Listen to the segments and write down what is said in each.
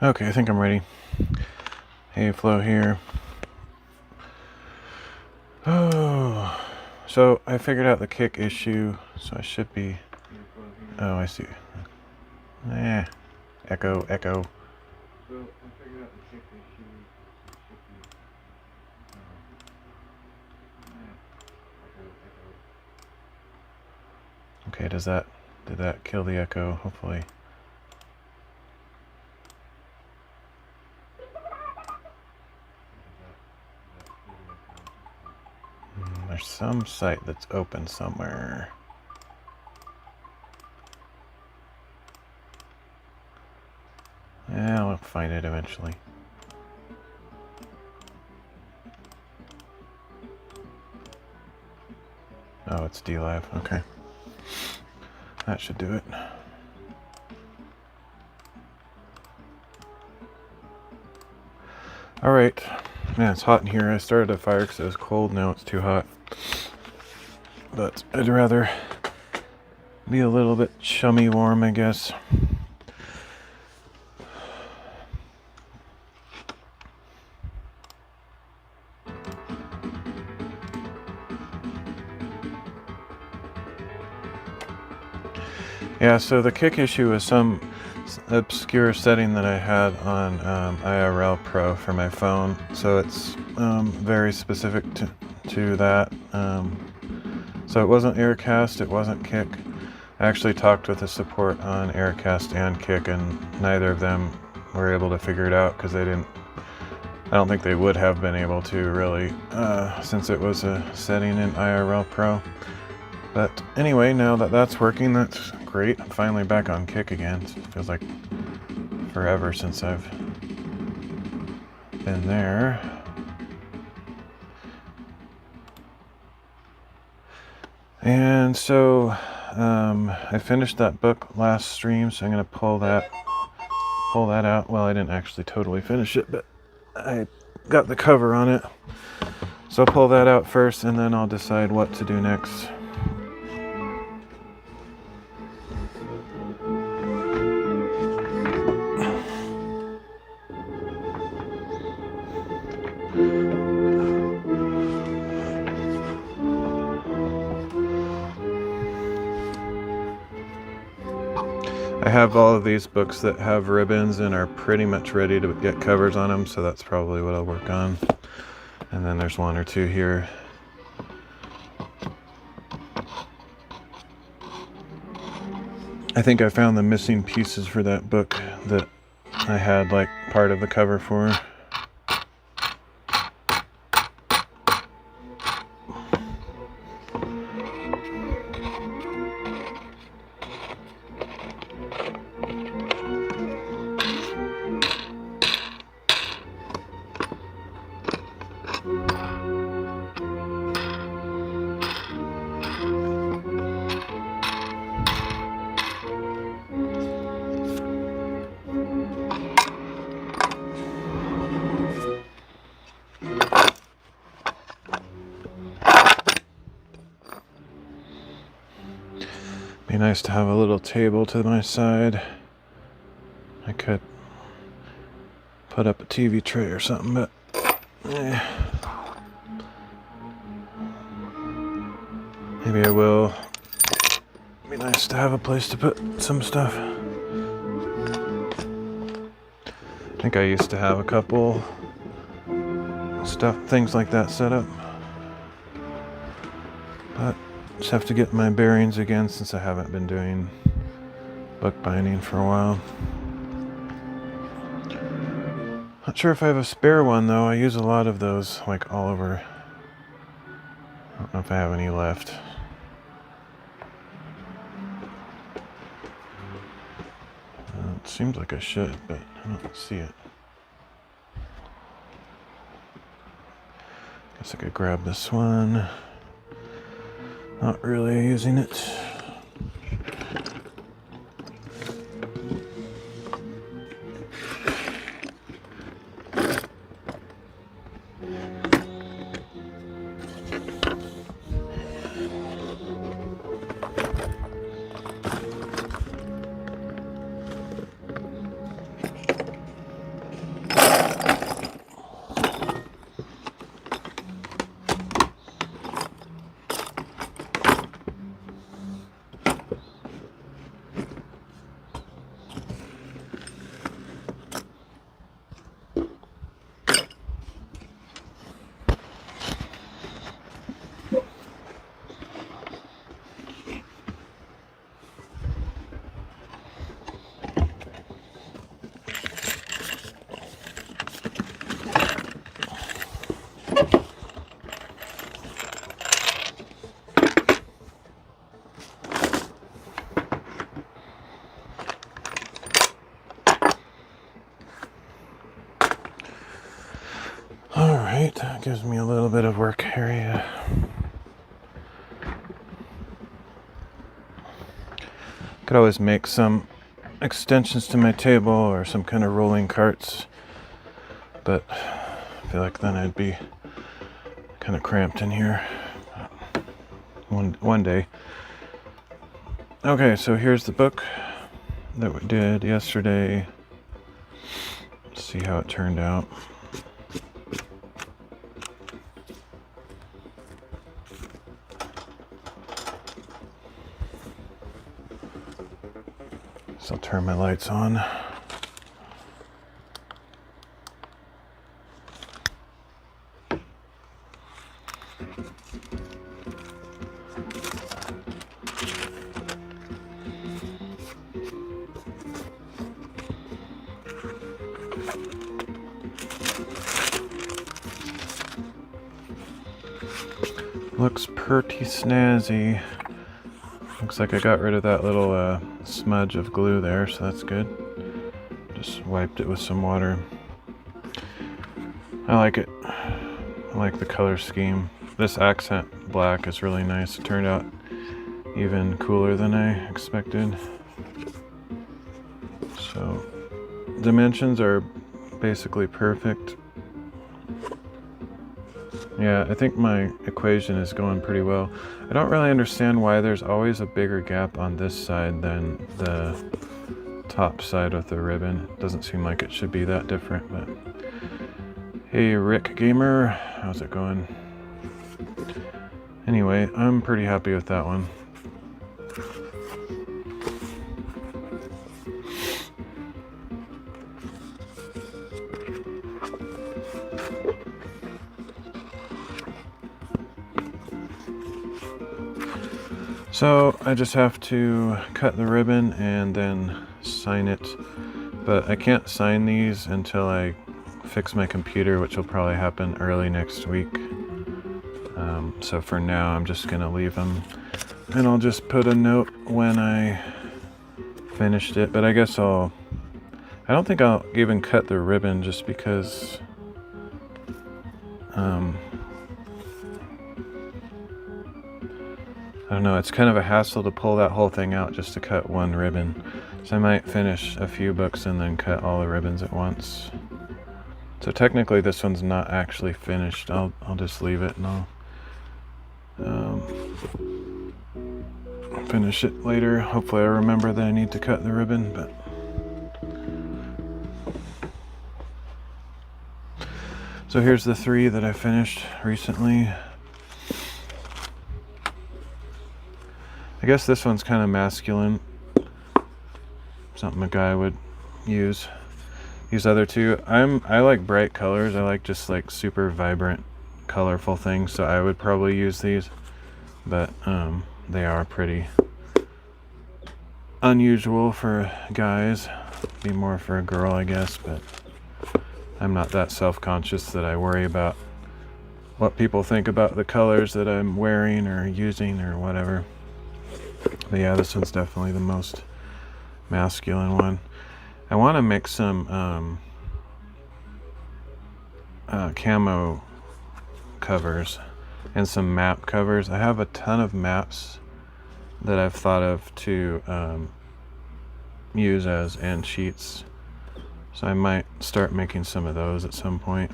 Okay, I think I'm ready. Hey, Flo here. Oh, so I figured out the kick issue, so I should be... Oh, I see. Echo. So I figured out the kick issue. Okay, did that kill the echo? Hopefully. There's some site that's open somewhere. Yeah, I'll find it eventually. Oh, it's DLive. Okay. That should do it. Alright. Man, it's hot in here. I started a fire because it was cold. Now it's too hot. But I'd rather be a little bit chummy warm, I guess. Yeah, so the kick issue is some obscure setting that I had on IRL Pro for my phone. So it's very specific to that. So it wasn't Aircast, it wasn't Kick. I actually talked with the support on Aircast and Kick, and neither of them were able to figure it out because they didn't. I don't think they would have been able to really, since it was a setting in IRL Pro. But anyway, now that that's working, that's great. I'm finally back on Kick again. It feels like forever since I've been there. And so I finished that book last stream, so I'm going to pull that out. Well, I didn't actually totally finish it, but I got the cover on it. So I'll pull that out first, and then I'll decide what to do next. I have all of these books that have ribbons and are pretty much ready to get covers on them, so that's probably what I'll work on. And then there's one or two here. I think I found the missing pieces for that book that I had like part of the cover for. Be nice to have a little table to my side. I could put up a TV tray or something, but maybe I will. Be nice to have a place to put some stuff. I think I used to have a couple things like that set up, but just have to get my bearings again since I haven't been doing bookbinding for a while. Not sure if I have a spare one though. I use a lot of those like all over. I don't know if I have any left. It seems like I should, but I don't see it. Guess I could grab this one. Not really using it. Alright, that gives me a little bit of work area. Could always make some extensions to my table or some kind of rolling carts, but I feel like then I'd be kind of cramped in here one day. Okay, so here's the book that we did yesterday. Let's see how it turned out. So I'll turn my lights on. Looks pretty snazzy. Looks like I got rid of that little smudge of glue there, so that's good. Just wiped it with some water. I like it. I like the color scheme. This accent black is really nice. It turned out even cooler than I expected. So dimensions are basically perfect. Yeah, I think my equation is going pretty well. I don't really understand why there's always a bigger gap on this side than the top side with the ribbon. It doesn't seem like it should be that different, but hey Rick Gamer, how's it going? Anyway, I'm pretty happy with that one. So I just have to cut the ribbon and then sign it, but I can't sign these until I fix my computer, which will probably happen early next week. So for now I'm just gonna leave them, and I'll just put a note when I finished it. But I guess I don't think I'll even cut the ribbon, just because I don't know, it's kind of a hassle to pull that whole thing out just to cut one ribbon. So I might finish a few books and then cut all the ribbons at once. So technically this one's not actually finished. I'll just leave it and I'll finish it later. Hopefully I remember that I need to cut the ribbon, but so here's the 3 that I finished recently. I guess this one's kind of masculine. Something a guy would use. These other 2, I like bright colors. I like just like super vibrant, colorful things, so I would probably use these. But they are pretty unusual for guys. Be more for a girl, I guess, but I'm not that self-conscious that I worry about what people think about the colors that I'm wearing or using or whatever. But yeah, this one's definitely the most masculine one. I want to make some camo covers and some map covers. I have a ton of maps that I've thought of to use as end sheets, so I might start making some of those at some point.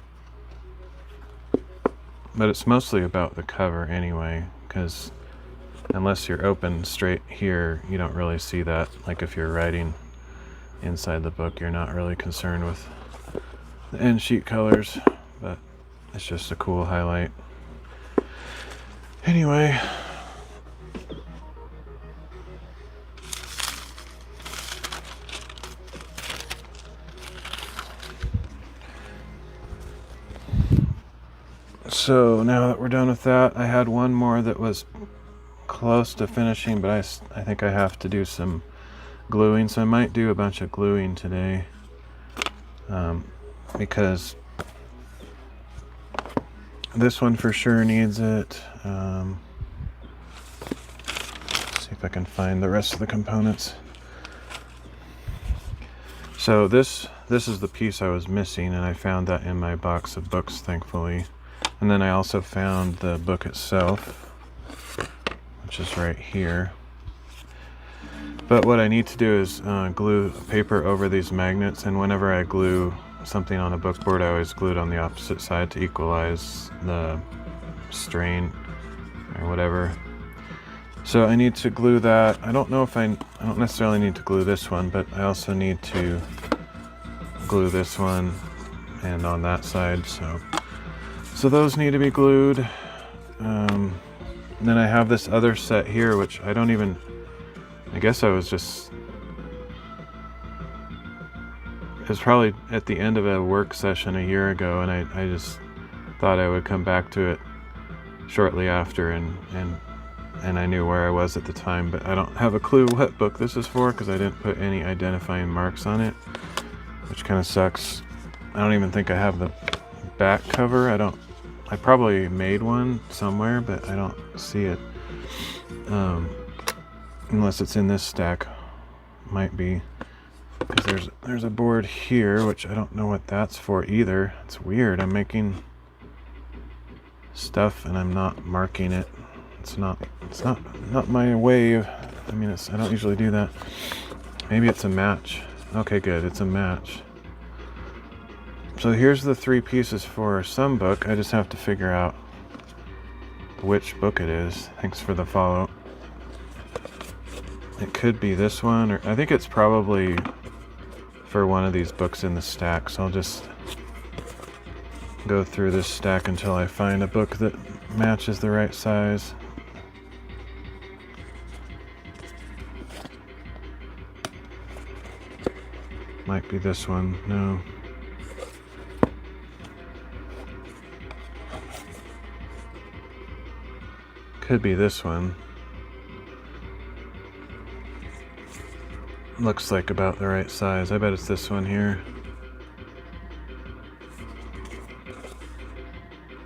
But it's mostly about the cover anyway, because unless you're open straight here, you don't really see that. Like if you're writing inside the book, you're not really concerned with the end sheet colors, but it's just a cool highlight. Anyway, so now that we're done with that, I had one more that was close to finishing, but I think I have to do some gluing, so I might do a bunch of gluing today, because this one for sure needs it. See if I can find the rest of the components. So this is the piece I was missing, and I found that in my box of books, thankfully. And then I also found the book itself, which is right here. But what I need to do is glue paper over these magnets, and whenever I glue something on a book board, I always glue it on the opposite side to equalize the strain or whatever. So I need to glue that. I don't necessarily need to glue this one, but I also need to glue this one and on that side. So those need to be glued. Then I have this other set here, which I guess it was probably at the end of a work session a year ago, and I just thought I would come back to it shortly after, and I knew where I was at the time, but I don't have a clue what book this is for because I didn't put any identifying marks on it, which kind of sucks. I don't even think I have the back cover. I probably made one somewhere, but I don't see it. Unless it's in this stack. Might be. Because there's a board here, which I don't know what that's for either. It's weird. I'm making stuff and I'm not marking it. It's not my way of, I don't usually do that. Maybe it's a match. Okay, good. It's a match. So here's the 3 pieces for some book. I just have to figure out which book it is. Thanks for the follow. It could be this one, or I think it's probably for one of these books in the stack. So I'll just go through this stack until I find a book that matches the right size. Might be this one. No. Could be this one. looks like about the right size. I bet it's this one here.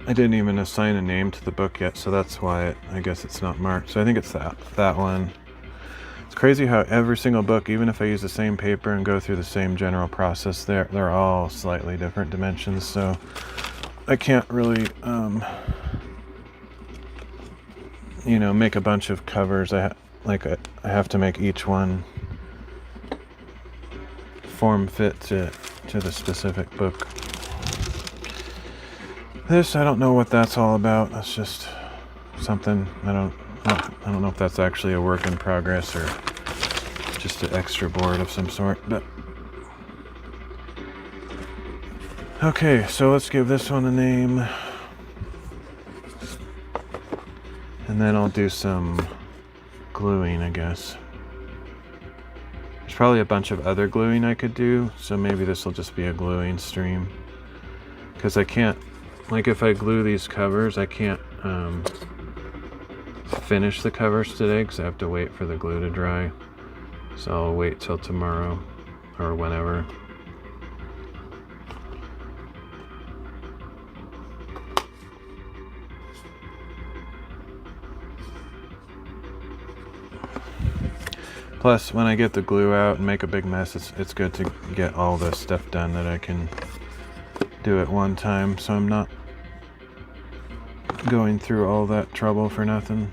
I didn't even assign a name to the book yet, so that's why I guess it's not marked. So I think it's that one. It's crazy how every single book, even if I use the same paper and go through the same general process, they're all slightly different dimensions. So I can't really, you know, make a bunch of covers. I have to make each one form fit to the specific book. This, I don't know what that's all about. That's just something I don't know if that's actually a work in progress or just an extra board of some sort. But okay, so let's give this one a name, and then I'll do some gluing, I guess. There's probably a bunch of other gluing I could do, so maybe this will just be a gluing stream, because I can't, like, if I glue these covers, I can't finish the covers today because I have to wait for the glue to dry. So I'll wait till tomorrow or whenever. Plus, when I get the glue out and make a big mess, it's good to get all the stuff done that I can do at one time, so I'm not going through all that trouble for nothing.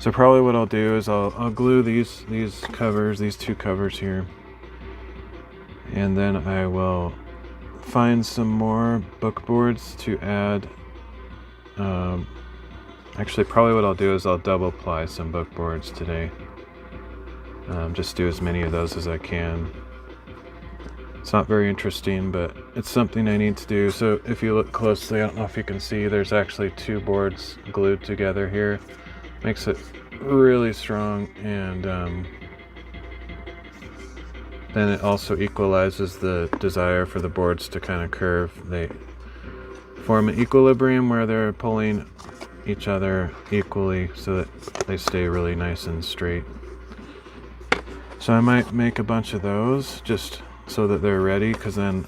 So probably what I'll do is I'll glue these covers, these two covers here, and then I will find some more book boards to add. Actually, probably what I'll do is I'll double ply some book boards today. Just do as many of those as I can. It's not very interesting, but it's something I need to do. So if you look closely, I don't know if you can see, there's actually two boards glued together here. Makes it really strong, and then it also equalizes the desire for the boards to kind of curve. They form an equilibrium where they're pulling each other equally so that they stay really nice and straight. So I might make a bunch of those just so that they're ready, because then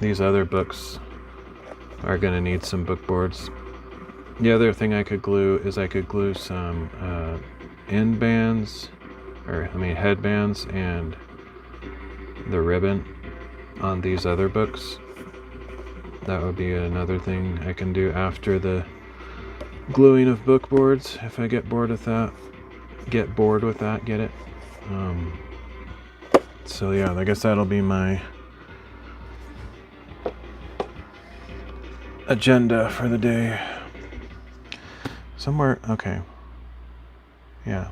these other books are going to need some book boards. The other thing I could glue is I could glue some headbands and the ribbon on these other books. That would be another thing I can do after the gluing of book boards, if I get bored with that. Get it? So yeah, I guess that'll be my agenda for the day. Somewhere, okay. Yeah,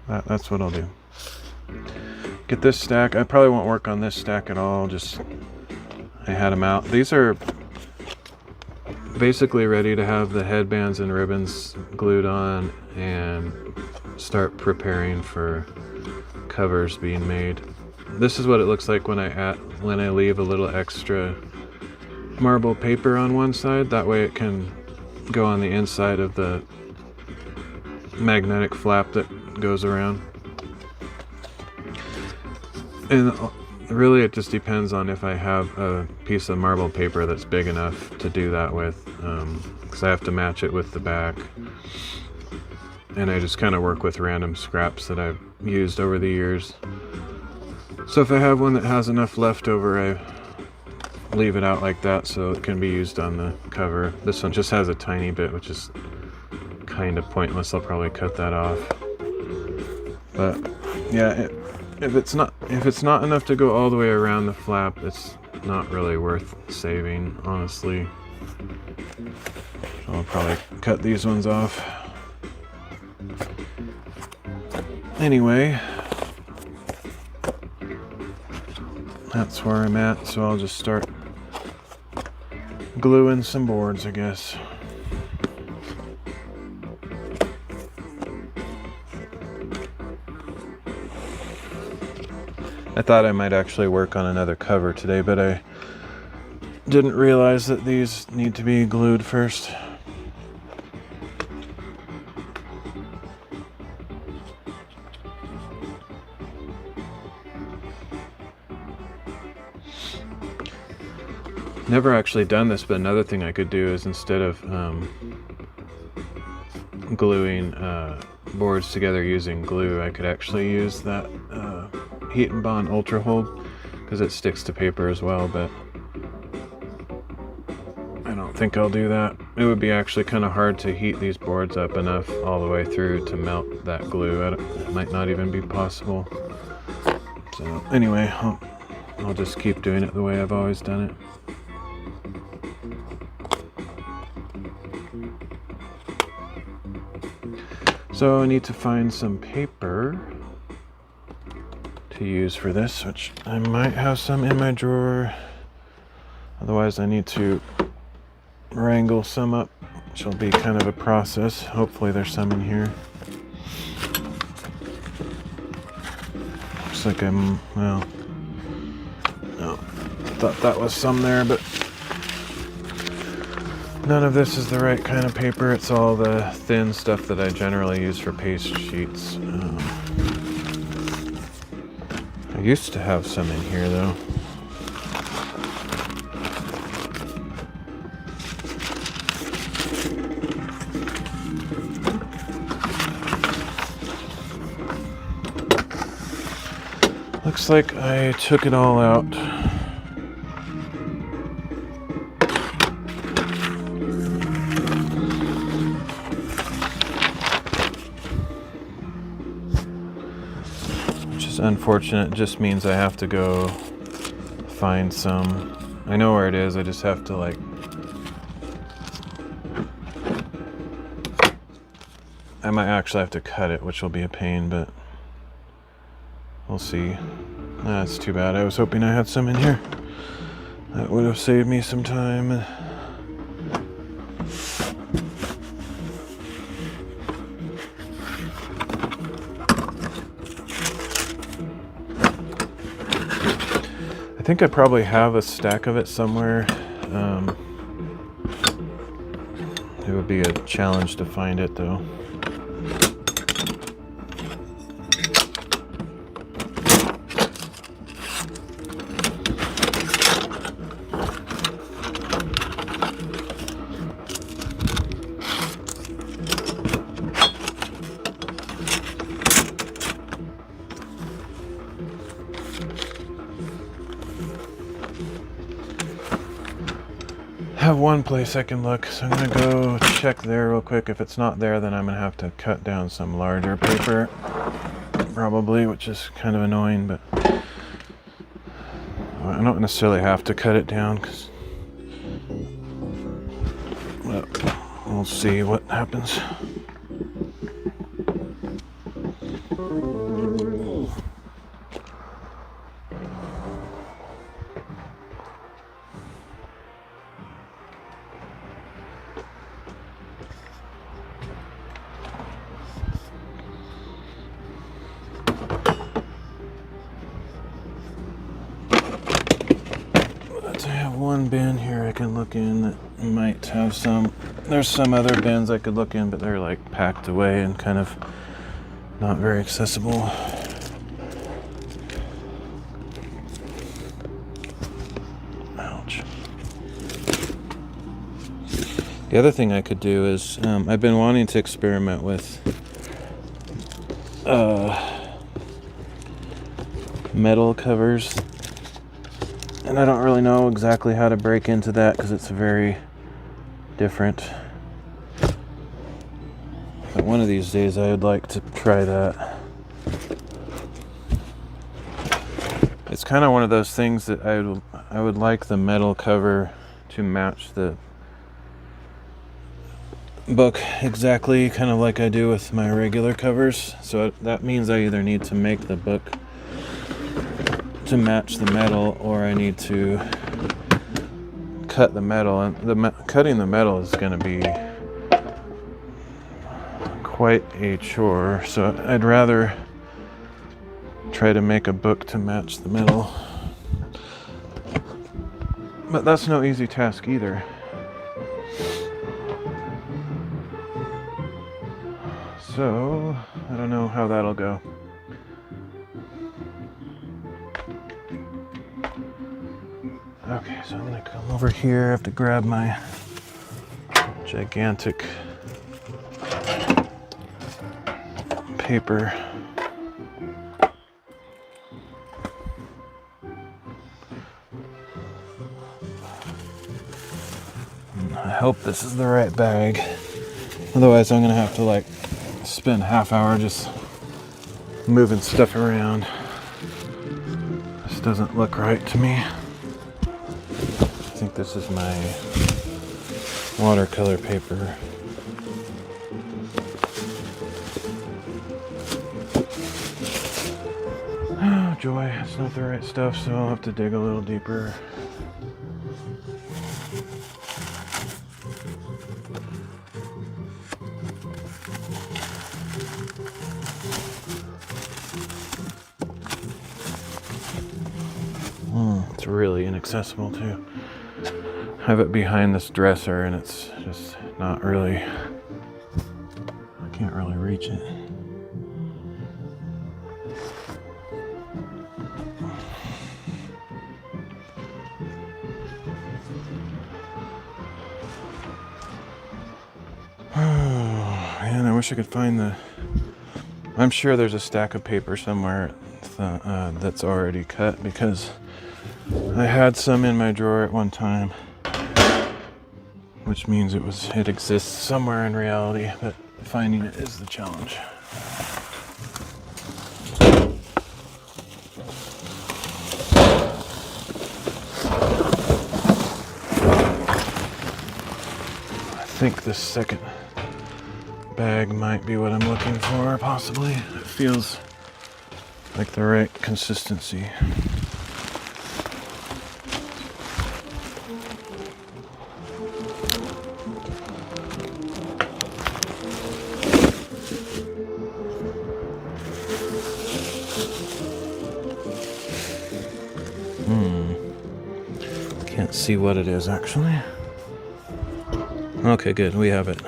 that's what I'll do. Get this stack. I probably won't work on this stack at all, just I had them out. These are basically ready to have the headbands and ribbons glued on and start preparing for covers being made. This is what it looks like when I leave a little extra marble paper on one side. That way it can go on the inside of the magnetic flap that goes around. And really it just depends on if I have a piece of marble paper that's big enough to do that with, because I have to match it with the back. And I just kind of work with random scraps that I've used over the years. So if I have one that has enough left over, I leave it out like that so it can be used on the cover. This one just has a tiny bit, which is kind of pointless. I'll probably cut that off. But yeah, if it's not enough to go all the way around the flap, it's not really worth saving, honestly. So I'll probably cut these ones off. Anyway, that's where I'm at, so I'll just start gluing some boards, I guess. I thought I might actually work on another cover today, but I didn't realize that these need to be glued first. Never actually done this, but another thing I could do is instead of gluing boards together using glue, I could actually use that Heat and Bond Ultra Hold, because it sticks to paper as well, but I don't think I'll do that. It would be actually kind of hard to heat these boards up enough all the way through to melt that glue. It might not even be possible. So anyway, I'll just keep doing it the way I've always done it. So I need to find some paper to use for this, which I might have some in my drawer. Otherwise I need to wrangle some up, which will be kind of a process. Hopefully there's some in here. Looks like well, no, I thought that was some there, but none of this is the right kind of paper. It's all the thin stuff that I generally use for paste sheets. I used to have some in here though. Looks like I took it all out. Unfortunate. It just means I have to go find some. I know where it is, I just have to I might actually have to cut it, which will be a pain, but we'll see. That's too bad. I was hoping I had some in here. That would have saved me some time. I think I probably have a stack of it somewhere. It would be a challenge to find it though. Have one place I can look, so I'm gonna go check there real quick. If it's not there, then I'm gonna have to cut down some larger paper, probably, which is kind of annoying, but I don't necessarily have to cut it down, because we'll see what happens. I have one bin here I can look in that might have some. There's some other bins I could look in, but they're like packed away and kind of not very accessible. Ouch. The other thing I could do is I've been wanting to experiment with metal covers. And I don't really know exactly how to break into that because it's very different. But one of these days I would like to try that. It's kind of one of those things that I would like the metal cover to match the book exactly, kind of like I do with my regular covers. So that means I either need to make the book to match the metal, or I need to cut the metal, and cutting the metal is going to be quite a chore, so I'd rather try to make a book to match the metal, but that's no easy task either. So I don't know how that'll go. Okay, so I'm gonna come over here. I have to grab my gigantic paper. I hope this is the right bag. Otherwise, I'm gonna have to like spend half hour just moving stuff around. This doesn't look right to me. I think this is my watercolor paper. Oh joy, it's not the right stuff, so I'll have to dig a little deeper. It's really inaccessible too. I have it behind this dresser and it's just not really, I can't really reach it. Oh man, I wish I could find the, I'm sure there's a stack of paper somewhere that's already cut, because I had some in my drawer at one time, which means it exists somewhere in reality, but finding it is the challenge. I think this second bag might be what I'm looking for, possibly. It feels like the right consistency. Can't see what it is actually. Okay, good, we have it.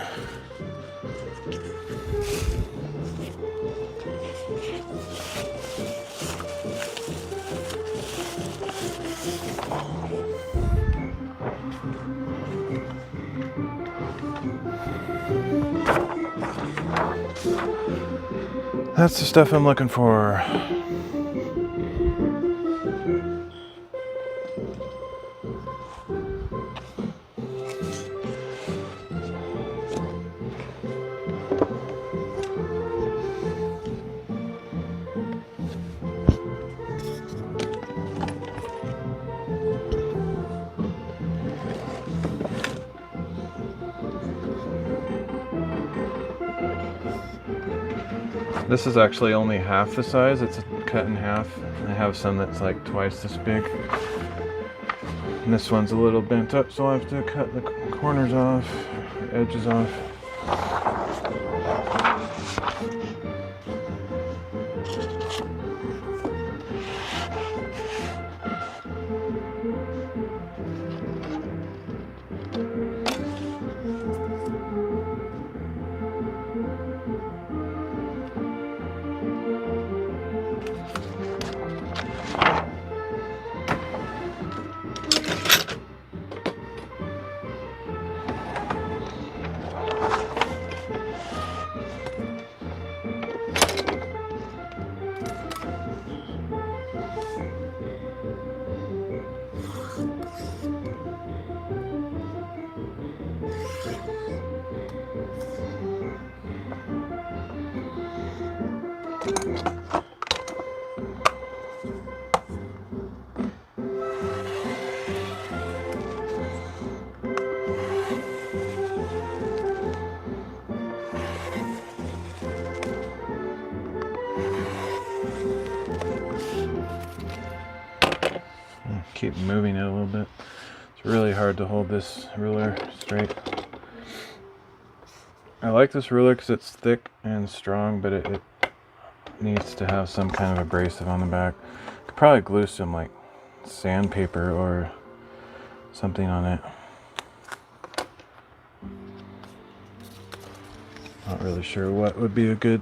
That's the stuff I'm looking for. This is actually only half the size. It's cut in half. I have some that's like twice this big. And this one's a little bent up, so I have to cut the corners off, edges off. Keep moving it a little bit. It's really hard to hold this ruler straight. I like this ruler because it's thick and strong, but it needs to have some kind of abrasive on the back. Could probably glue some like sandpaper or something on it. Not really sure what would be a good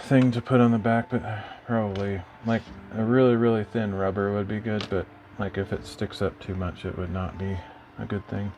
thing to put on the back, but probably, like, a really, really thin rubber would be good, but like if it sticks up too much, it would not be a good thing.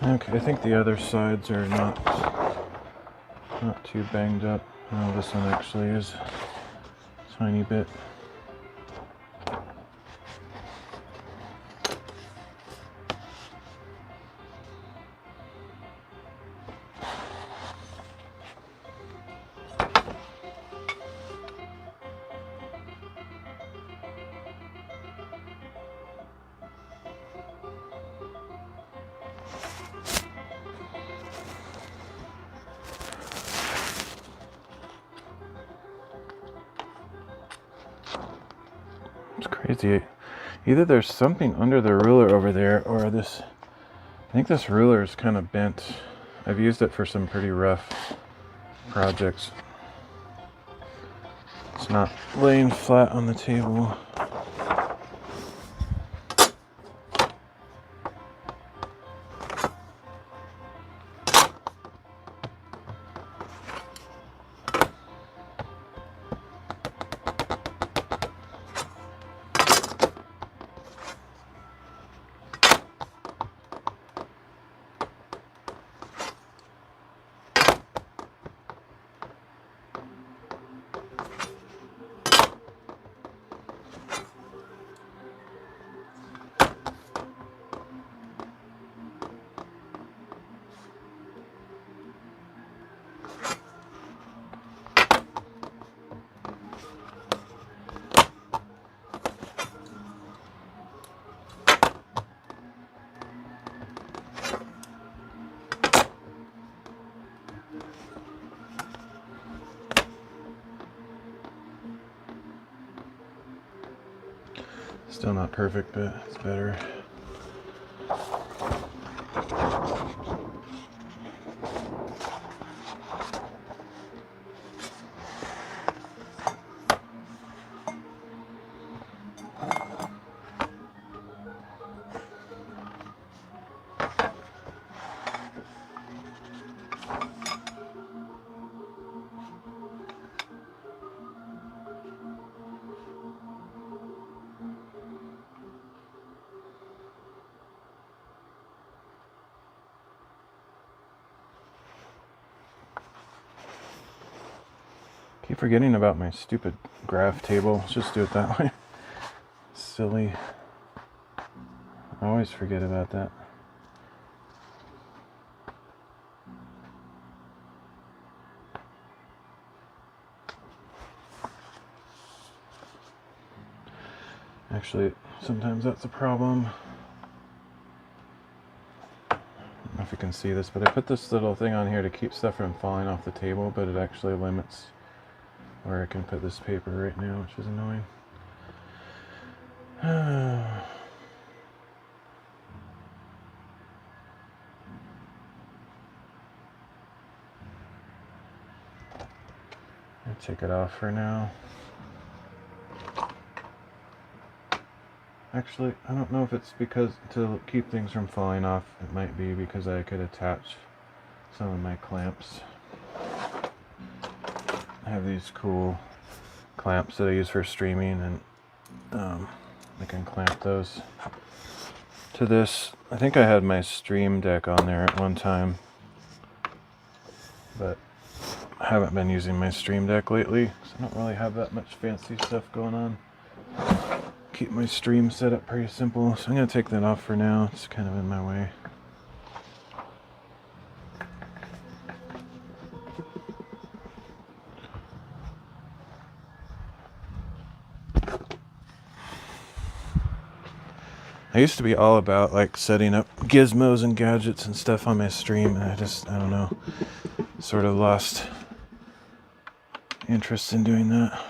Okay, I think the other sides are not too banged up. Oh, this one actually is a tiny bit. It's crazy. Either there's something under the ruler over there, or this, I think this ruler is kind of bent. I've used it for some pretty rough projects. It's not laying flat on the table. Still not perfect, but it's better. Keep forgetting about my stupid graph table. Let's just do it that way. Silly. I always forget about that. Actually, sometimes that's a problem. I don't know if you can see this, but I put this little thing on here to keep stuff from falling off the table, but it actually limits where I can put this paper right now, which is annoying. take it off for now. Actually, I don't know if it's because to keep things from falling off. It might be because I could attach some of my clamps. I have these cool clamps that I use for streaming, and I can clamp those to this. I think I had my Stream Deck on there at one time, but I haven't been using my Stream Deck lately, so I don't really have that much fancy stuff going on. Keep my stream set up pretty simple, so I'm going to take that off for now. It's kind of in my way. I used to be all about like setting up gizmos and gadgets and stuff on my stream, and I don't know, sort of lost interest in doing that.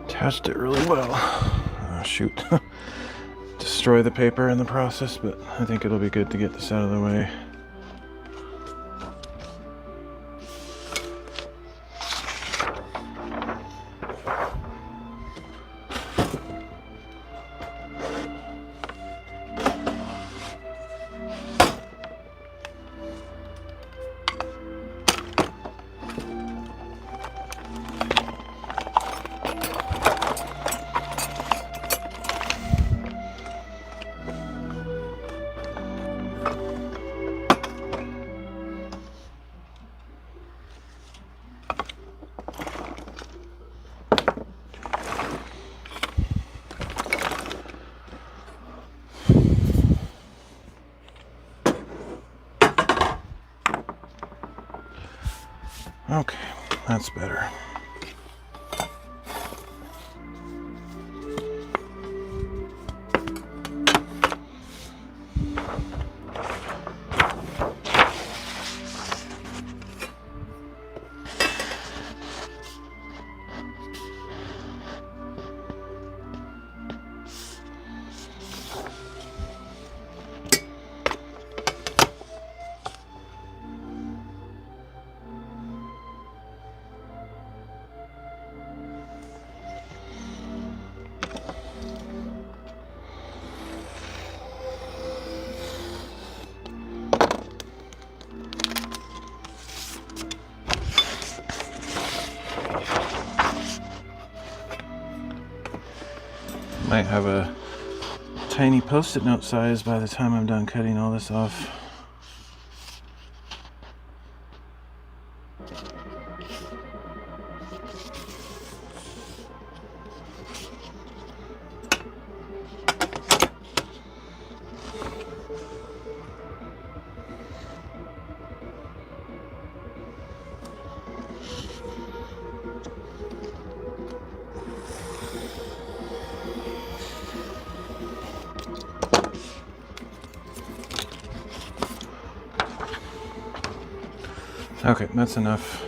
Attached it really well. Oh, shoot. Destroy the paper in the process, but I think it'll be good to get this out of the way. Okay, that's better. Might have a tiny post-it note size by the time I'm done cutting all this off. Okay, that's enough.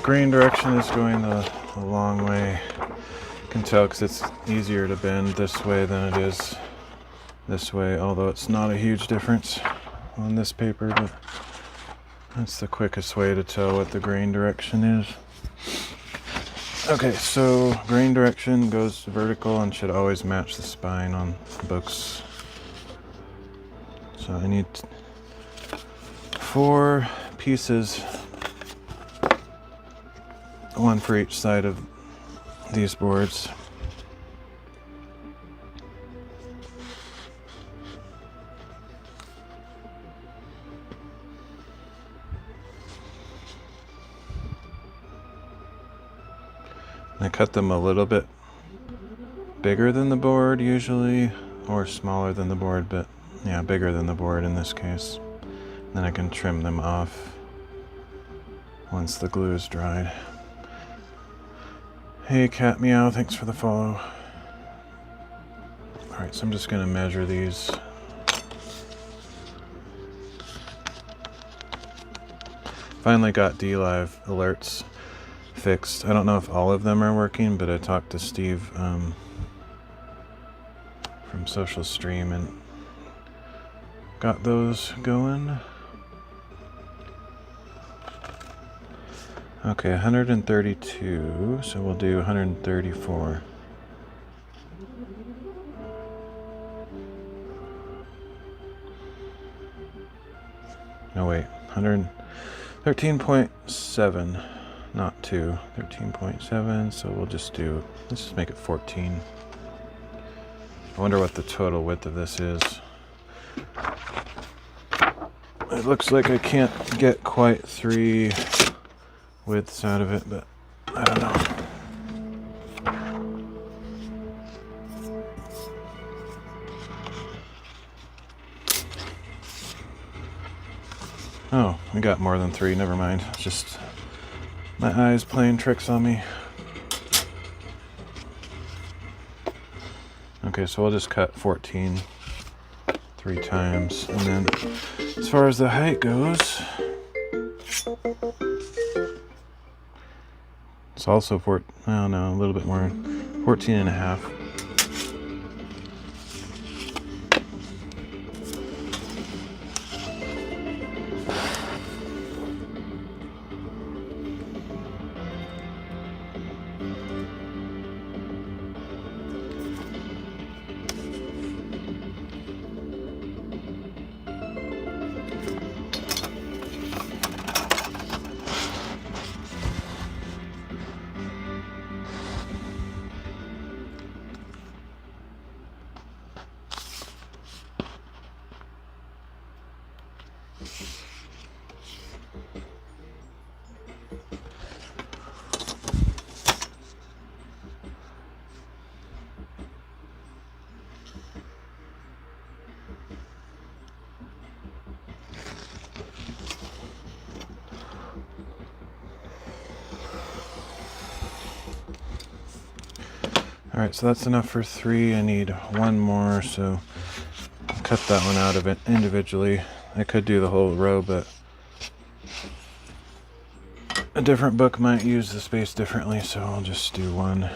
Grain direction is going the long way. You can tell because it's easier to bend this way than it is this way, although it's not a huge difference on this paper, but that's the quickest way to tell what the grain direction is. Okay, so grain direction goes vertical and should always match the spine on books. So I need 4 pieces, one for each side of these boards. I cut them a little bit bigger than the board usually, or smaller than the board, but yeah, bigger than the board in this case. Then I can trim them off once the glue is dried. Hey Cat Meow, thanks for the follow. Alright, so I'm just going to measure these. Finally got DLive alerts fixed. I don't know if all of them are working, but I talked to Steve from Social Stream and got those going. Okay, 132, so we'll do 134. No, wait, 13.7, not 2, 13.7, so we'll just do, let's just make it 14. I wonder what the total width of this is. It looks like I can't get quite 3 widths out of it, but I don't know. Oh, we got more than 3, never mind. It's just my eyes playing tricks on me. Okay, so we'll just cut 14 3 times, and then as far as the height goes, it's also a little bit more, 14 and a half. Alright, so that's enough for 3. I need 1 more, so I'll cut that one out of it individually. I could do the whole row, but a different book might use the space differently, so I'll just do 1.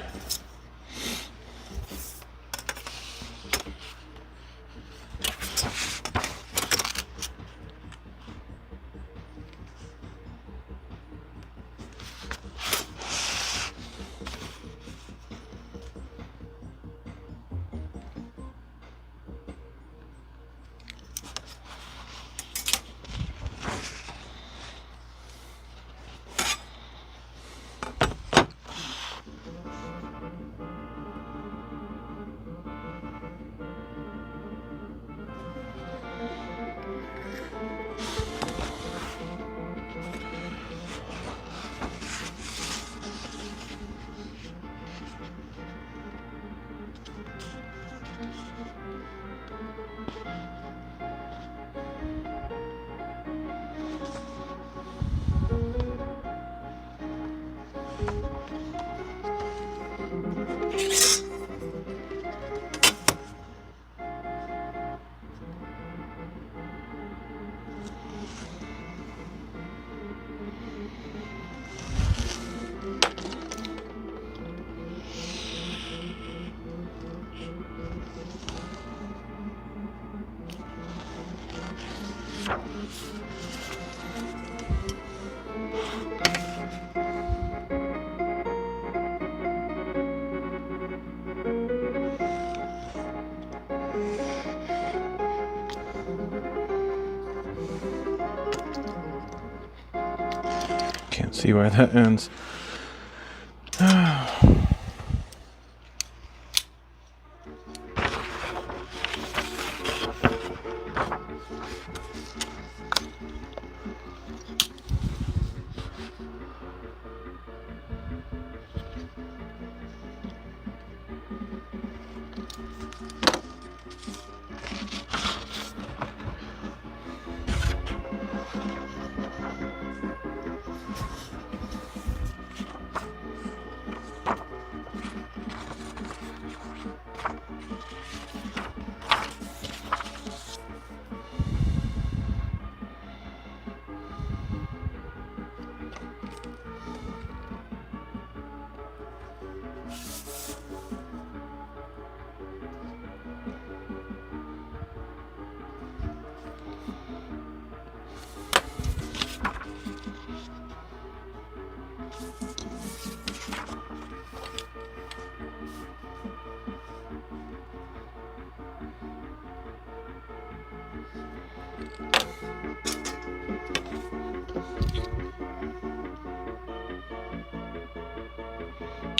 Can't see where that ends.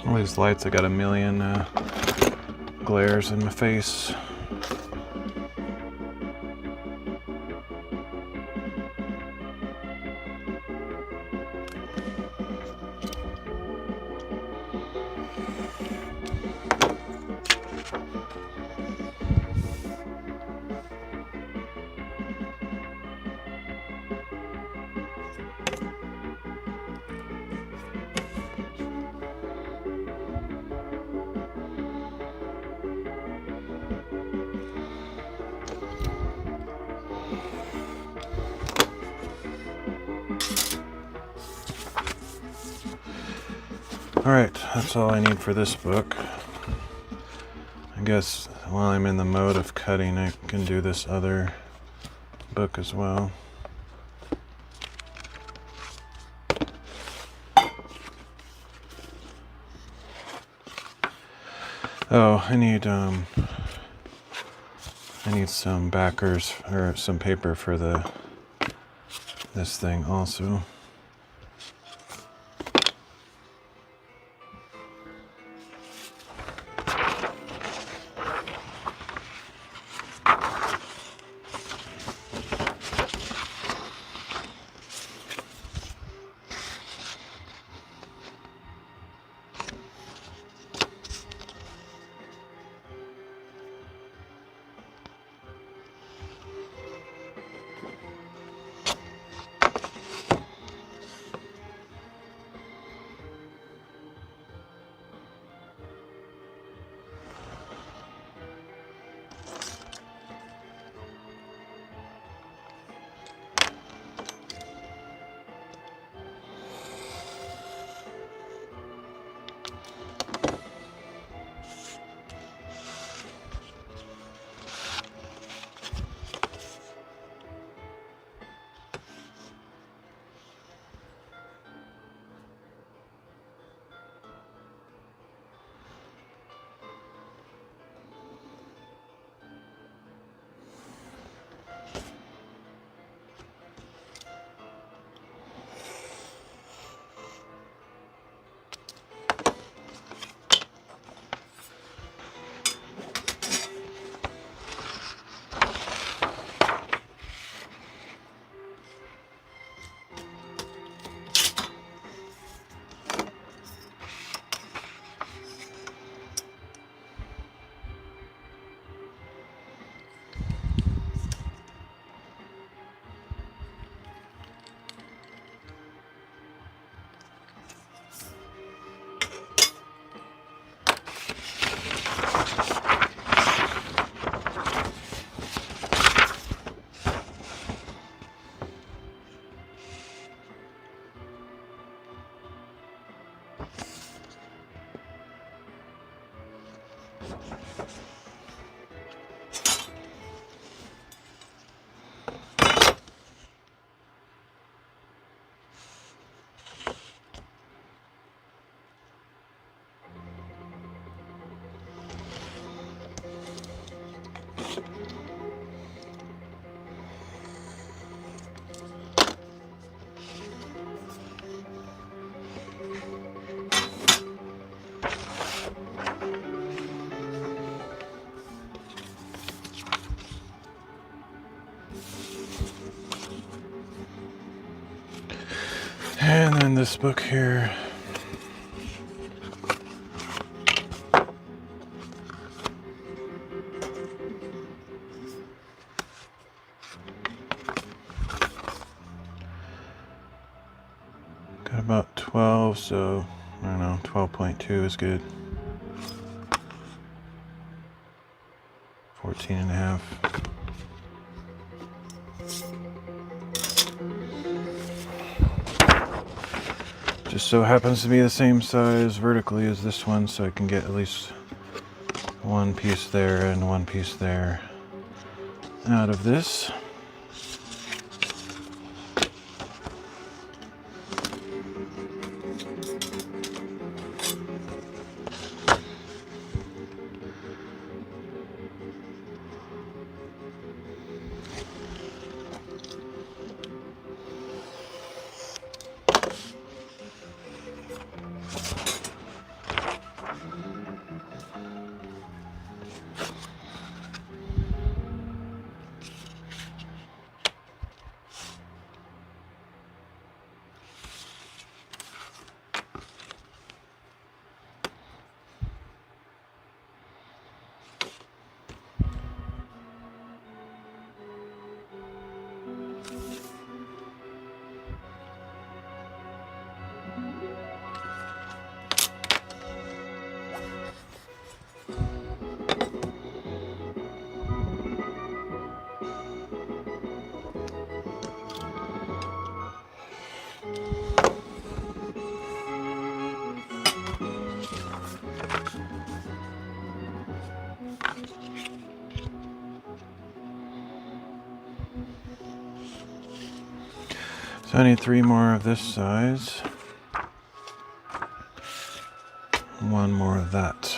All these lights, I got a million glares in my face. Alright, that's all I need for this book. I guess while I'm in the mode of cutting, I can do this other book as well. Oh, I need some backers or some paper for this thing also. And then this book here. Got about 12, so I don't know, 12.2 is good. 14 and a half. Just so happens to be the same size vertically as this one, so I can get at least one piece there and one piece there out of this. So I need 3 more of this size. 1 more of that.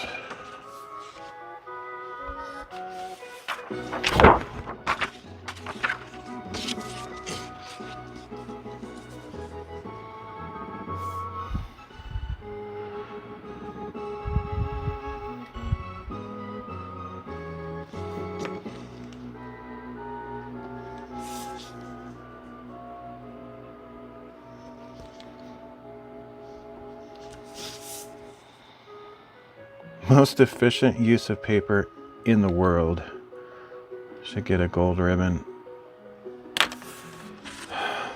Most efficient use of paper in the world. Should get a gold ribbon.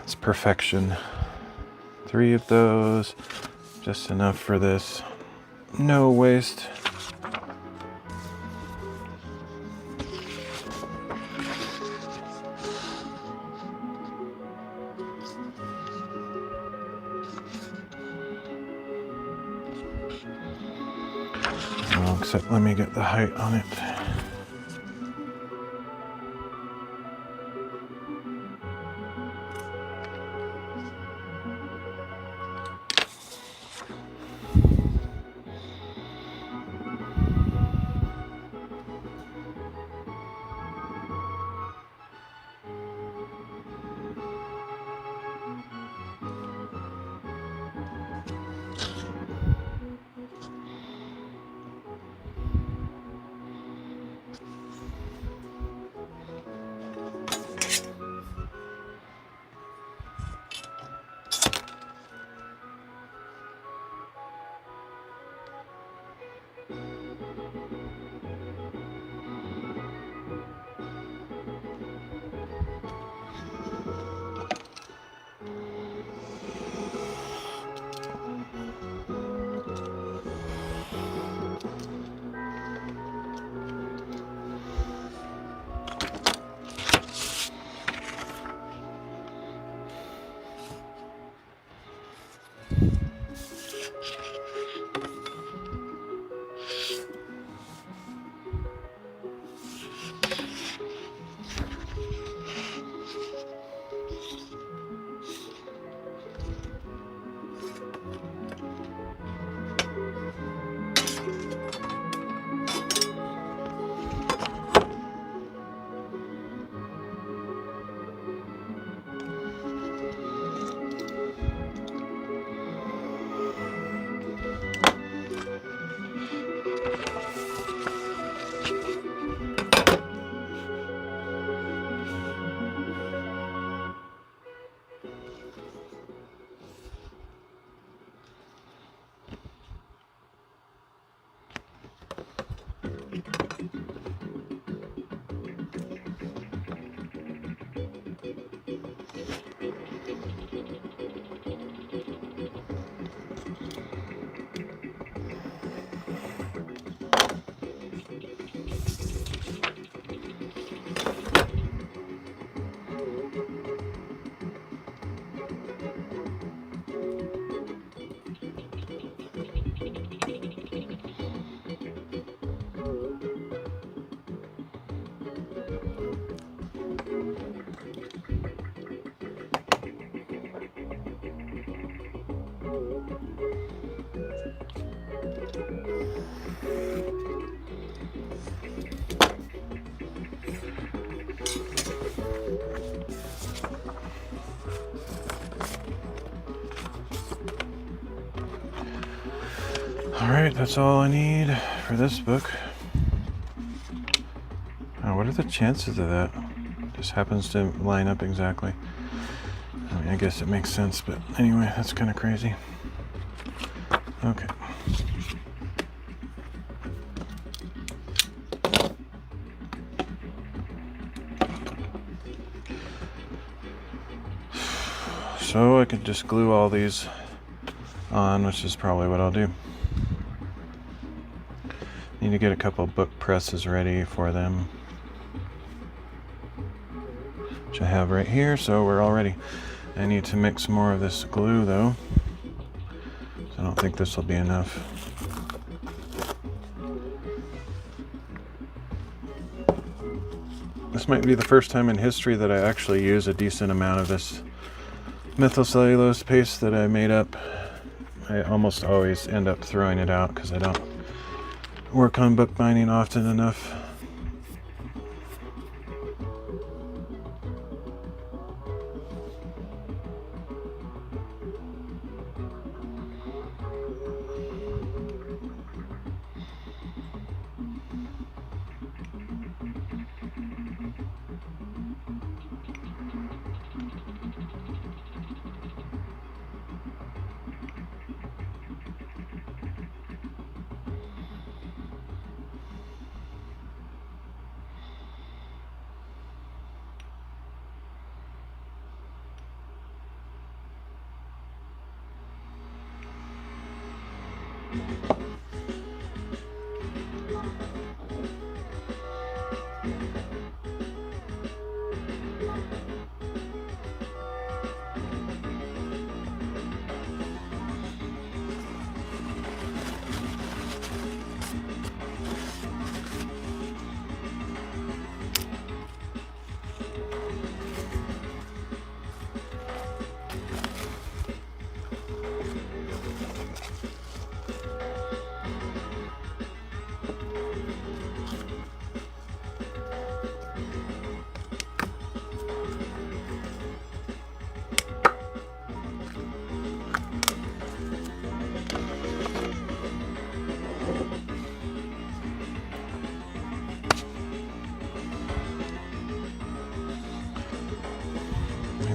It's perfection. 3 of those, just enough for this. No waste. Well, except let me get the height on it. Alright, that's all I need for this book. Oh, what are the chances of that? Just happens to line up exactly. I mean, I guess it makes sense, but anyway, that's kind of crazy. Okay. So I could just glue all these on, which is probably what I'll do. Need to get a couple book presses ready for them, which I have right here, so we're all ready. I need to mix more of this glue though, so I don't think this will be enough. This might be the first time in history that I actually use a decent amount of this methylcellulose paste that I made up. I almost always end up throwing it out because I don't work on bookbinding often enough.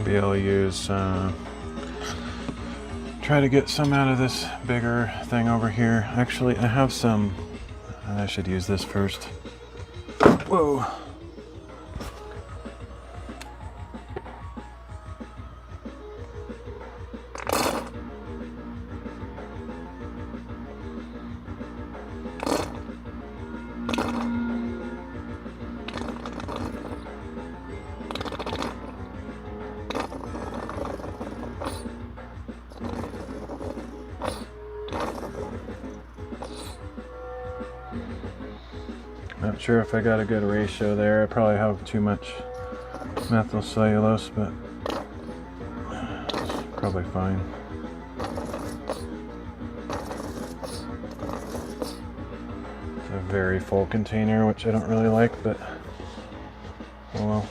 Maybe I'll use, try to get some out of this bigger thing over here. Actually, I have some, I should use this first. Whoa. Not sure if I got a good ratio there. I probably have too much methylcellulose, but it's probably fine. It's a very full container, which I don't really like, but oh well.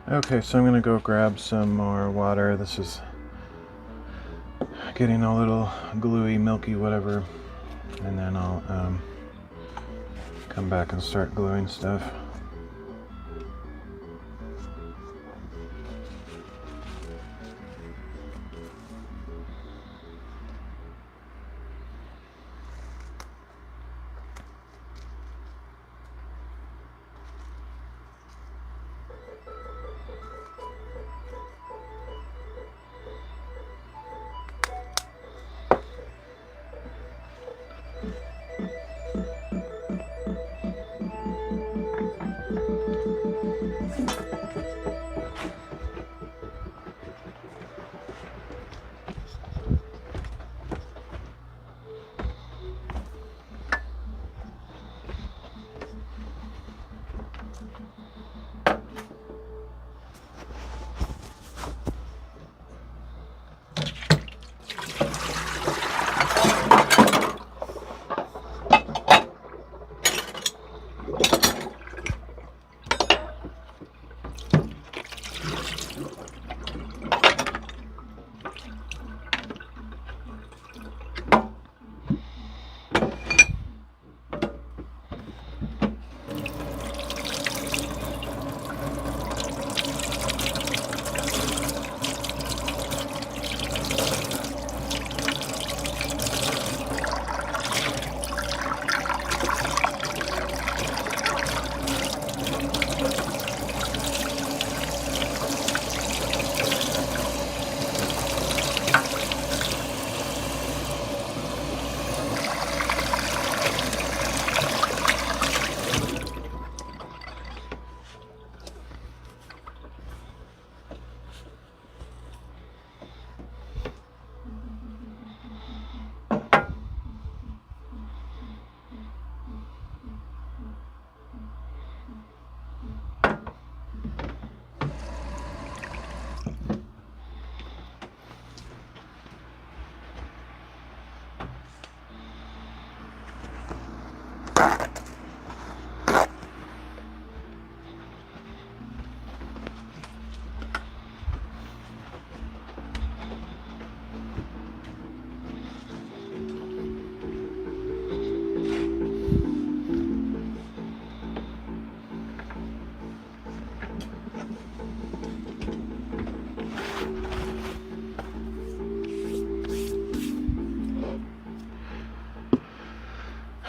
Okay, so I'm gonna go grab some more water. This is getting a little gluey, milky, whatever, and then I'll come back and start gluing stuff.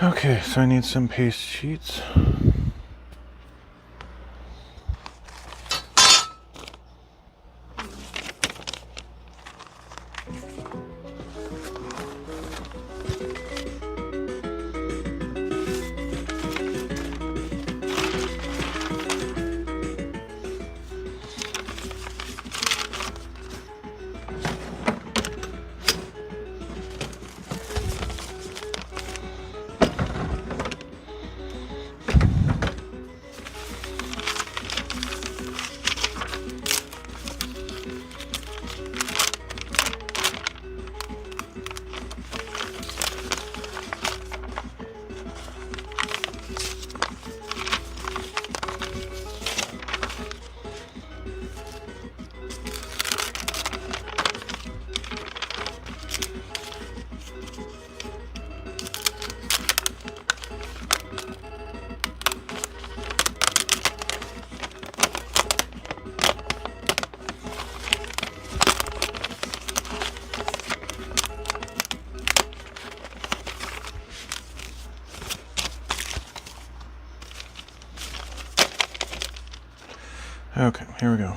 Okay, so I need some paste sheets. Okay, here we go.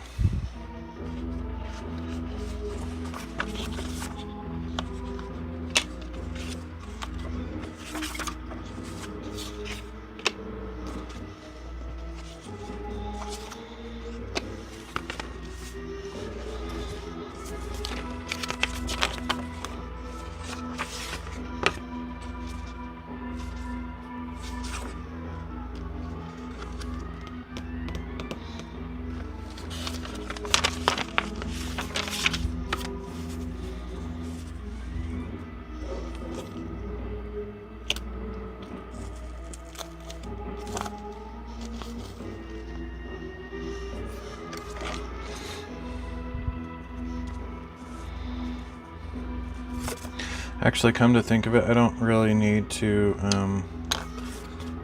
Actually, come to think of it, I don't really need to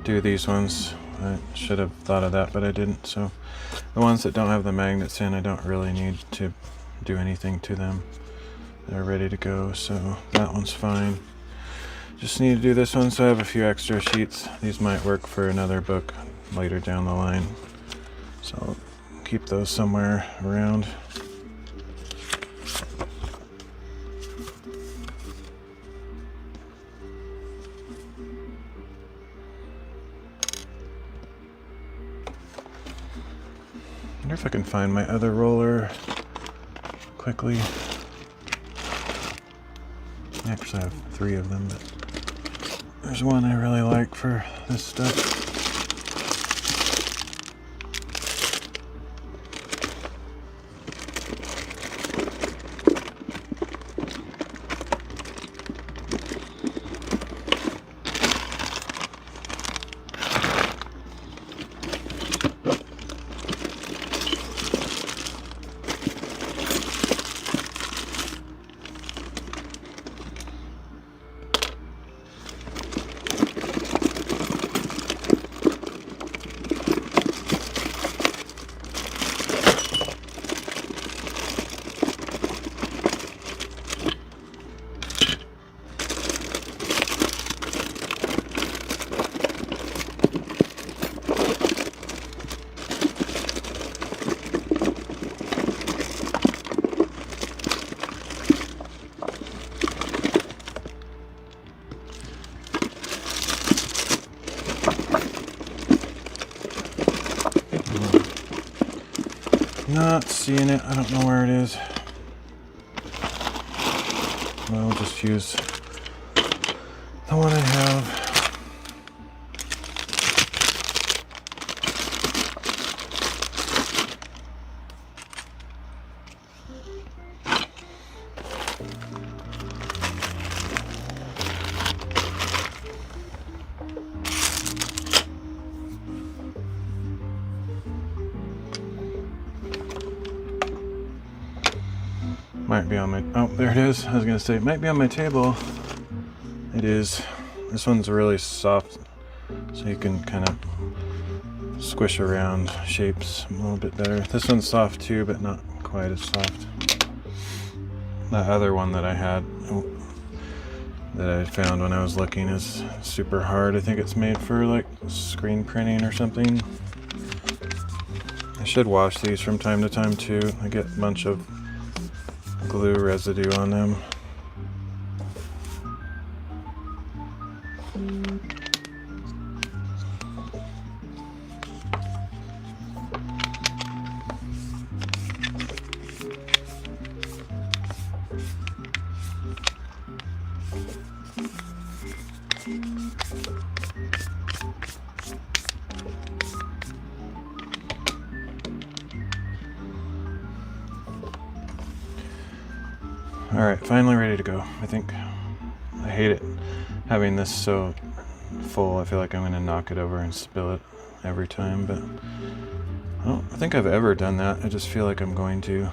do these ones. I should have thought of that, but I didn't. So the ones that don't have the magnets in, I don't really need to do anything to them. They're ready to go, so that one's fine. Just need to do this one, so I have a few extra sheets. These might work for another book later down the line. So I'll keep those somewhere around. I wonder if I can find my other roller quickly. Actually, I have 3 of them, but there's one I really like for this stuff. Not seeing it. I don't know where it is. I'll just use the one I have. Might be on my, oh, there it is. I was gonna say, it might be on my table. It is. This one's really soft, so you can kind of squish around shapes a little bit better. This one's soft too, but not quite as soft. The other one that I had that I found when I was looking is super hard. I think it's made for like screen printing or something. I should wash these from time to time too. I get a bunch of glue residue on them. Alright, finally ready to go. I think I hate it having this so full. I feel like I'm going to knock it over and spill it every time, but I don't think I've ever done that. I just feel like I'm going to.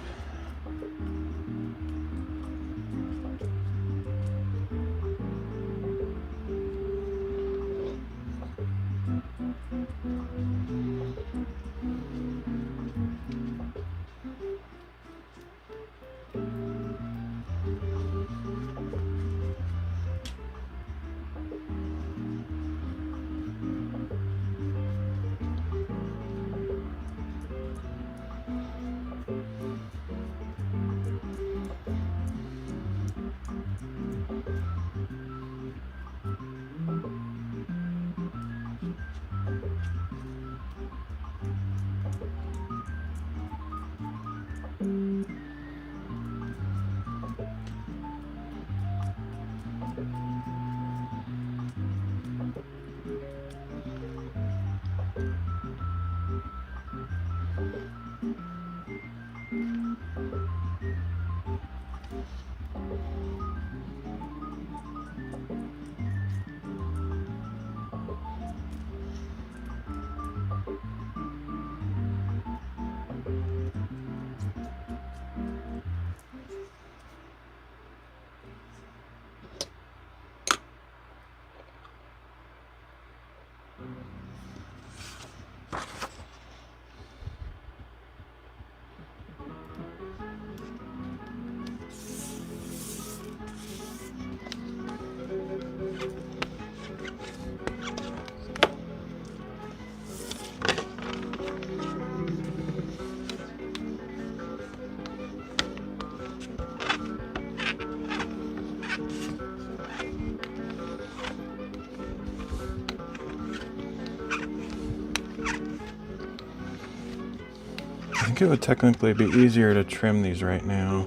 I think it would technically be easier to trim these right now,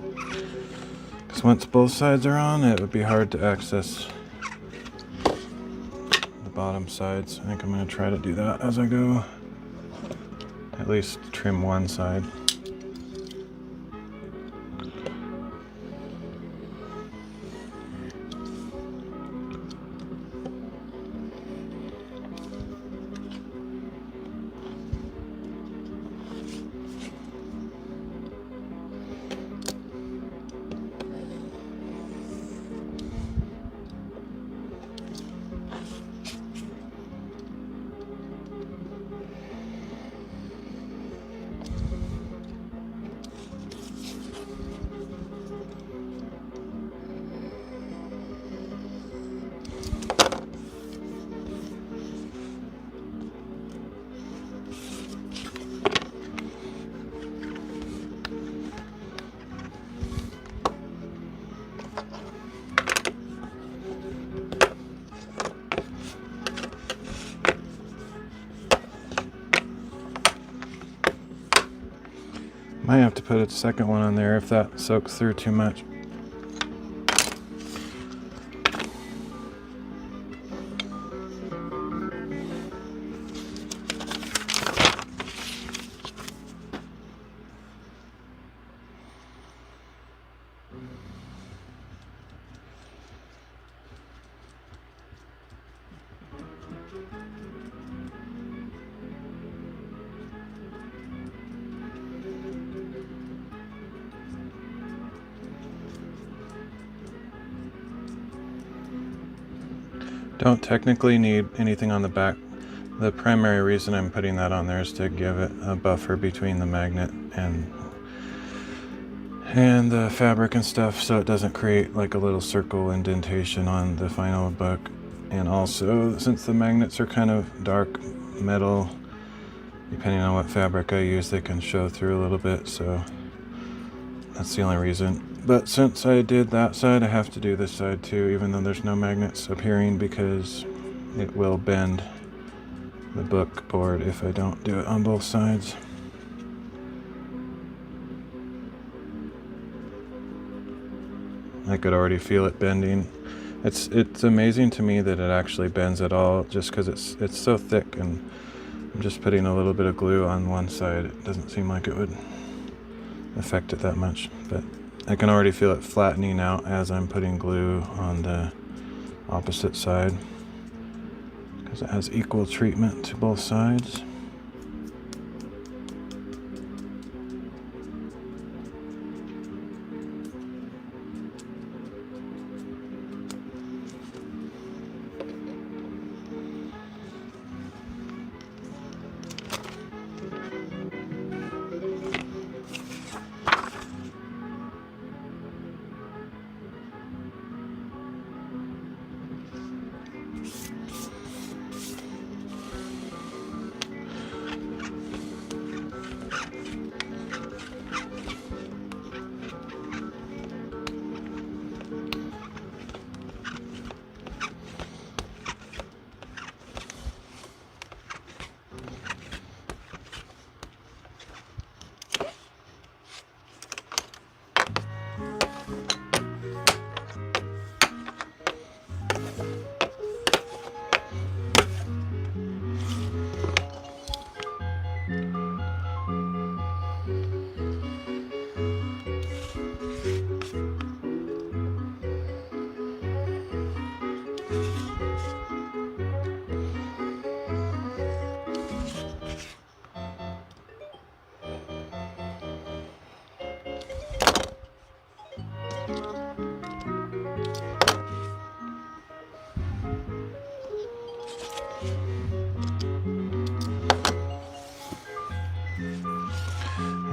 because once both sides are on, it would be hard to access the bottom sides. I think I'm going to try to do that as I go. At least trim one side. Might have to put a second one on there if that soaks through too much. Don't technically need anything on the back. The primary reason I'm putting that on there is to give it a buffer between the magnet and the fabric and stuff, so it doesn't create like a little circle indentation on the final book. And also, since the magnets are kind of dark metal, depending on what fabric I use, they can show through a little bit, so that's the only reason. But since I did that side, I have to do this side too, even though there's no magnets appearing, because it will bend the book board if I don't do it on both sides. I could already feel it bending. It's amazing to me that it actually bends at all, just because it's so thick, and I'm just putting a little bit of glue on one side. It doesn't seem like it would affect it that much, but I can already feel it flattening out as I'm putting glue on the opposite side, because it has equal treatment to both sides.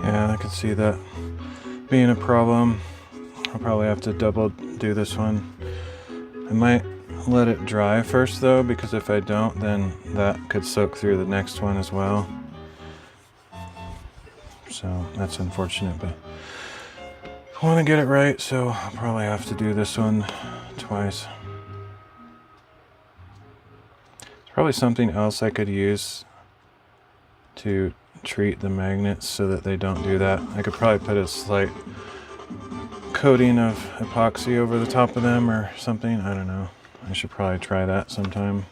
Yeah, I can see that being a problem. I'll probably have to double do this one. I might let it dry first though, because if I don't, then that could soak through the next one as well. So that's unfortunate, but I want to get it right, so I'll probably have to do this one twice. There's probably something else I could use to treat the magnets so that they don't do that. I could probably put a slight coating of epoxy over the top of them or something. I don't know. I should probably try that sometime.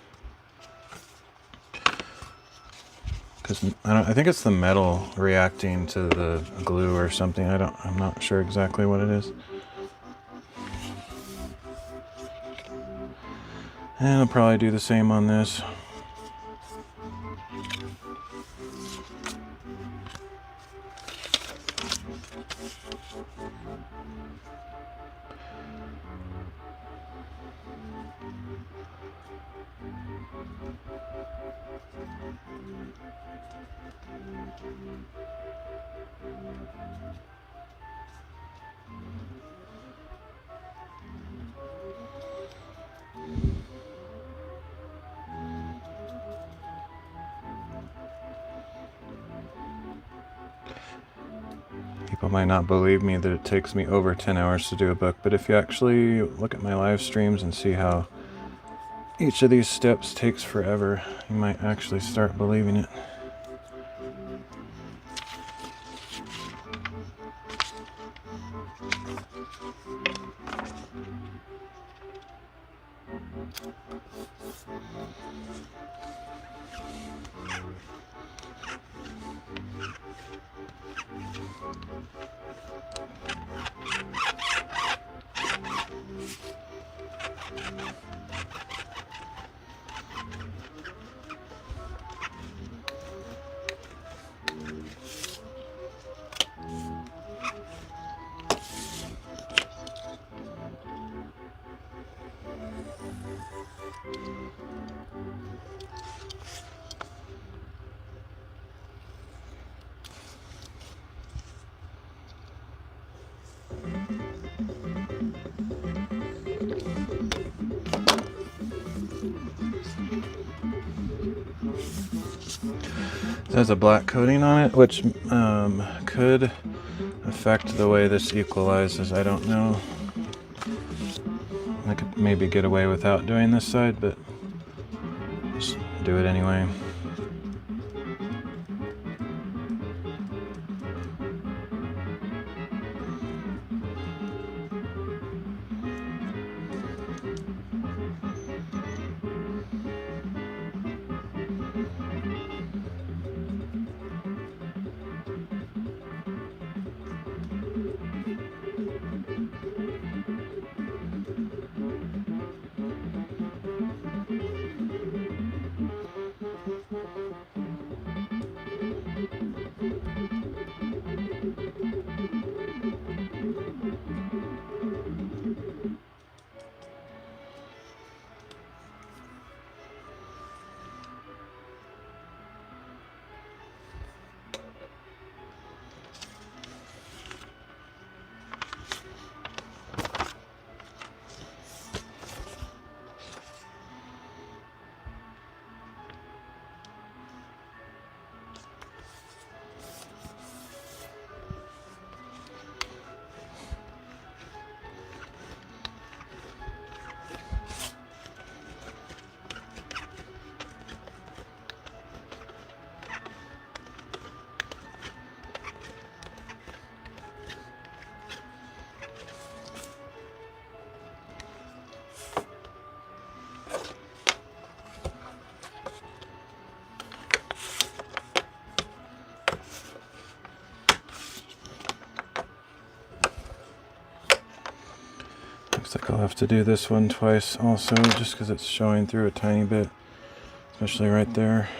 Because I think it's the metal reacting to the glue or something. I'm not sure exactly what it is. And I'll probably do the same on this. People might not believe me that it takes me over 10 hours to do a book, but if you actually look at my live streams and see how each of these steps takes forever, you might actually start believing it. It has a black coating on it, which could affect the way this equalizes. I don't know. I could maybe get away without doing this side, but just do it anyway. Looks like I'll have to do this one twice also, just because it's showing through a tiny bit, especially right there.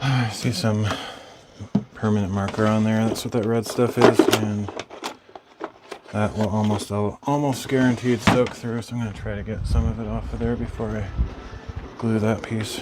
I see some permanent marker on there. That's what that red stuff is, and that will almost guaranteed soak through. So I'm going to try to get some of it off of there before I glue that piece.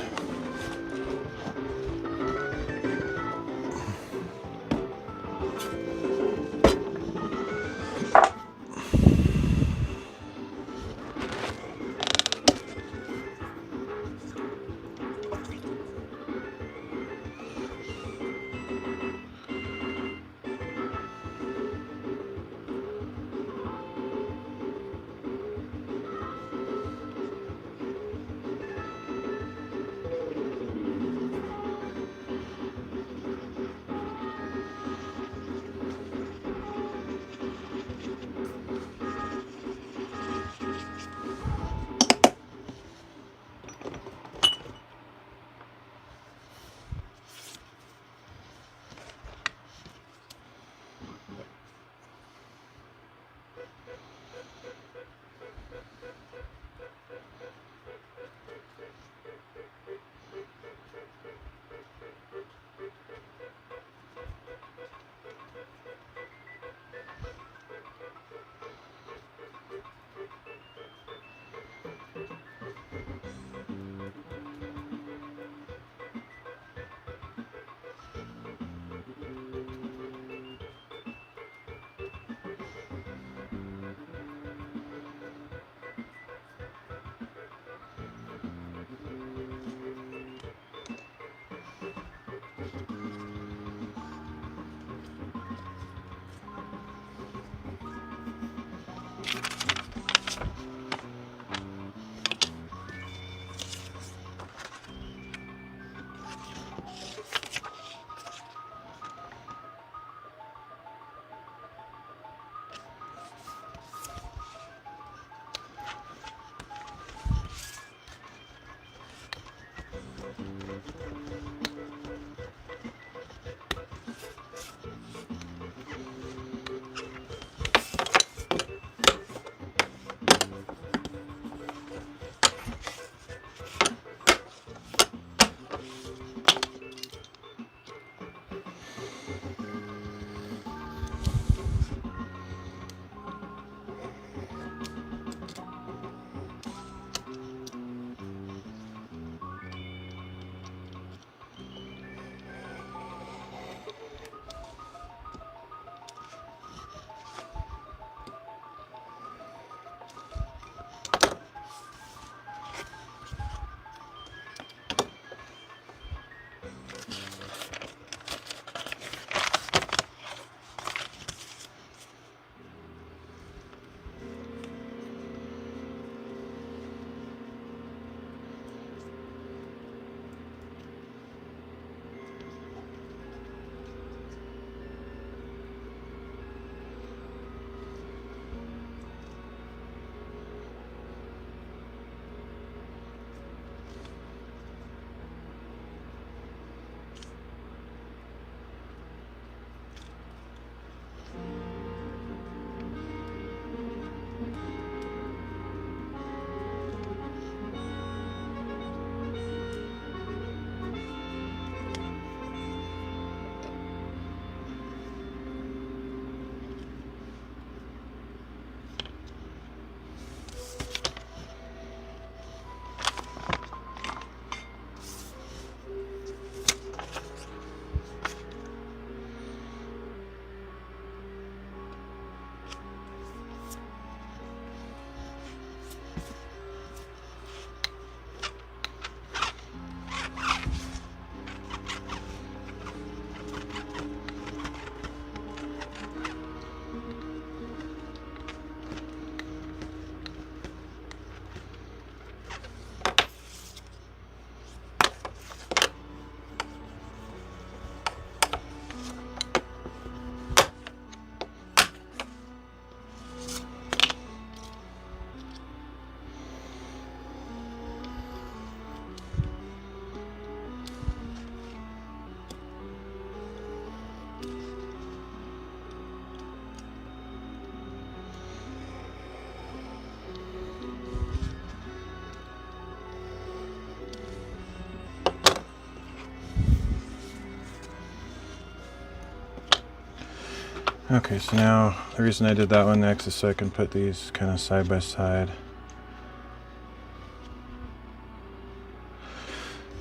Okay, so now the reason I did that one next is so I can put these kind of side by side.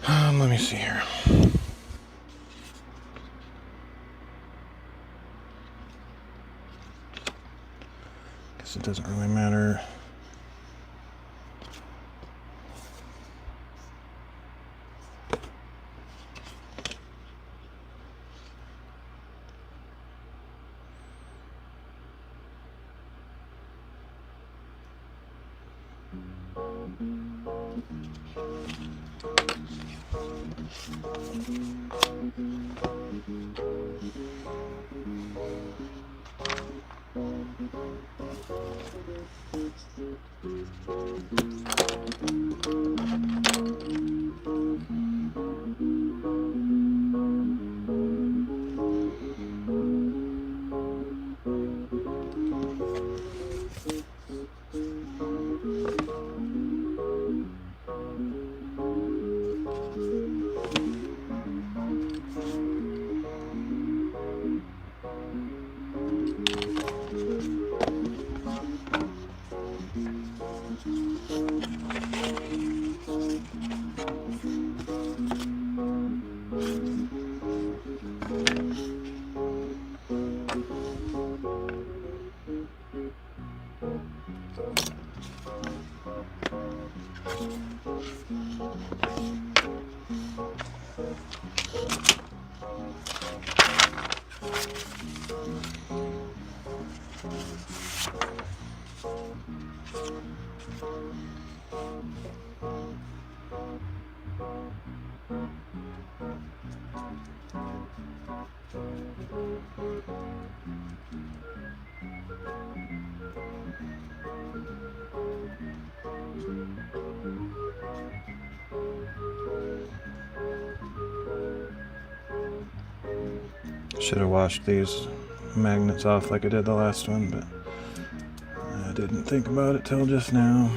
Let me see here. Guess it doesn't really matter. Should have washed these magnets off like I did the last one, but I didn't think about it till just now.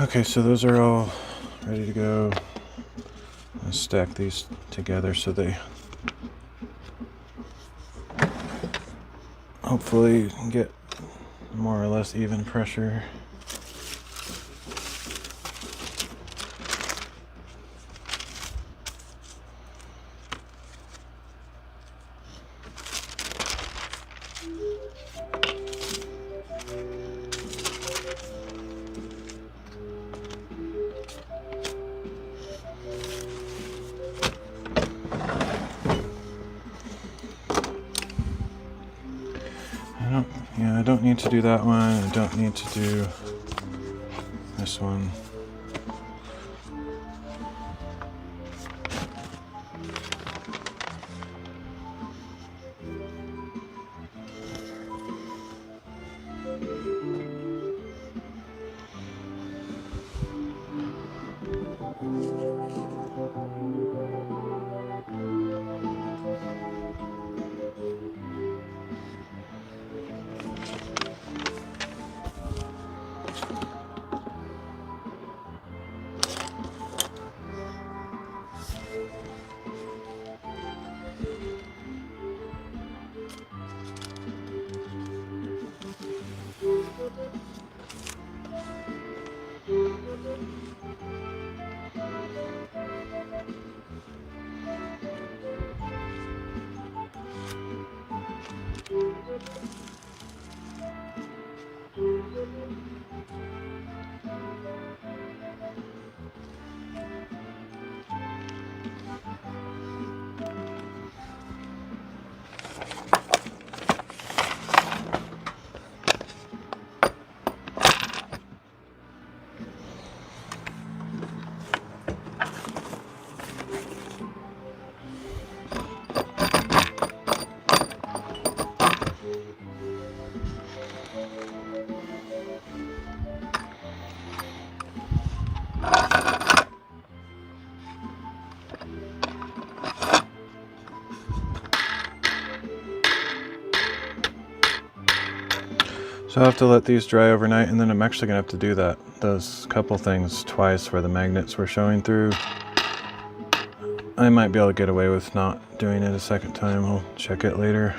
Okay, so those are all ready to go. I'll stack these together so they hopefully get more or less even pressure. I don't need to do that one. I don't need to do this one. So I'll have to let these dry overnight, and then I'm actually gonna have to do those couple things twice where the magnets were showing through. I might be able to get away with not doing it a second time. I'll check it later.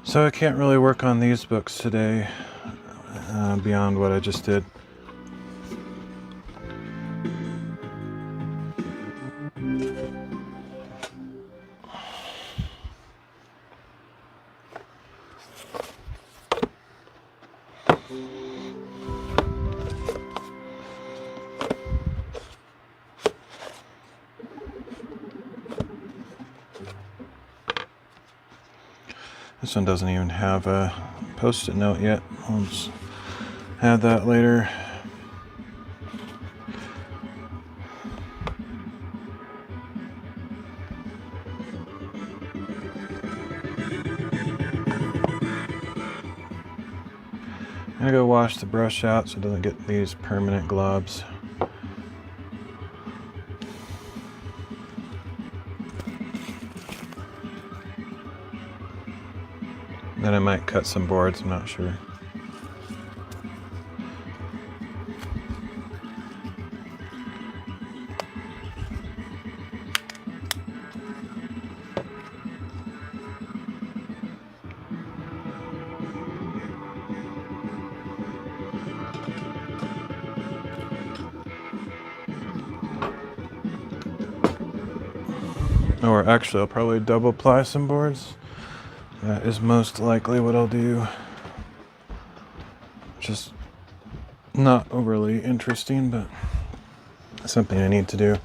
So I can't really work on these books today beyond what I just did. This one doesn't even have a post-it note yet. I'll just add that later. I'm gonna go wash the brush out so it doesn't get these permanent globs. Then I might cut some boards, I'm not sure. Or actually, I'll probably double ply some boards. That is most likely what I'll do. Just not overly interesting, but something I need to do.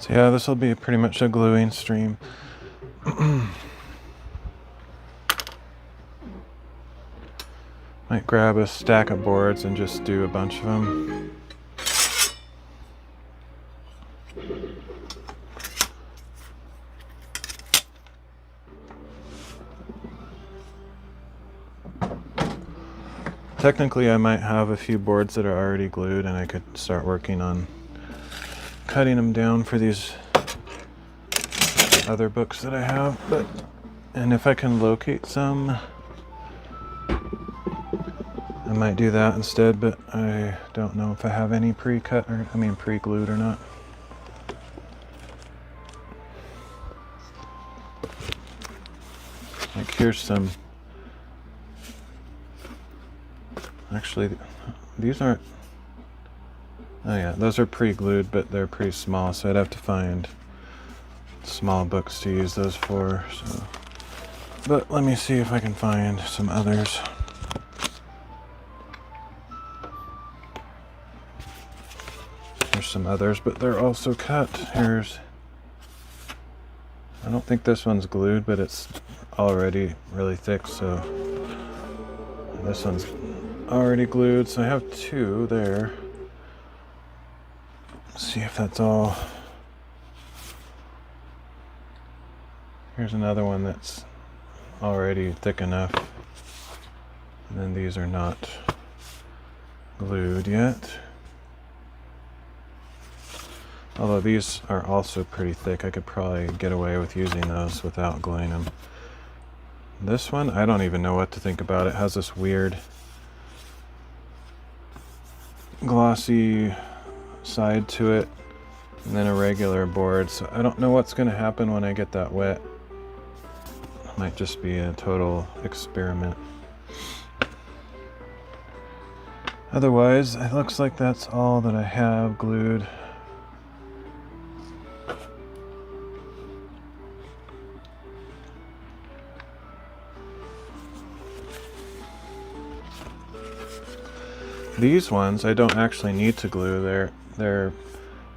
So yeah, this will be pretty much a gluing stream. Might grab a stack of boards and just do a bunch of them. Technically, I might have a few boards that are already glued, and I could start working on cutting them down for these other books that I have. And if I can locate some, I might do that instead, but I don't know if I have any pre-cut, or pre-glued or not. Like here's some. Actually, these aren't. Oh yeah, those are pre-glued, but they're pretty small, so I'd have to find small books to use those for. So, but let me see if I can find some others. There's some others, but they're also cut. Here's. I don't think this one's glued, but it's already really thick, so this one's already glued, so I have 2 there. Let's see if that's all. Here's another one that's already thick enough, and then these are not glued yet. Although these are also pretty thick, I could probably get away with using those without gluing them. This one, I don't even know what to think about. It has this weird glossy side to it, and then a regular board, so I don't know what's going to happen when I get that wet. It might just be a total experiment. Otherwise, it looks like that's all that I have glued. These ones I don't actually need to glue. They're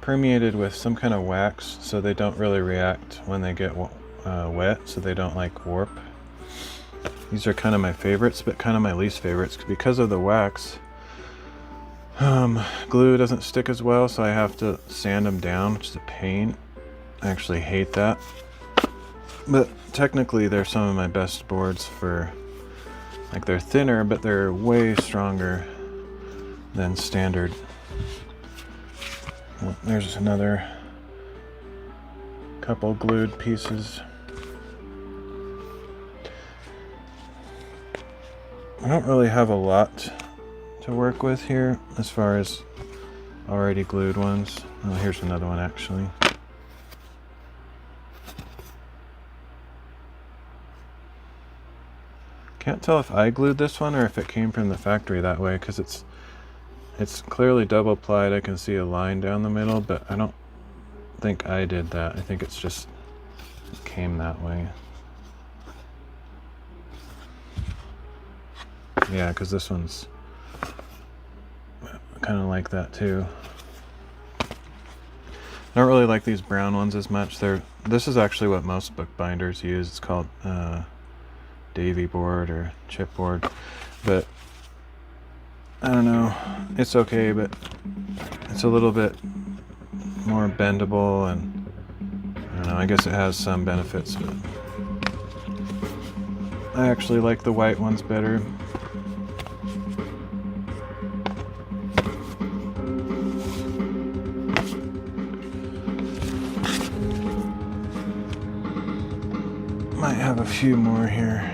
permeated with some kind of wax, so they don't really react when they get wet, so they don't like warp. These are kind of my favorites, but kind of my least favorites because of the wax. Glue doesn't stick as well, so I have to sand them down, which is a pain. I actually hate that. But technically they're some of my best boards for, like, they're thinner, but they're way stronger than standard. Well, there's another couple glued pieces. I don't really have a lot to work with here as far as already glued ones. Oh, here's another one actually. Can't tell if I glued this one or if it came from the factory that way, because it's clearly double plied. I can see a line down the middle, but I don't think I did that. I think it came that way. Yeah, because this one's kind of like that too. I don't really like these brown ones as much. This is actually what most bookbinders use. It's called Davy board or chipboard, but I don't know. It's okay, but it's a little bit more bendable, and I don't know. I guess it has some benefits, but I actually like the white ones better. Might have a few more here.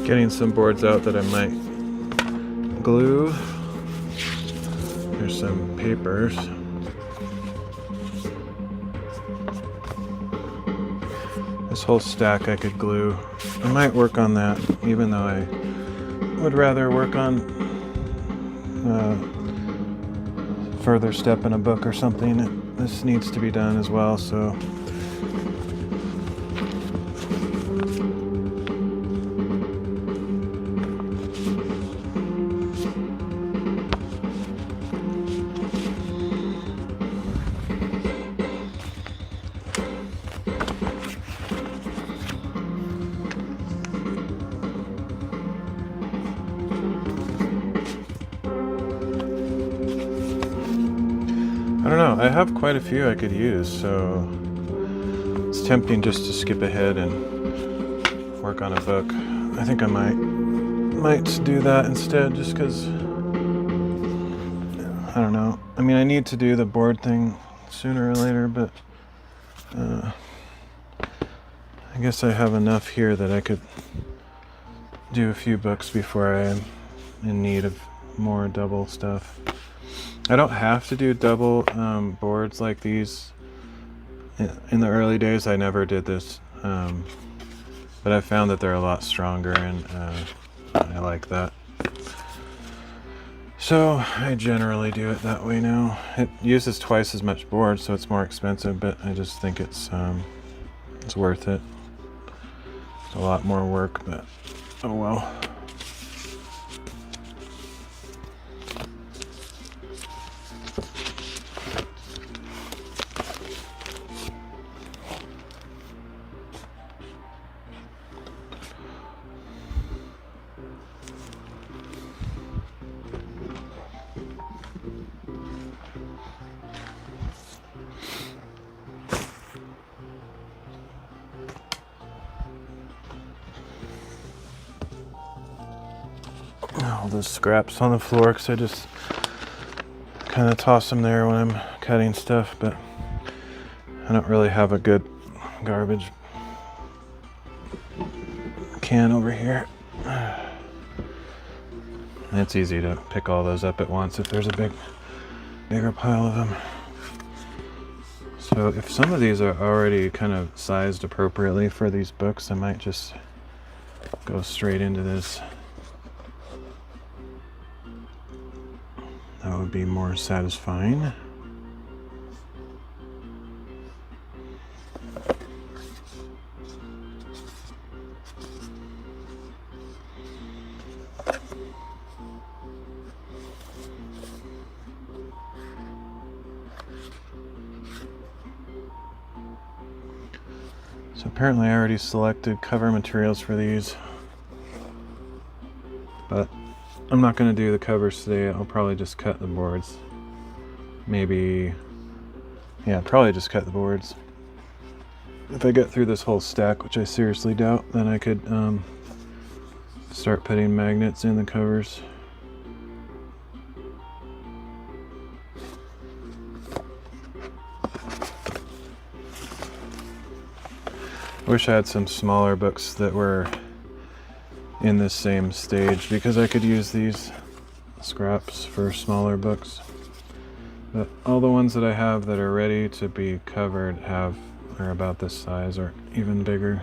Getting some boards out that I might glue. Here's some papers. This whole stack I could glue. I might work on that, even though I would rather work on further step in a book or something. This needs to be done as well, so I don't know, I have quite a few I could use, so it's tempting just to skip ahead and work on a book. I think I might do that instead, just because, I don't know. I mean, I need to do the board thing sooner or later, but I guess I have enough here that I could do a few books before I am in need of more double stuff. I don't have to do double boards like these In the early days, I never did this, but I found that they're a lot stronger, and I like that. So I generally do it that way now. It uses twice as much board, so it's more expensive, but I just think it's worth it. It's a lot more work, but oh well. All those scraps on the floor, because I just kind of toss them there when I'm cutting stuff, but I don't really have a good garbage can over here. And it's easy to pick all those up at once if there's a bigger pile of them. So if some of these are already kind of sized appropriately for these books, I might just go straight into this. That would be more satisfying. So apparently I already selected cover materials for these, but I'm not going to do the covers today. I'll probably just cut the boards. Maybe, yeah, probably just cut the boards. If I get through this whole stack, which I seriously doubt, then I could start putting magnets in the covers. I wish I had some smaller books that were in this same stage, because I could use these scraps for smaller books. But all the ones that I have that are ready to be covered are about this size or even bigger.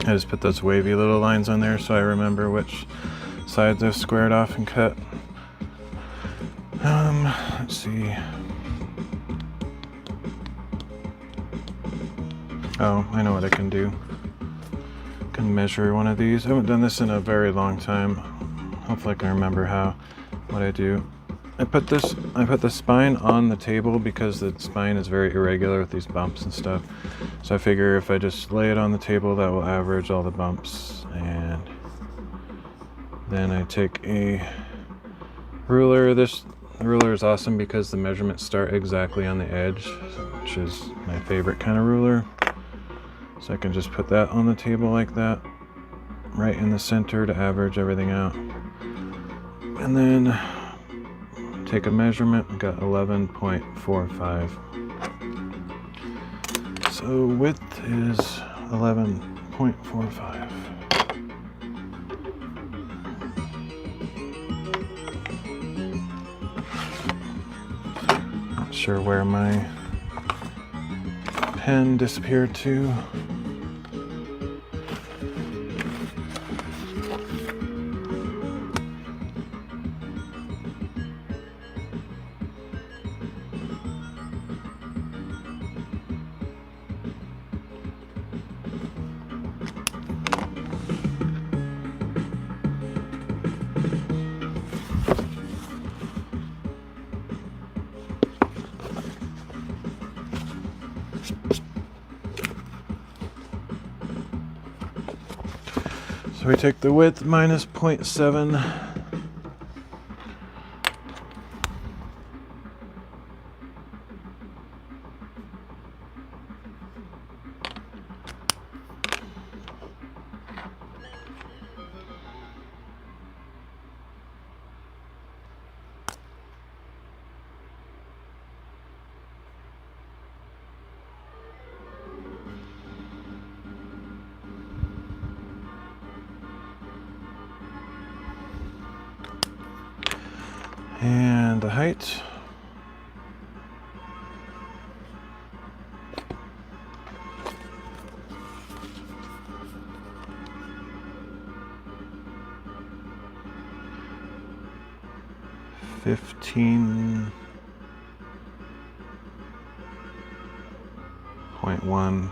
I just put those wavy little lines on there so I remember which sides I've squared off and cut. Let's see. Oh, I know what I can do. I can measure one of these. I haven't done this in a very long time. Hopefully I can remember what I do. I put the spine on the table because the spine is very irregular with these bumps and stuff. So I figure if I just lay it on the table, that will average all the bumps. And then I take a ruler. This ruler is awesome because the measurements start exactly on the edge, which is my favorite kind of ruler. So I can just put that on the table like that, right in the center to average everything out. And then take a measurement. I got 11.45. So width is 11.45. Not sure where my pen disappeared to. So we take the width minus 0.7. And the height. $15.1.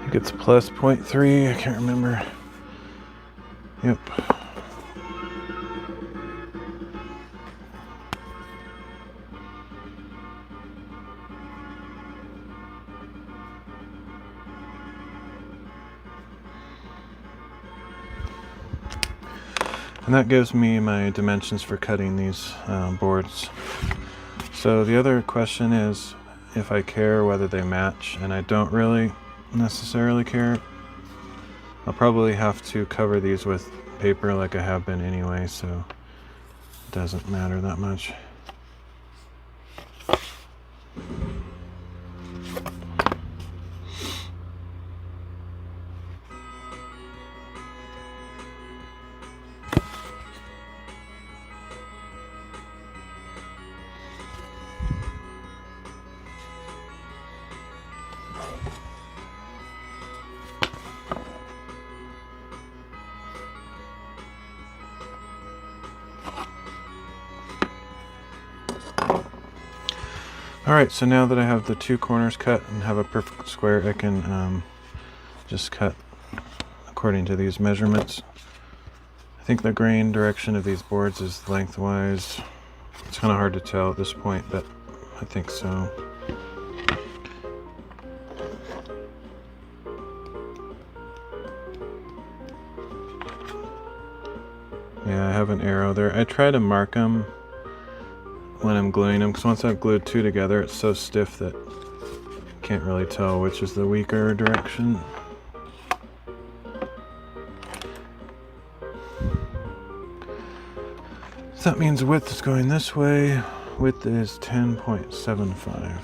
I think it's plus 0.3, I can't remember. Yep. And that gives me my dimensions for cutting these boards. So the other question is if I care whether they match, and I don't really necessarily care. I'll probably have to cover these with paper like I have been anyway, so it doesn't matter that much. Alright, so now that I have the two corners cut and have a perfect square, I can just cut according to these measurements. I think the grain direction of these boards is lengthwise. It's kind of hard to tell at this point, but I think so. Yeah, I have an arrow there. I try to mark them when I'm gluing them, because once I've glued two together, it's so stiff that you can't really tell which is the weaker direction. So that means width is going this way. Width is 10.75.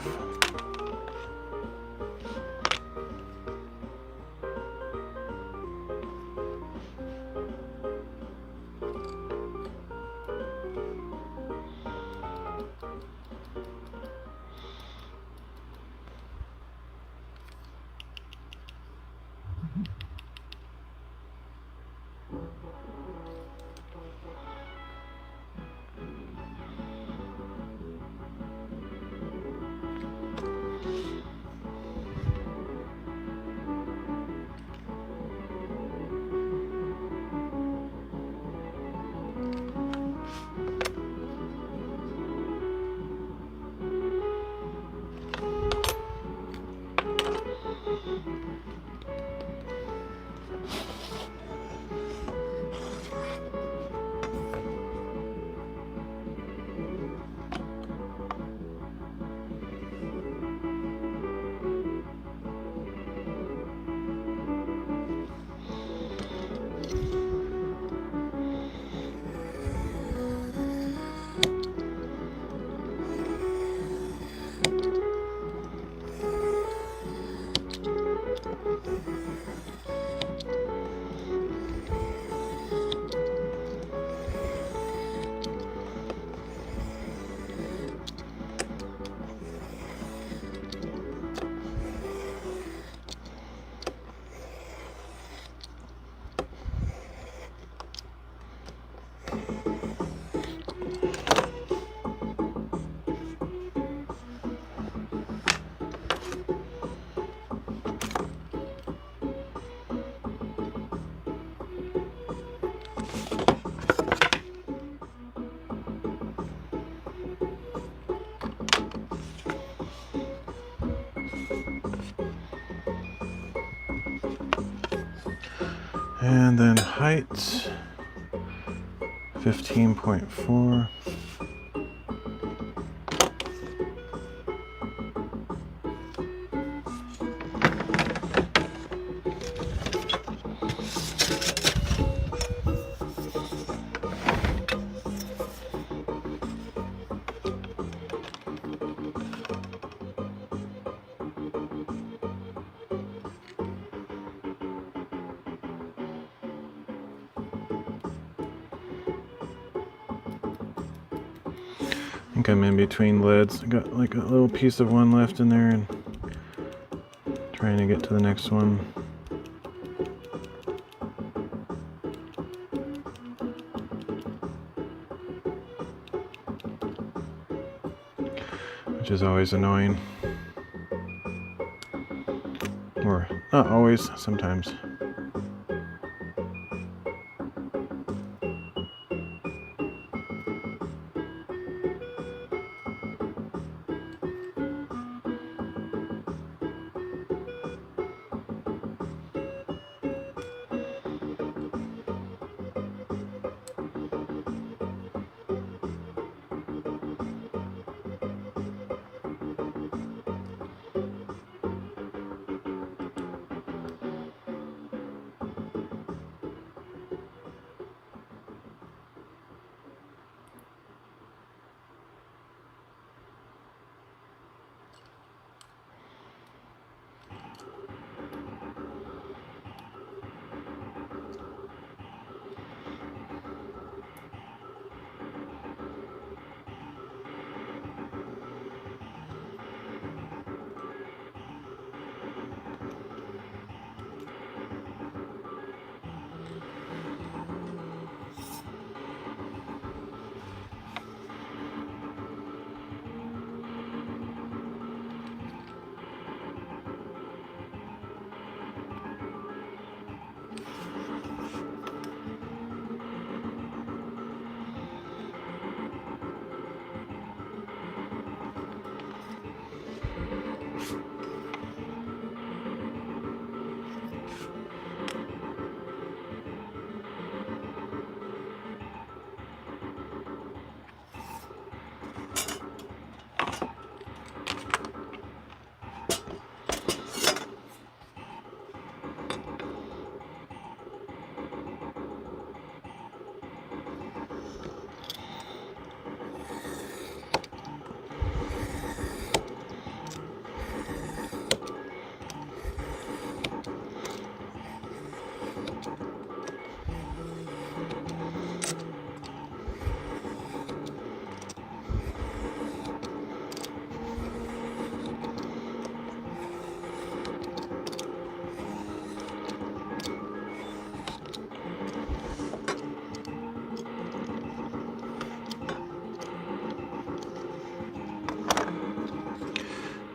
And then height 15.4. I think I'm in between lids. I got like a little piece of one left in there and trying to get to the next one. Which is always annoying. Or not always, sometimes.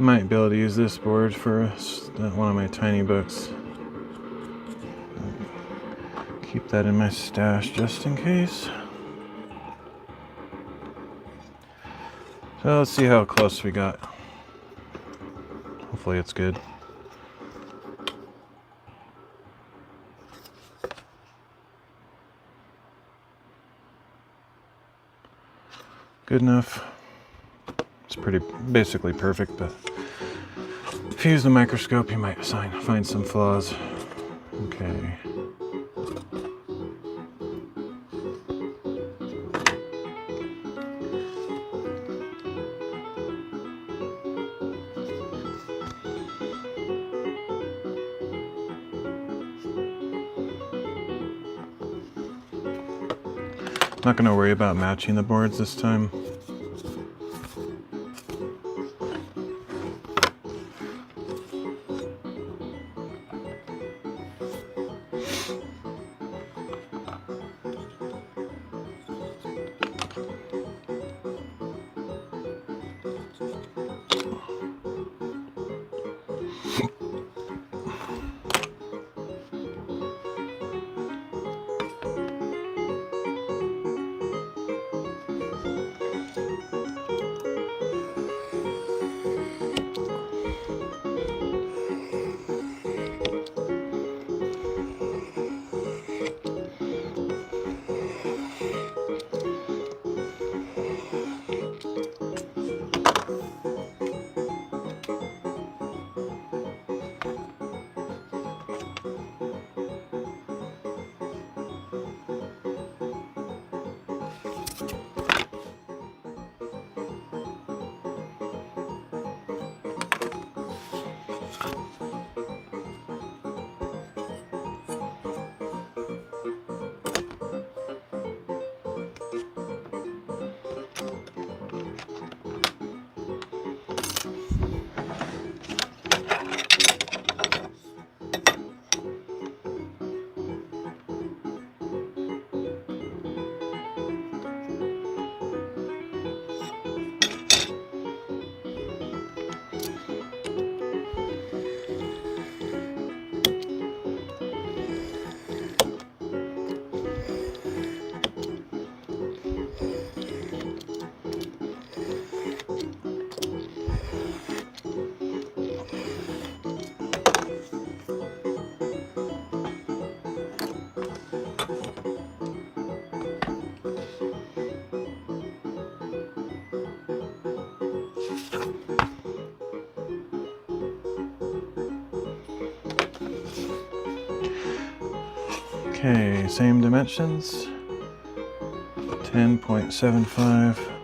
Might be able to use this board for one of my tiny books. Keep that in my stash just in case. So let's see how close we got. Hopefully it's good. Good enough. It's basically perfect, but if you use the microscope, you might find some flaws. Okay. Not going to worry about matching the boards this time. Okay, same dimensions. 10.75.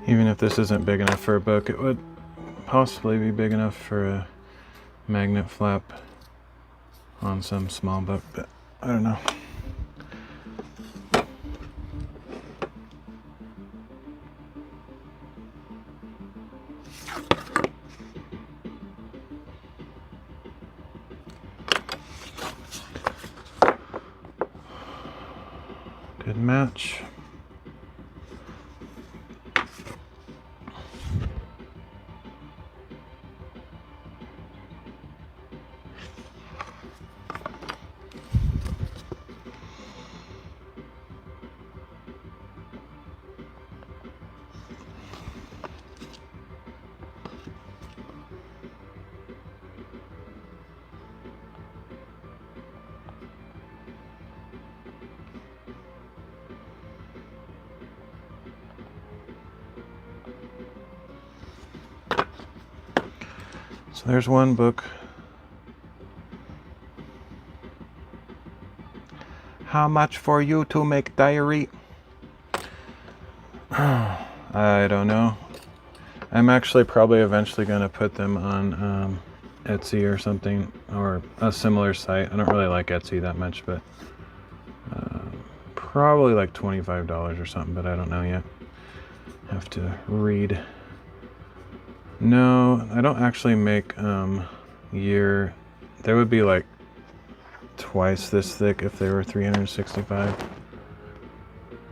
Even if this isn't big enough for a book, it would possibly be big enough for a magnet flap on some small book, but I don't know. Good match. So there's one book. How much for you to make diary? I don't know. I'm actually probably eventually going to put them on Etsy or something, or a similar site. I don't really like Etsy that much, but probably like $25 or something, but I don't know yet. Have to read. No, I don't actually make year. They would be like twice this thick if they were 365.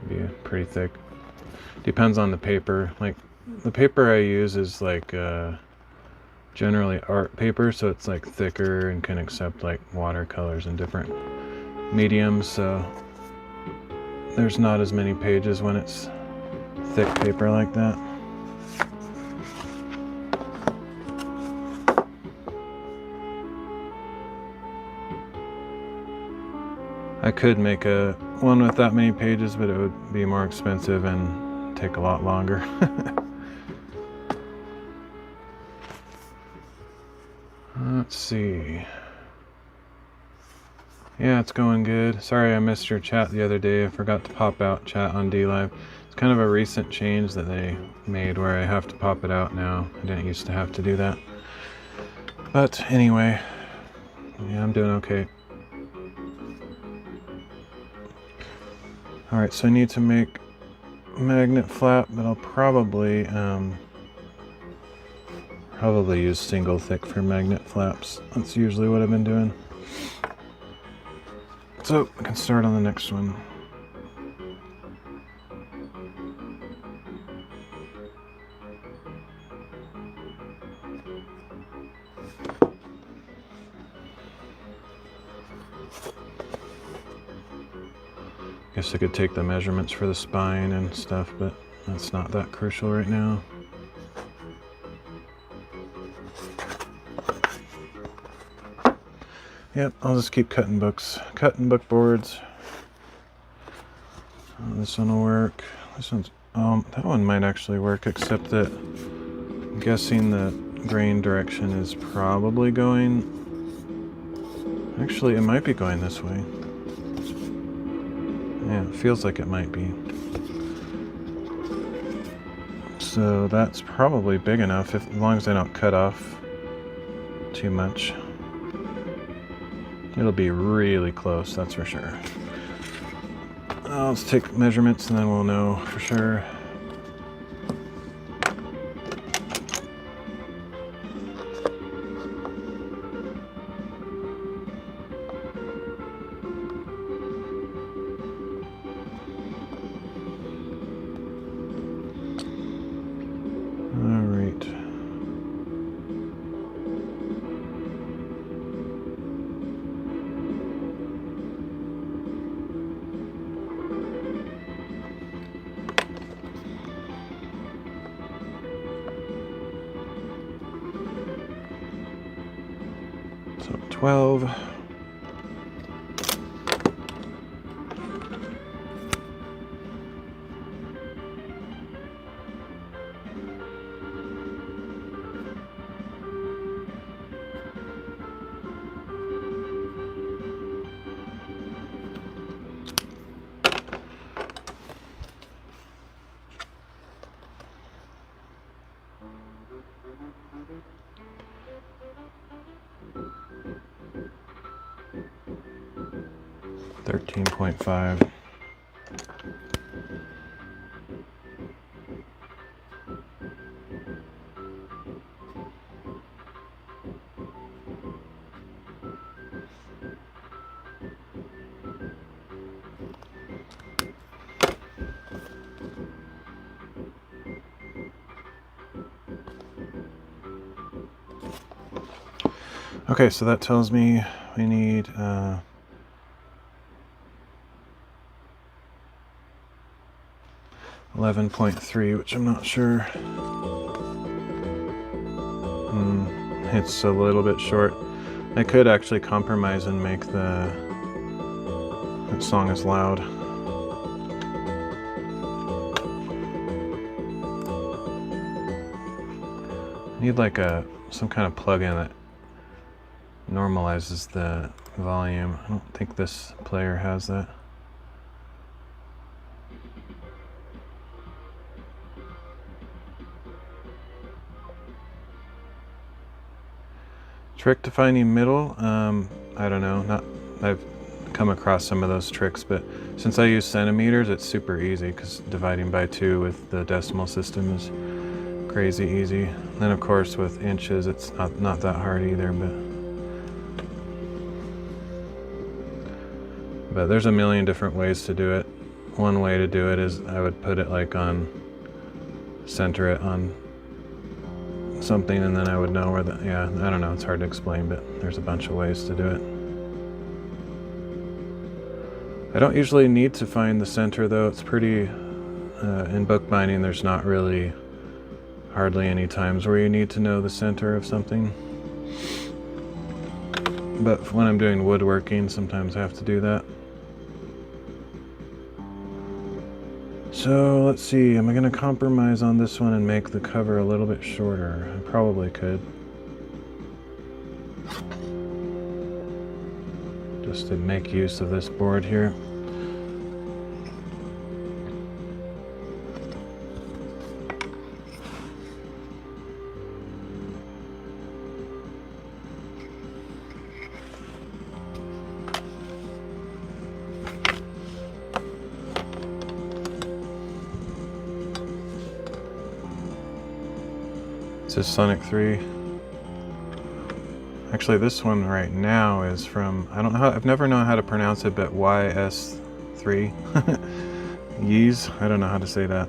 Be pretty thick. Depends on the paper. Like the paper I use is like generally art paper, so it's like thicker and can accept like watercolors and different mediums, so there's not as many pages when it's thick paper like that. I could make a one with that many pages, but it would be more expensive and take a lot longer. Let's see. Yeah, it's going good. Sorry I missed your chat the other day. I forgot to pop out chat on DLive. It's kind of a recent change that they made where I have to pop it out now. I didn't used to have to do that. But anyway, yeah, I'm doing okay. Alright, so I need to make magnet flap, but I'll probably use single thick for magnet flaps. That's usually what I've been doing. So I can start on the next one. Guess I could take the measurements for the spine and stuff, but that's not that crucial right now. Yep, I'll just keep cutting books. Cutting book boards. Oh, this one will work. This one's... that one might actually work, except that I'm guessing the grain direction is probably going... Actually, it might be going this way. Yeah, it feels like it might be. So that's probably big enough, as long as I don't cut off too much. It'll be really close, that's for sure. Let's take measurements and then we'll know for sure. So 12. $13.5. Okay, so that tells me we need 11.3, which I'm not sure. It's a little bit short. I could actually compromise and make that song as loud. I need like some kind of plug-in that normalizes the volume. I don't think this player has that. Trick to finding middle, I don't know, I've come across some of those tricks, but since I use centimeters, it's super easy because dividing by 2 with the decimal system is crazy easy. And then of course with inches, it's not that hard either, but there's a million different ways to do it. One way to do it is I would put it like center it on something, and then I would know where yeah, I don't know, it's hard to explain, but there's a bunch of ways to do it. I don't usually need to find the center though. It's pretty, in bookbinding there's not really hardly any times where you need to know the center of something. But when I'm doing woodworking, sometimes I have to do that. So let's see, am I going to compromise on this one and make the cover a little bit shorter? I probably could. Just to make use of this board here. This is Sonic 3. Actually, this one right now is from, I don't know, I've never known how to pronounce it, but YS3. Yeez, I don't know how to say that.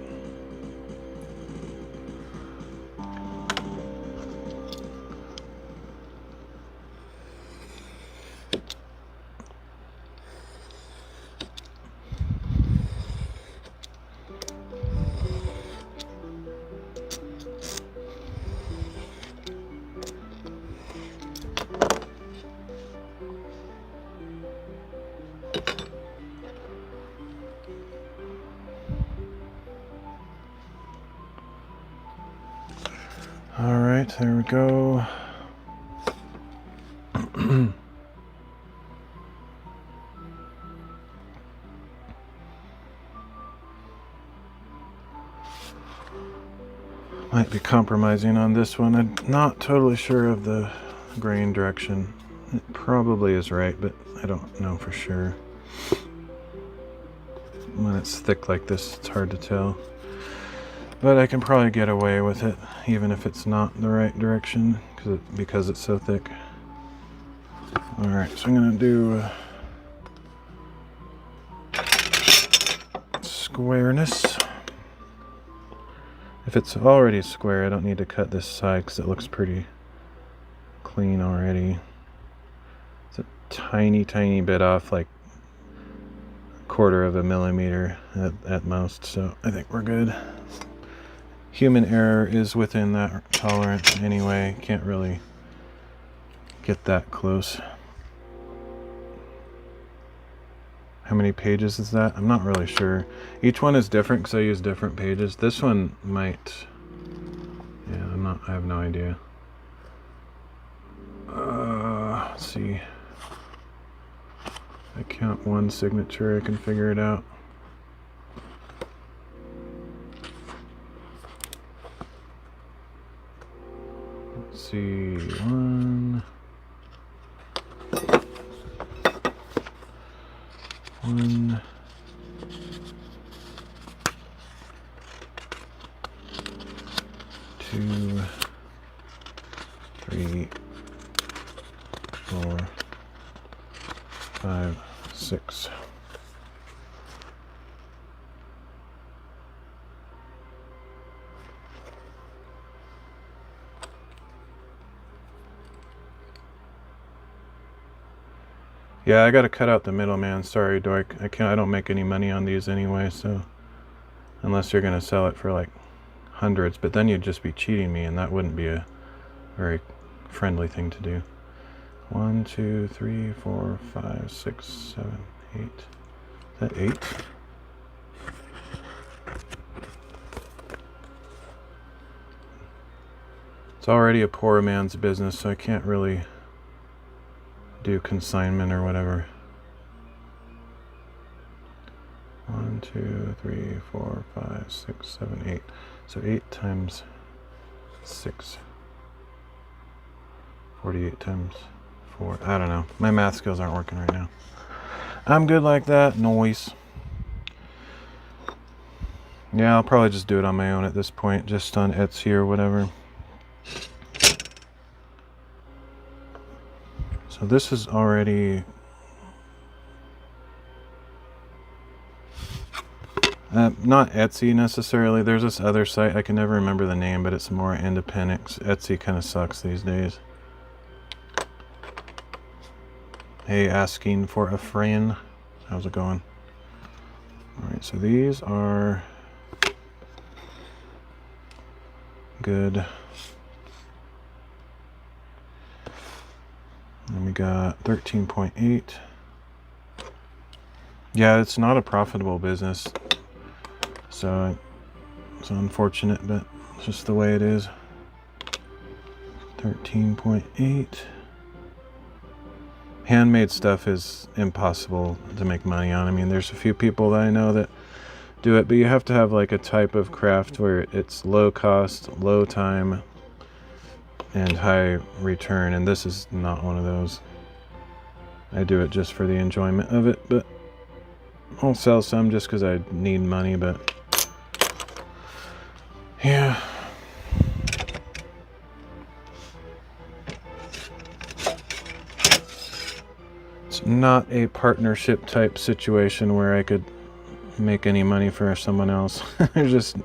Alright, there we go. Might be compromising on this one. I'm not totally sure of the grain direction. It probably is right, but I don't know for sure. When it's thick like this, it's hard to tell. But I can probably get away with it, even if it's not the right direction, because it's so thick. Alright, so I'm going to do squareness. If it's already square, I don't need to cut this side because it looks pretty clean already. It's a tiny, tiny bit off, like a 1/4 of a millimeter at most, so I think we're good. Human error is within that tolerance anyway. Can't really get that close. How many pages is that? I'm not really sure. Each one is different because I use different pages. This one might... yeah, I have no idea. Let's see. If I count one signature, I can figure it out. Let's see, 1, 2, 3, 4, 5, 6. Yeah, I gotta cut out the middleman. Sorry, Doik. I don't make any money on these anyway, so unless you're gonna sell it for like hundreds, but then you'd just be cheating me, and that wouldn't be a very friendly thing to do. 1, 2, 3, 4, 5, 6, 7, 8. Is that 8? It's already a poor man's business, so I can't really do consignment or whatever. 1, 2, 3, 4, 5, 6, 7, 8. So 8 times 6. 48 times 4. I don't know. My math skills aren't working right now. I'm good like that. Noise. Yeah, I'll probably just do it on my own at this point, just on Etsy or whatever. So this is already not Etsy necessarily. There's this other site, I can never remember the name, but it's more independent. Etsy kind of sucks these days. Hey, asking for a friend. How's it going? Alright, so these are good. And we got 13.8. Yeah, it's not a profitable business. so it's unfortunate, but it's just the way it is. 13.8. Handmade stuff is impossible to make money on. I mean, there's a few people that I know that do it, but you have to have like a type of craft where it's low cost, low time, and high return, and this is not one of those. I do it just for the enjoyment of it, but I'll sell some just because I need money, but yeah. It's not a partnership type situation where I could make any money for someone else. There's just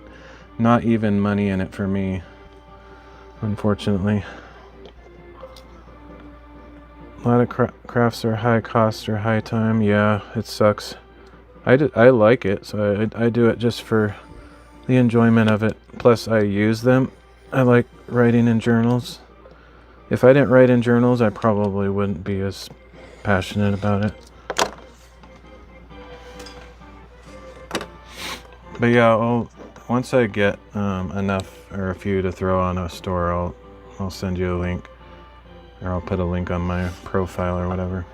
not even money in it for me, unfortunately. A lot of crafts are high cost or high time. Yeah, it sucks. I like it, so I do it just for the enjoyment of it. Plus I use them. I like writing in journals. If I didn't write in journals, I probably wouldn't be as passionate about it. But yeah, once I get enough or a few to throw on a store, I'll send you a link, or I'll put a link on my profile or whatever.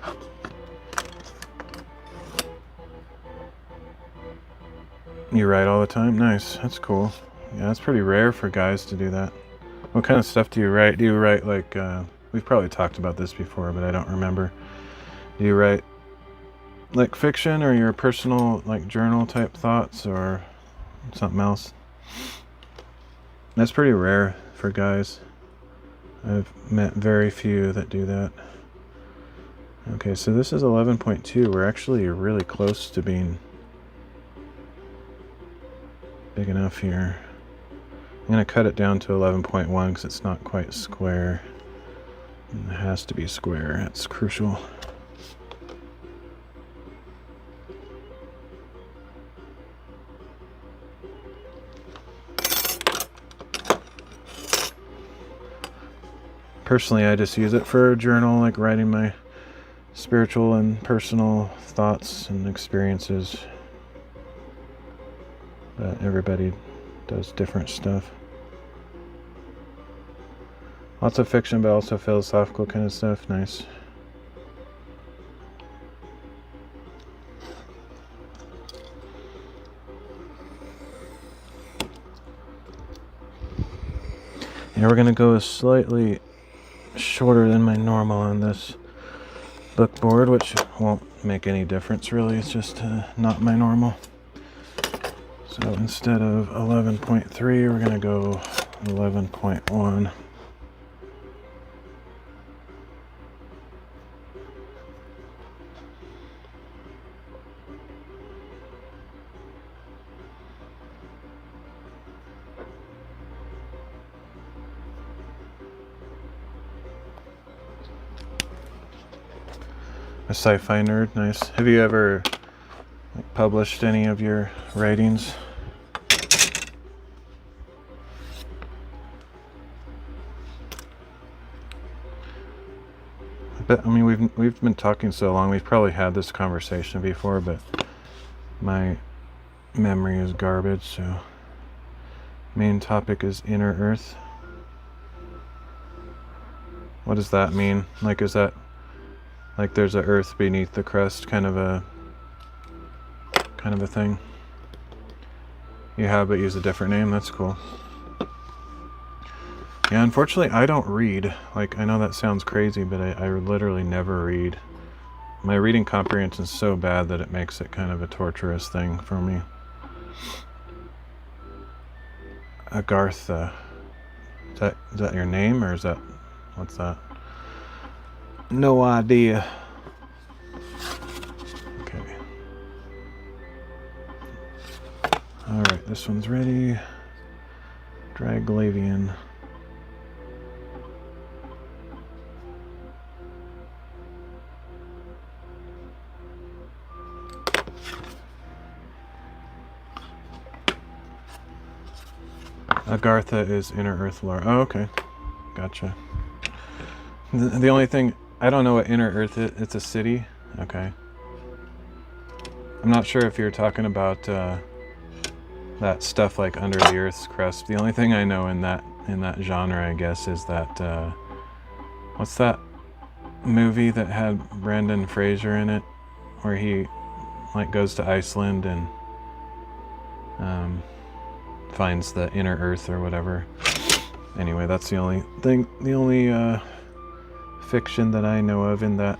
You write all the time? Nice. That's cool. Yeah, that's pretty rare for guys to do that. What kind of stuff do you write? Do you write like, we've probably talked about this before, but I don't remember. Do you write like fiction or your personal like journal type thoughts or something else? That's pretty rare for guys. I've met very few that do that. Okay, so this is 11.2. We're actually really close to being big enough here. I'm going to cut it down to 11.1 because it's not quite square. It has to be square. That's crucial. Personally, I just use it for a journal, like writing my spiritual and personal thoughts and experiences. But everybody does different stuff. Lots of fiction, but also philosophical kind of stuff. Nice. Yeah, we're gonna go slightly shorter than my normal on this book board, which won't make any difference really. It's just not my normal. So instead of 11.3, we're going to go 11.1. A sci-fi nerd, nice. Have you ever published any of your writings? I mean, we've been talking so long, we've probably had this conversation before, but my memory is garbage, so main topic is inner earth. What does that mean? Like, is that like there's a earth beneath the crust kind of a thing? You have, but use a different name. That's cool. Yeah, unfortunately, I don't read. Like, I know that sounds crazy, but I literally never read. My reading comprehension is so bad that it makes it kind of a torturous thing for me. Agartha. Is that your name, or is that... what's that? No idea. Okay. Alright, this one's ready. Draglavian. Agartha is Inner Earth lore. Oh, okay. Gotcha. The only thing... I don't know what Inner Earth is. It's a city? Okay. I'm not sure if you're talking about... that stuff like under the Earth's crust. The only thing I know in that genre, I guess, is that what's that movie that had Brendan Fraser in it, where he like goes to Iceland and finds the inner Earth or whatever. Anyway, that's the only fiction that I know of in that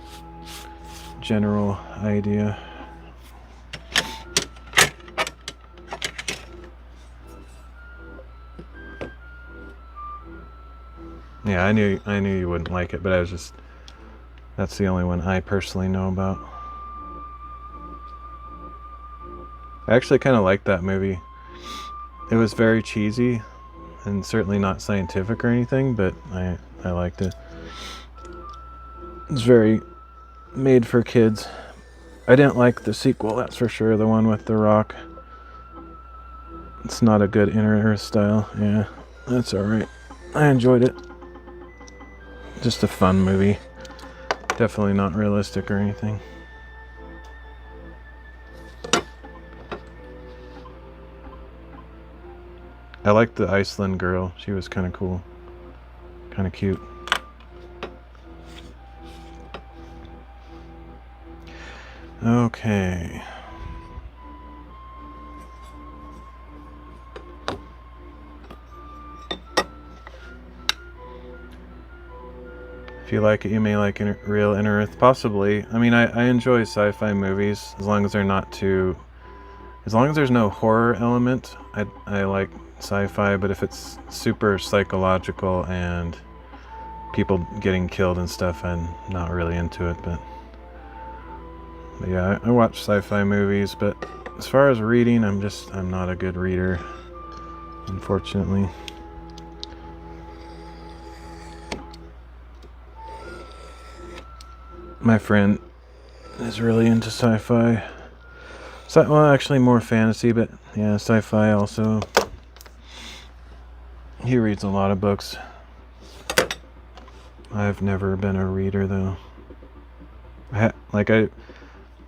general idea. Yeah, I knew you wouldn't like it, but that's the only one I personally know about. I actually kind of liked that movie. It was very cheesy and certainly not scientific or anything, but I liked it. It's very made for kids. I didn't like the sequel, that's for sure, the one with The Rock. It's not a good Inner Earth style. Yeah, that's alright. I enjoyed it. Just a fun movie. Definitely not realistic or anything. I liked the Iceland girl. She was kind of cool. Kind of cute. Okay. If you like it, you may like Real Inner Earth. Possibly. I mean, I enjoy sci-fi movies as long as they're not too... As long as there's no horror element, I like sci-fi, but if it's super psychological and people getting killed and stuff, I'm not really into it, but yeah, I watch sci-fi movies, but as far as reading, I'm not a good reader, unfortunately. My friend is really into sci-fi. Well, actually more fantasy, but yeah, sci-fi also. He reads a lot of books. I've never been a reader, though. I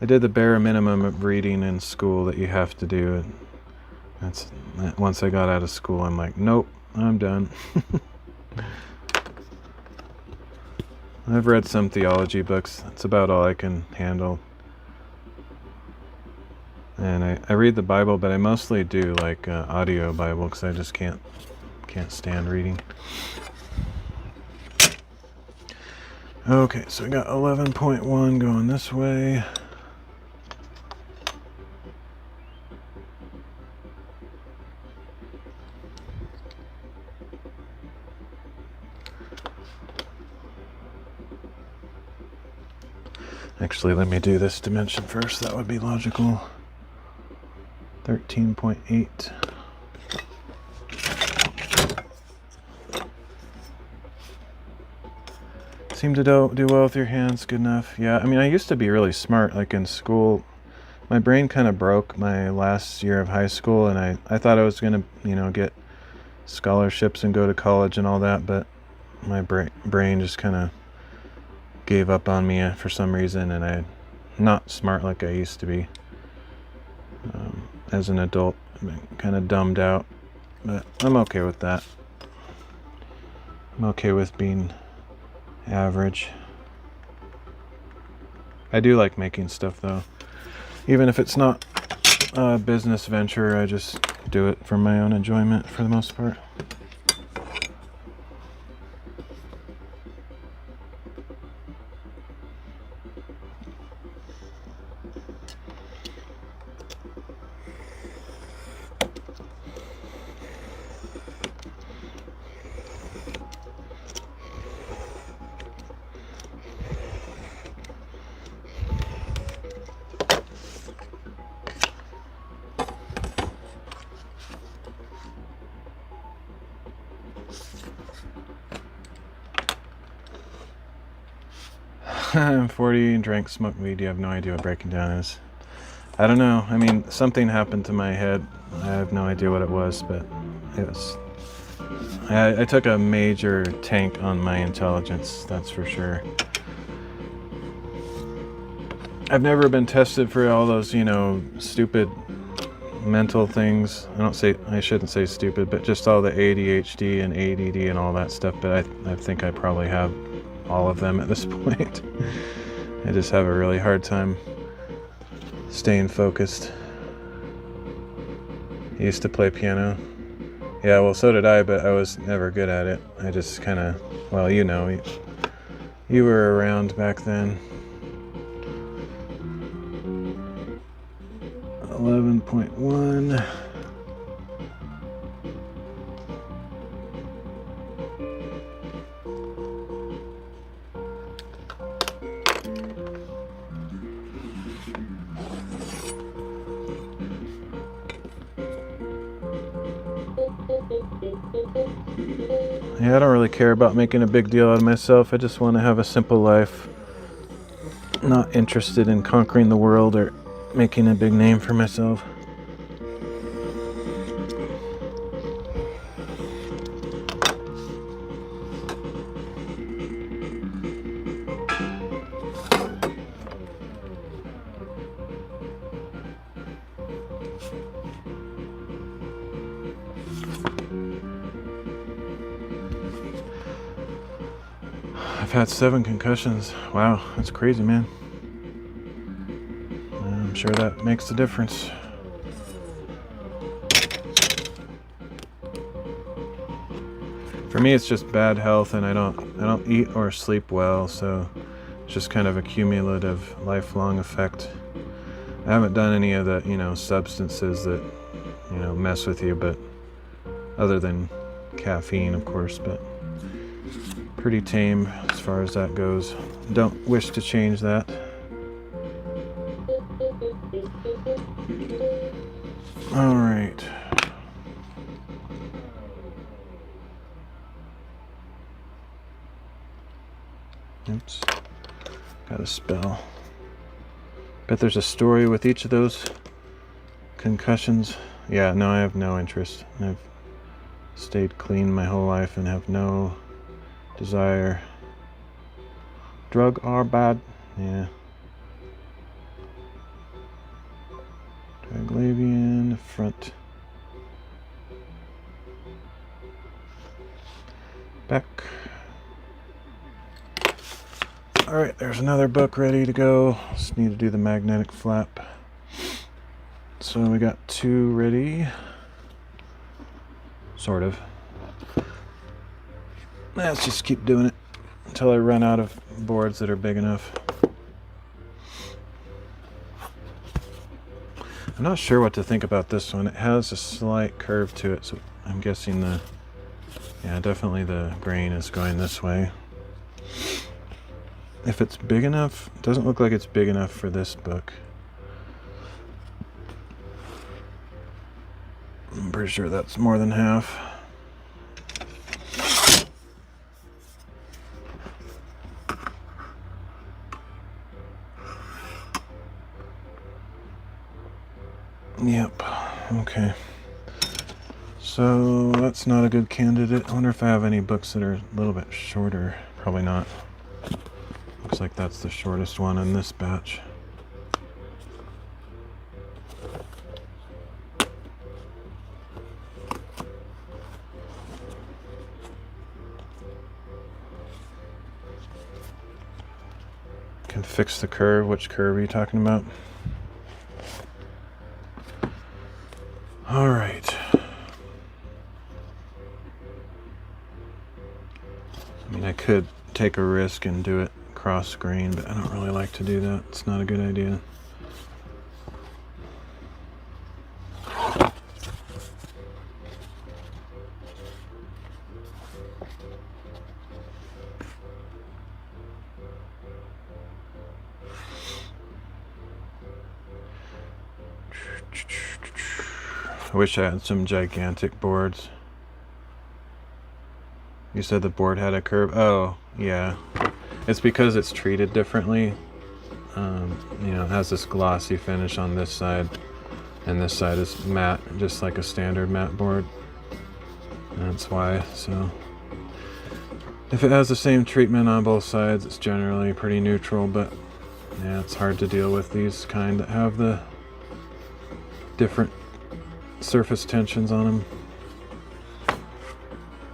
did the bare minimum of reading in school that you have to do. Once I got out of school, I'm like, nope, I'm done. I've read some theology books. That's about all I can handle. And I read the Bible, but I mostly do like audio Bible because I just can't stand reading. Okay, so we got 11.1 going this way. Actually, let me do this dimension first. That would be logical. 13.8. Seem to do well with your hands. Good enough. Yeah, I mean, I used to be really smart. Like in school, my brain kind of broke my last year of high school, and I thought I was going to, get scholarships and go to college and all that, but my brain just kind of gave up on me for some reason, and I'm not smart like I used to be. As an adult, I'm kind of dumbed out, but I'm okay with that. I'm okay with being average. I do like making stuff, though. Even if it's not a business venture, I just do it for my own enjoyment for the most part. I'm 40 and drank, smoked weed. You have no idea what breaking down is. I don't know. I mean, something happened to my head. I have no idea what it was, but it was... I took a major tank on my intelligence, that's for sure. I've never been tested for all those, stupid mental things. I shouldn't say stupid, but just all the ADHD and ADD and all that stuff. But I think I probably have all of them at this point. I just have a really hard time staying focused. I used to play piano. Yeah, well, so did I, but I was never good at it. I just kind of, well, you know, you were around back then. 11.1. Yeah, I don't really care about making a big deal out of myself. I just want to have a simple life. Not interested in conquering the world or making a big name for myself. I've had 7 concussions. Wow, that's crazy, man. I'm sure that makes a difference. For me, it's just bad health, and I don't eat or sleep well, so it's just kind of a cumulative, lifelong effect. I haven't done any of the, substances that, mess with you, but other than caffeine, of course, but pretty tame as far as that goes. Don't wish to change that. All right. Oops. Got a spell. Bet there's a story with each of those concussions. Yeah, no, I have no interest. I've stayed clean my whole life and have no desire. Drug are bad. Yeah. Triglavian front. Back. Alright, there's another book ready to go. Just need to do the magnetic flap. So we got 2 ready. Sort of. Let's just keep doing it until I run out of boards that are big enough. I'm not sure what to think about this one. It has a slight curve to it, so I'm guessing definitely the grain is going this way. If it's big enough, it doesn't look like it's big enough for this book. I'm pretty sure that's more than half. Yep, okay. So that's not a good candidate. I wonder if I have any books that are a little bit shorter. Probably not. Looks like that's the shortest one in this batch. Can fix the curve. Which curve are you talking about? All right. I mean, I could take a risk and do it cross screen, but I don't really like to do that. It's not a good idea. I wish I had some gigantic boards. You said the board had a curve? Oh, yeah. It's because it's treated differently. It has this glossy finish on this side, and this side is matte, just like a standard matte board. That's why. So if it has the same treatment on both sides, it's generally pretty neutral, but yeah, it's hard to deal with these kind that have the different surface tensions on them.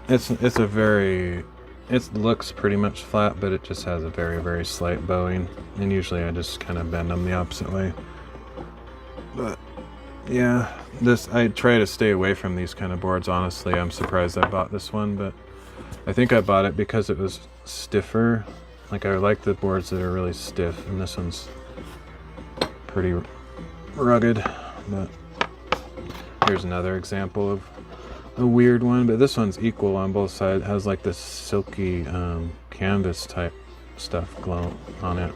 It's a very, it looks pretty much flat, but it just has a very slight bowing, and usually I just kind of bend them the opposite way. But yeah, I try to stay away from these kind of boards. Honestly, I'm surprised I bought this one, but I think I bought it because it was stiffer. Like, I like the boards that are really stiff, and this one's pretty rugged. But here's another example of a weird one, but this one's equal on both sides. It has like this silky canvas type stuff glow on it.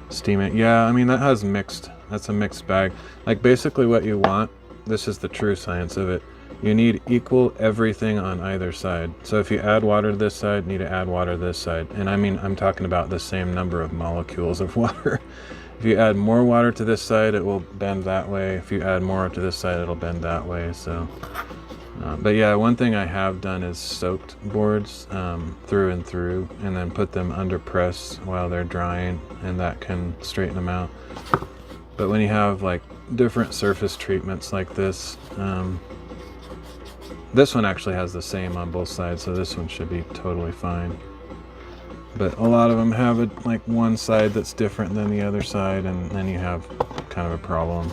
Steam it. Yeah, I mean, that's a mixed bag. Like, basically what you want, this is the true science of it, you need equal everything on either side. So if you add water to this side, you need to add water to this side. And I mean, I'm talking about the same number of molecules of water. If you add more water to this side, it will bend that way. If you add more to this side, it'll bend that way. So, but yeah, one thing I have done is soaked boards through and through, and then put them under press while they're drying, and that can straighten them out. But when you have like different surface treatments like this one actually has the same on both sides, so this one should be totally fine. But a lot of them have like one side that's different than the other side, and then you have kind of a problem.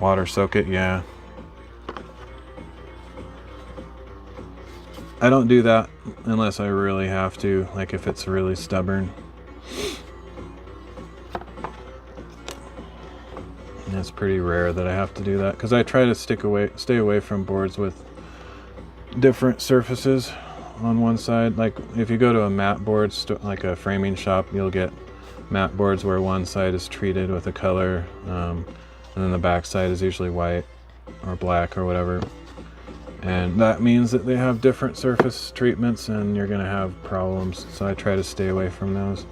Water soak it, yeah. I don't do that unless I really have to, like if it's really stubborn. And it's pretty rare that I have to do that, because I try to stay away from boards with different surfaces on one side. Like if you go to a mat board, like a framing shop, you'll get mat boards where one side is treated with a color, and then the back side is usually white or black or whatever. And that means that they have different surface treatments, and you're gonna have problems. So I try to stay away from those.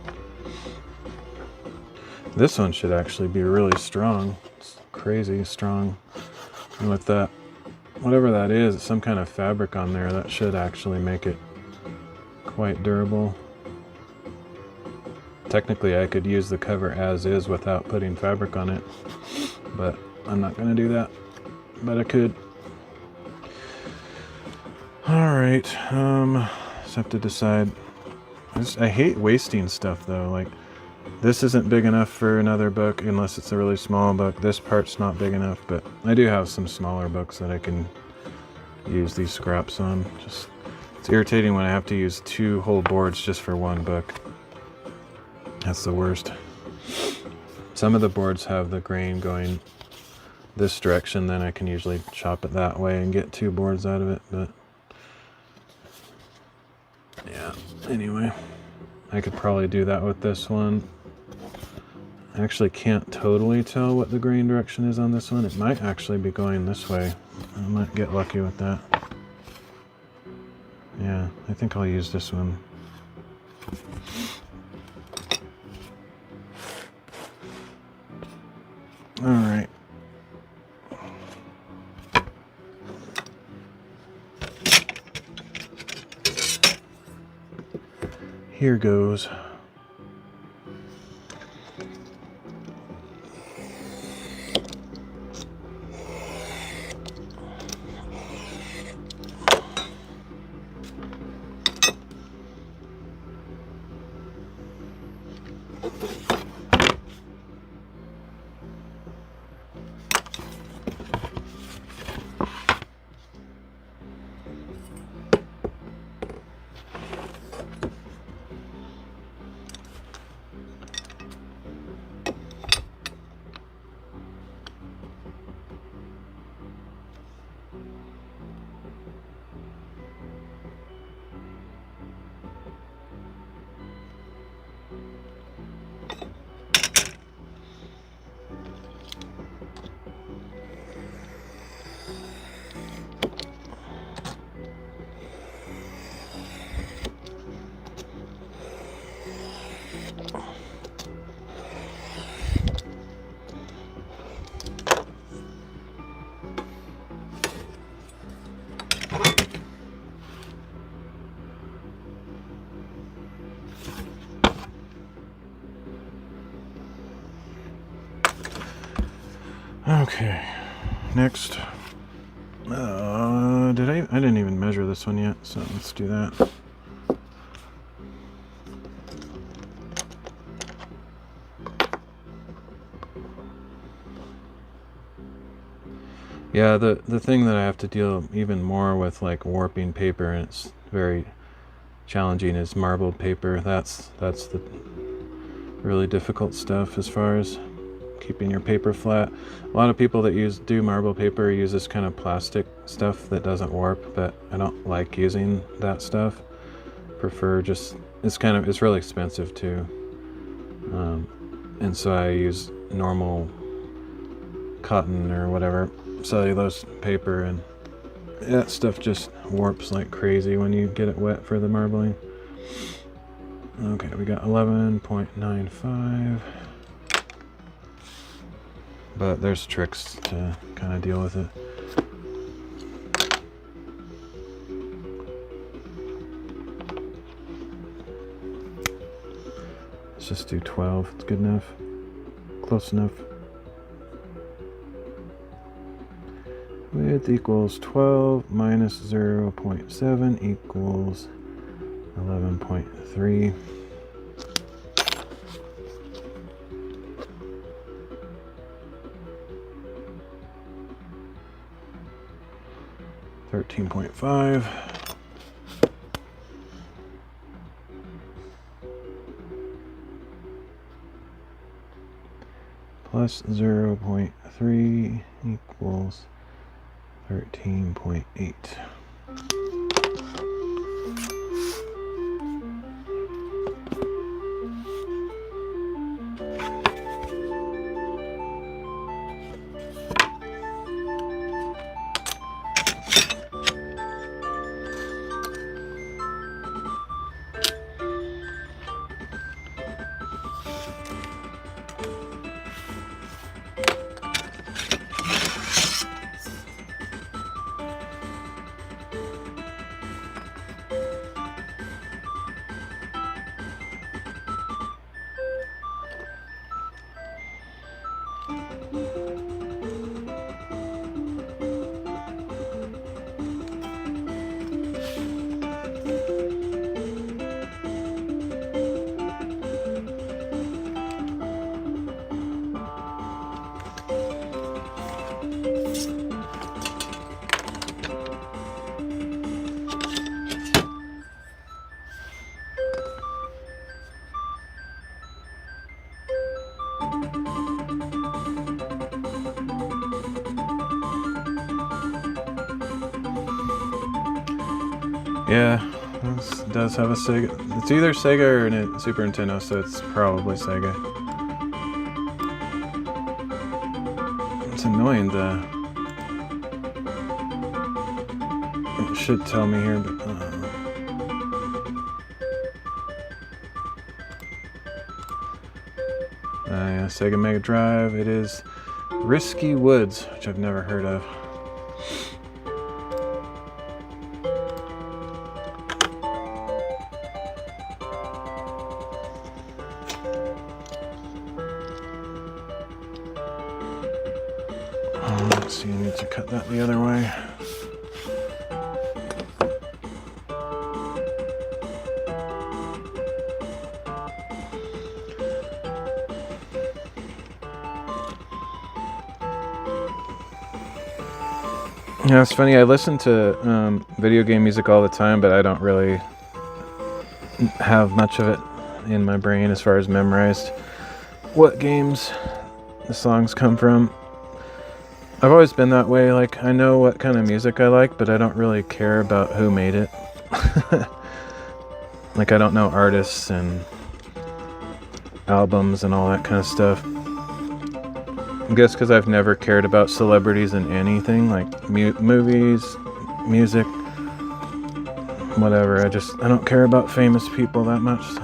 This one should actually be really strong. It's crazy strong. And with that, whatever that is, some kind of fabric on there, that should actually make it quite durable. Technically, I could use the cover as is without putting fabric on it, but I'm not gonna do that, but I could. All right, just have to decide. I hate wasting stuff though. Like, this isn't big enough for another book unless it's a really small book. This part's not big enough, but I do have some smaller books that I can use these scraps on. Just, it's irritating when I have to use 2 whole boards just for one book. That's the worst. Some of the boards have the grain going this direction, then I can usually chop it that way and get 2 boards out of it, but yeah, anyway, I could probably do that with this one. I actually can't totally tell what the grain direction is on this one. It might actually be going this way. I might get lucky with that. Yeah, I think I'll use this one. All right. Here goes. Okay, next. I didn't even measure this one yet, so let's do that. Yeah, the thing that I have to deal even more with, like warping paper, and it's very challenging, is marbled paper. That's the really difficult stuff as far as keeping your paper flat. A lot of people that do marble paper use this kind of plastic stuff that doesn't warp, but I don't like using that stuff. Prefer just, it's really expensive too, and so I use normal cotton or whatever cellulose paper, and that stuff just warps like crazy when you get it wet for the marbling. Okay, we got 11.95. But there's tricks to kind of deal with it. Let's just do 12. It's good enough. Close enough. Width equals 12 minus 0.7 equals 11.3. $13.5 plus 0.3 equals 13.8. Yeah, this does have a Sega. It's either Sega or a Super Nintendo, so it's probably Sega. It's annoying, it should tell me here, but yeah, Sega Mega Drive. It is Risky Woods, which I've never heard of. Let's see, I need to cut that the other way. Yeah, it's funny. I listen to video game music all the time, but I don't really have much of it in my brain as far as memorized what games the songs come from. I've always been that way. Like, I know what kind of music I like, but I don't really care about who made it. Like, I don't know artists and albums and all that kind of stuff. I guess because I've never cared about celebrities in anything, like movies, music, whatever. I don't care about famous people that much. So.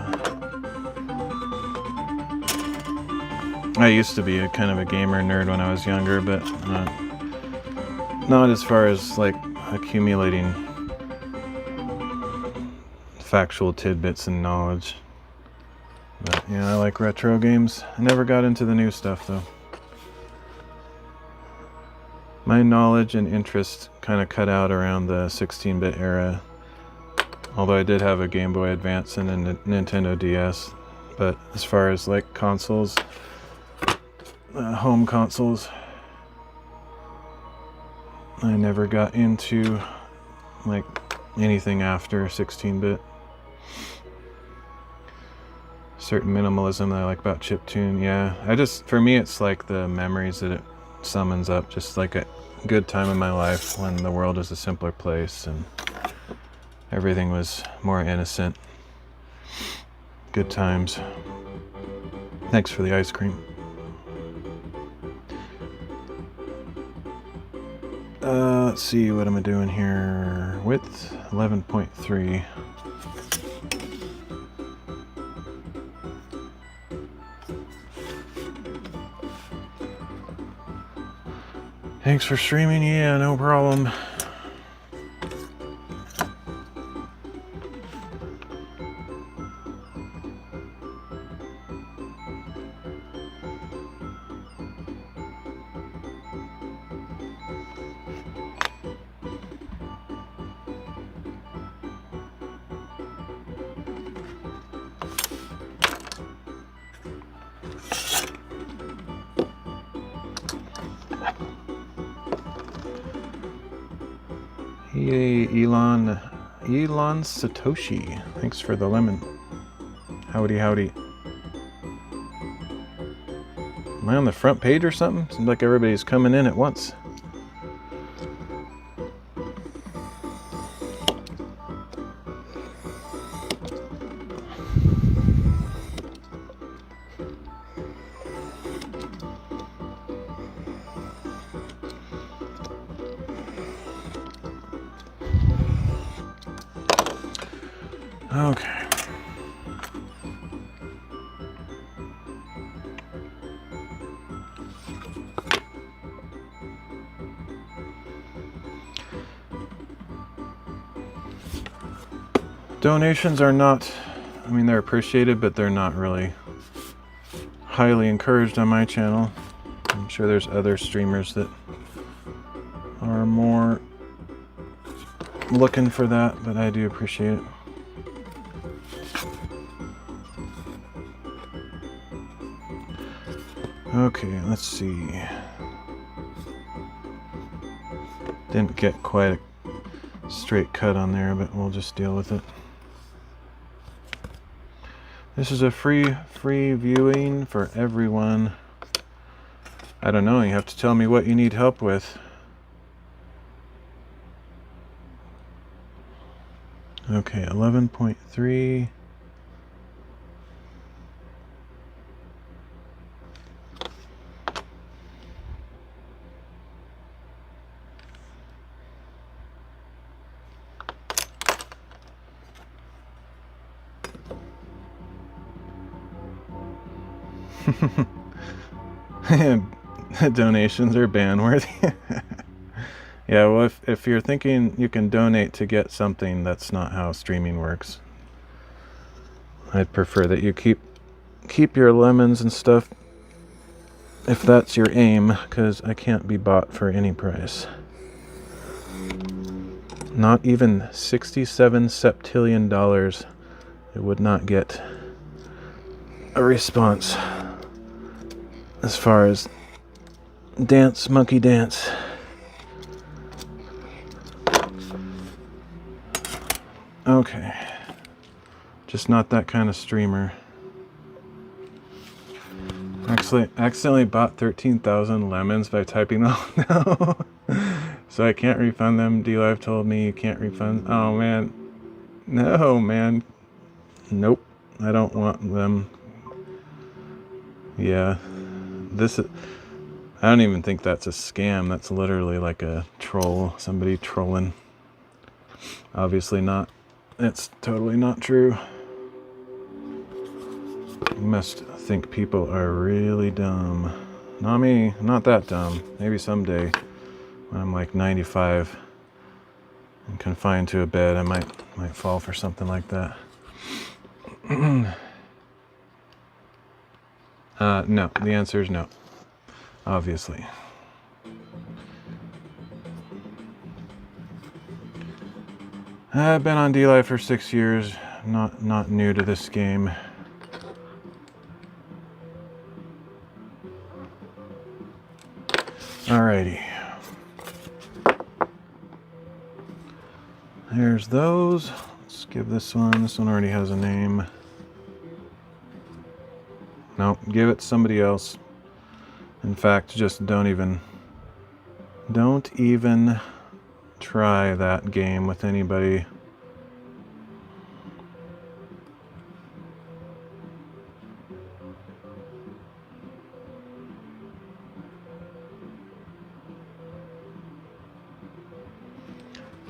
I used to be a kind of a gamer nerd when I was younger, but not as far as like accumulating factual tidbits and knowledge. But yeah, I like retro games. I never got into the new stuff though. My knowledge and interest kind of cut out around the 16-bit era. Although I did have a Game Boy Advance and a Nintendo DS. But as far as like consoles, home consoles, I never got into like anything after 16-bit. Certain minimalism that I like about chiptune, yeah. For me, it's like the memories that it summons up, just like a good time in my life when the world was a simpler place and everything was more innocent. Good times. Thanks for the ice cream. Let's see, what am I doing here? Width 11.3. Thanks for streaming. Yeah, no problem. Hey, Elon Satoshi. Thanks for the lemon. Howdy, howdy. Am I on the front page or something? Seems like everybody's coming in at once. Okay. Donations are not, I mean, they're appreciated, but they're not really highly encouraged on my channel. I'm sure there's other streamers that are more looking for that, but I do appreciate it. Okay, let's see. Didn't get quite a straight cut on there, but we'll just deal with it. This is a free viewing for everyone. I don't know, you have to tell me what you need help with. Okay, 11.3. Donations are ban-worthy. Yeah, well, if you're thinking you can donate to get something, that's not how streaming works. I'd prefer that you keep your lemons and stuff if that's your aim, because I can't be bought for any price. Not even 67 septillion dollars. It would not get a response as far as dance, monkey dance. Okay. Just not that kind of streamer. Actually, accidentally bought 13,000 lemons by typing no. So I can't refund them. D-Live told me you can't refund. Oh man. No, man. Nope. I don't want them. Yeah. I don't even think that's a scam. That's literally like a troll. Somebody trolling. Obviously not. It's totally not true. You must think people are really dumb. Not me. Not that dumb. Maybe someday when I'm like 95 and confined to a bed, I might fall for something like that. No. The answer is no. Obviously. I've been on D-Live for 6 years, not new to this game. Alrighty. There's those. Let's give this one already has a name. Nope, give it to somebody else. In fact, just don't even try that game with anybody.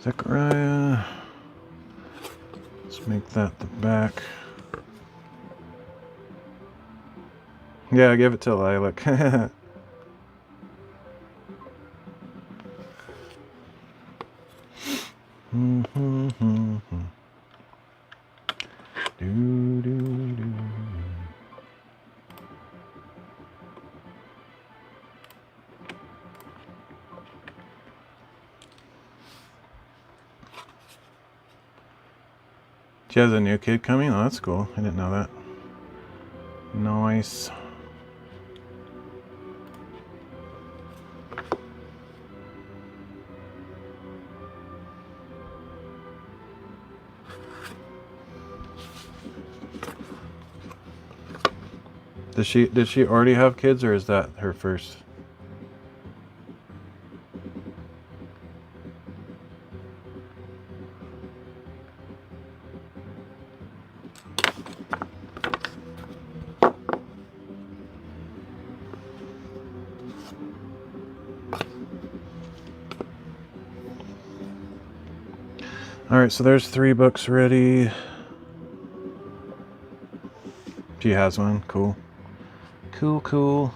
Zechariah. Let's make that the back. Yeah, give it to Lilac. She has a new kid coming? Oh, that's cool. I didn't know that. Nice. Did she already have kids, or is that her first? Alright, so there's 3 books ready. She has one. Cool. Cool.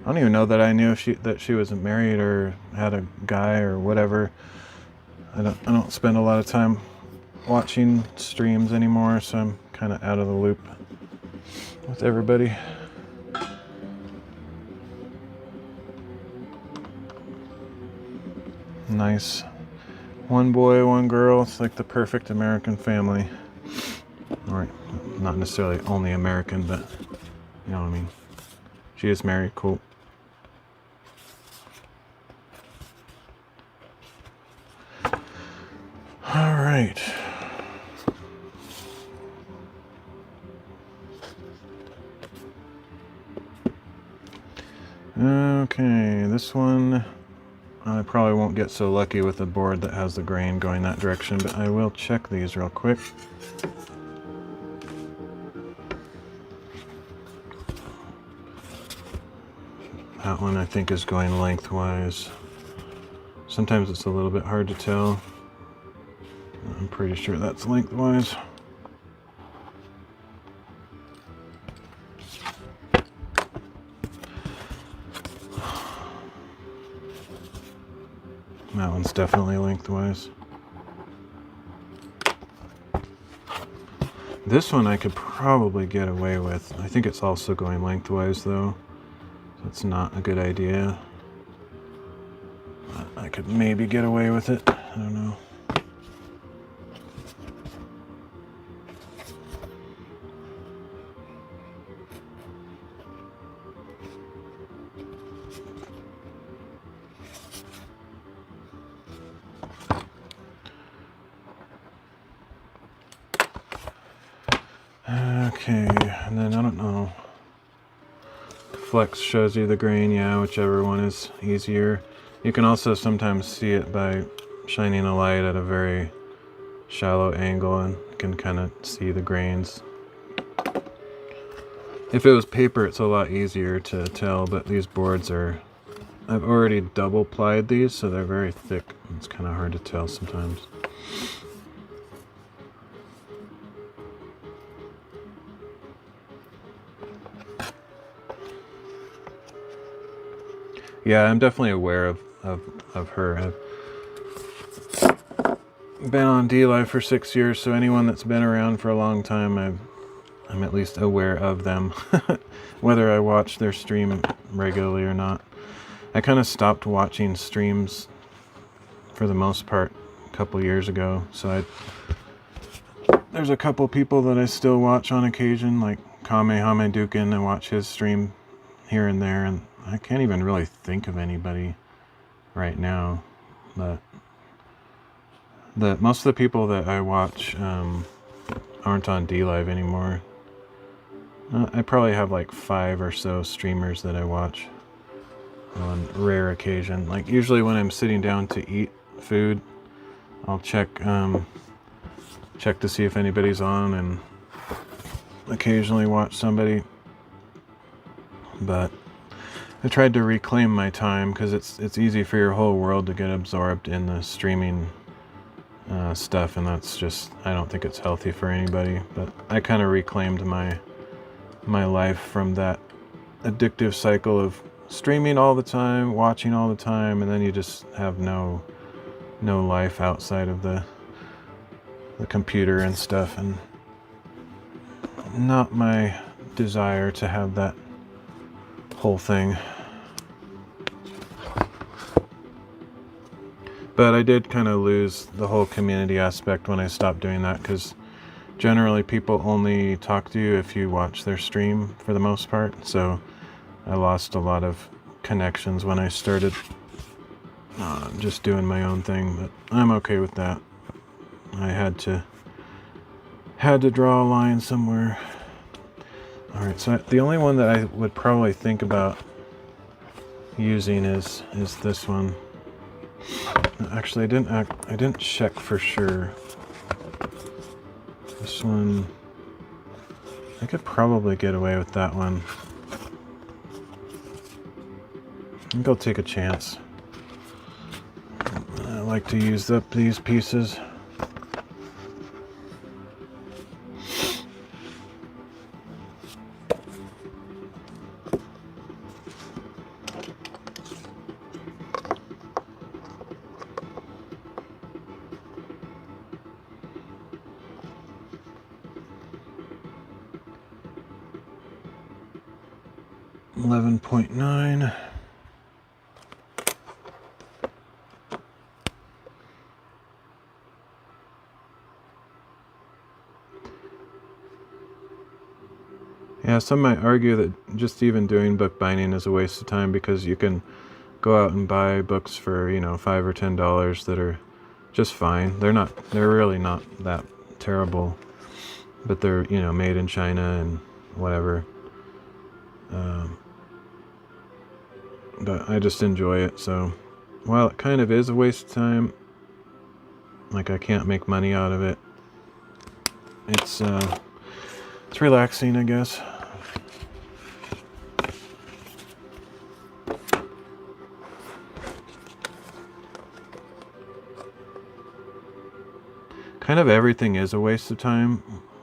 I don't even know that I knew that she wasn't married or had a guy or whatever. I don't spend a lot of time watching streams anymore, so I'm kind of out of the loop with everybody. Nice. 1 boy, 1 girl. It's like the perfect American family. Or not necessarily only American, but you know what I mean. She is married. Cool. All right. Okay, this one I probably won't get so lucky with a board that has the grain going that direction, but I will check these real quick. That one I think is going lengthwise. Sometimes it's a little bit hard to tell. I'm pretty sure that's lengthwise. That one's definitely lengthwise. This one I could probably get away with. I think it's also going lengthwise though. That's not a good idea. I could maybe get away with it. I don't know. Okay, and then I don't know. Flex shows you the grain, yeah, whichever one is easier. You can also sometimes see it by shining a light at a very shallow angle, and you can kind of see the grains. If it was paper, it's a lot easier to tell, but these boards are... I've already double plied these, so they're very thick. It's kind of hard to tell sometimes. Yeah, I'm definitely aware of her. I've been on D-Live for 6 years, so anyone that's been around for a long time, I'm at least aware of them, whether I watch their stream regularly or not. I kind of stopped watching streams for the most part couple years ago. So there's a couple people that I still watch on occasion, like Kamehame Dukin. I watch his stream here and there, and I can't even really think of anybody right now. But most of the people that I watch aren't on DLive anymore. I probably have like 5 or so streamers that I watch on rare occasion. Like usually when I'm sitting down to eat food, I'll check to see if anybody's on, and occasionally watch somebody. But I tried to reclaim my time, because it's easy for your whole world to get absorbed in the streaming stuff, and that's just, I don't think it's healthy for anybody. But I kind of reclaimed my life from that addictive cycle of streaming all the time, watching all the time, and then you just have no life outside of the computer and stuff. And not my desire to have that whole thing. But I did kind of lose the whole community aspect when I stopped doing that, because generally people only talk to you if you watch their stream for the most part. So I lost a lot of connections when I started just doing my own thing, but I'm okay with that. I had to draw a line somewhere. Alright, so the only one that I would probably think about using is this one. Actually, I didn't check for sure. This one, I could probably get away with that one. I think I'll take a chance. I like to use up these pieces. $11.9. Yeah, some might argue that just even doing bookbinding is a waste of time, because you can go out and buy books for, $5 or $10 that are just fine. They're really not that terrible, but they're, made in China and whatever. But I just enjoy it. So while it kind of is a waste of time, like I can't make money out of it, it's relaxing, I guess. Kind of everything is a waste of time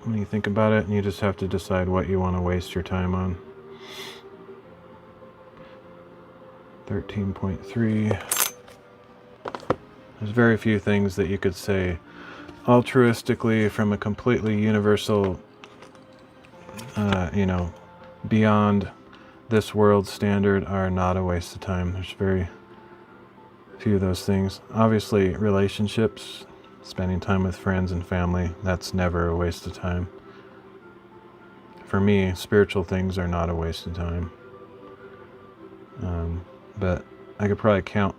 when you think about it, and you just have to decide what you want to waste your time on. 13.3. There's very few things that you could say altruistically from a completely universal, beyond this world standard are not a waste of time. There's very few of those things. Obviously, relationships, spending time with friends and family, that's never a waste of time. For me, spiritual things are not a waste of time. But I could probably count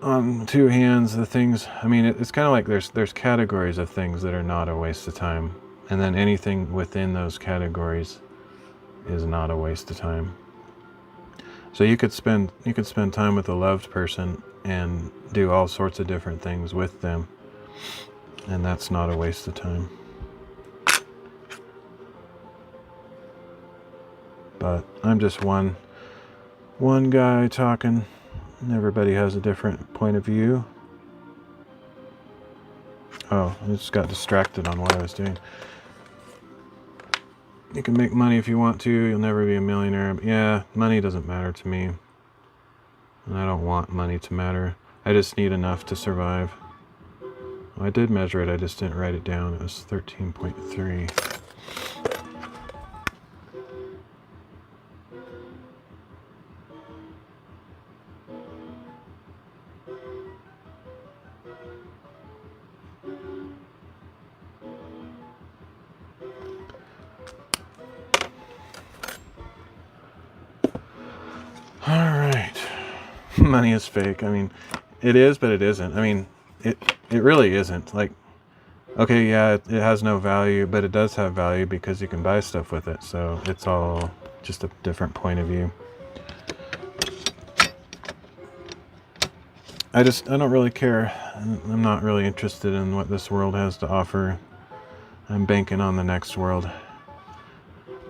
on 2 hands the things. I mean, it's kind of like there's categories of things that are not a waste of time, and then anything within those categories is not a waste of time. So you could spend time with a loved person and do all sorts of different things with them, and that's not a waste of time. But I'm just one guy talking, and everybody has a different point of view. Oh, I just got distracted on what I was doing. You can make money if you want to, you'll never be a millionaire. But yeah, money doesn't matter to me. And I don't want money to matter. I just need enough to survive. Well, I did measure it, I just didn't write it down. It was 13.3. money is fake. I mean, it is, but it isn't. I mean, it really isn't. Like, okay, yeah, it has no value, but it does have value because you can buy stuff with it. So it's all just a different point of view. I don't really care. I'm not really interested in what this world has to offer. I'm banking on the next world.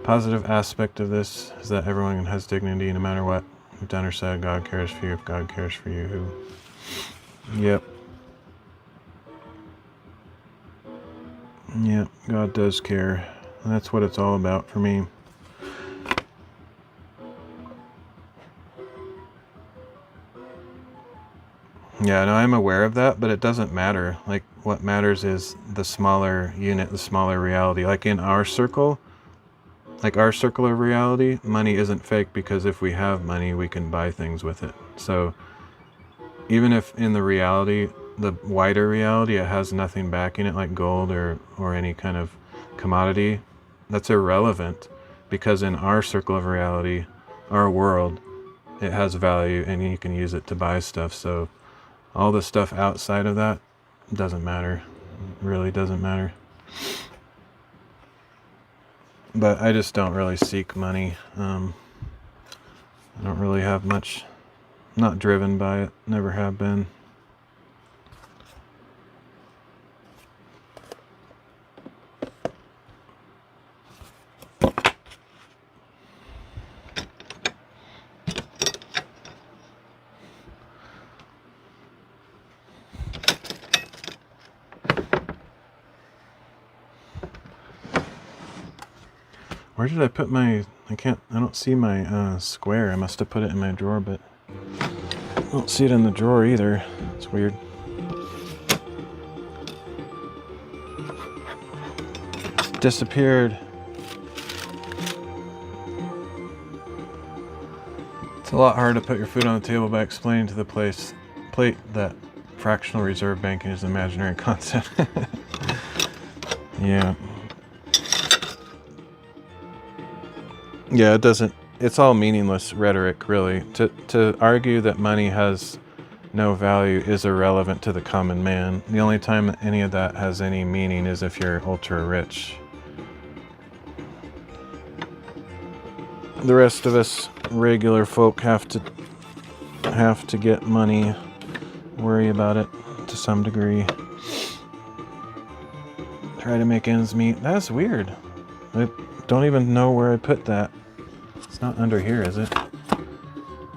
Positive aspect of this is that everyone has dignity no matter what you've done or said. God cares for you if God cares for you. Yep. Yep, God does care. And that's what it's all about for me. Yeah, no, I'm aware of that, but it doesn't matter. Like, what matters is the smaller unit, the smaller reality. Like in our circle, like our circle of reality, money isn't fake because if we have money, we can buy things with it. So even if in the reality, the wider reality, it has nothing backing it, like gold or any kind of commodity, that's irrelevant because in our circle of reality, our world, it has value and you can use it to buy stuff. So all the stuff outside of that doesn't matter. It really doesn't matter. But I just don't really seek money. I don't really have much, not driven by it, never have been. Where did I put my, I don't see my square. I must have put it in my drawer, but I don't see it in the drawer either. It's weird. It's disappeared. It's a lot hard to put your food on the table by explaining to the plate that fractional reserve banking is an imaginary concept. Yeah. Yeah, it doesn't, it's all meaningless rhetoric, really. To argue that money has no value is irrelevant to the common man. The only time any of that has any meaning is if you're ultra rich. The rest of us regular folk have to get money, worry about it to some degree. Try to make ends meet. That's weird. I don't even know where I put that. It's not under here, is it?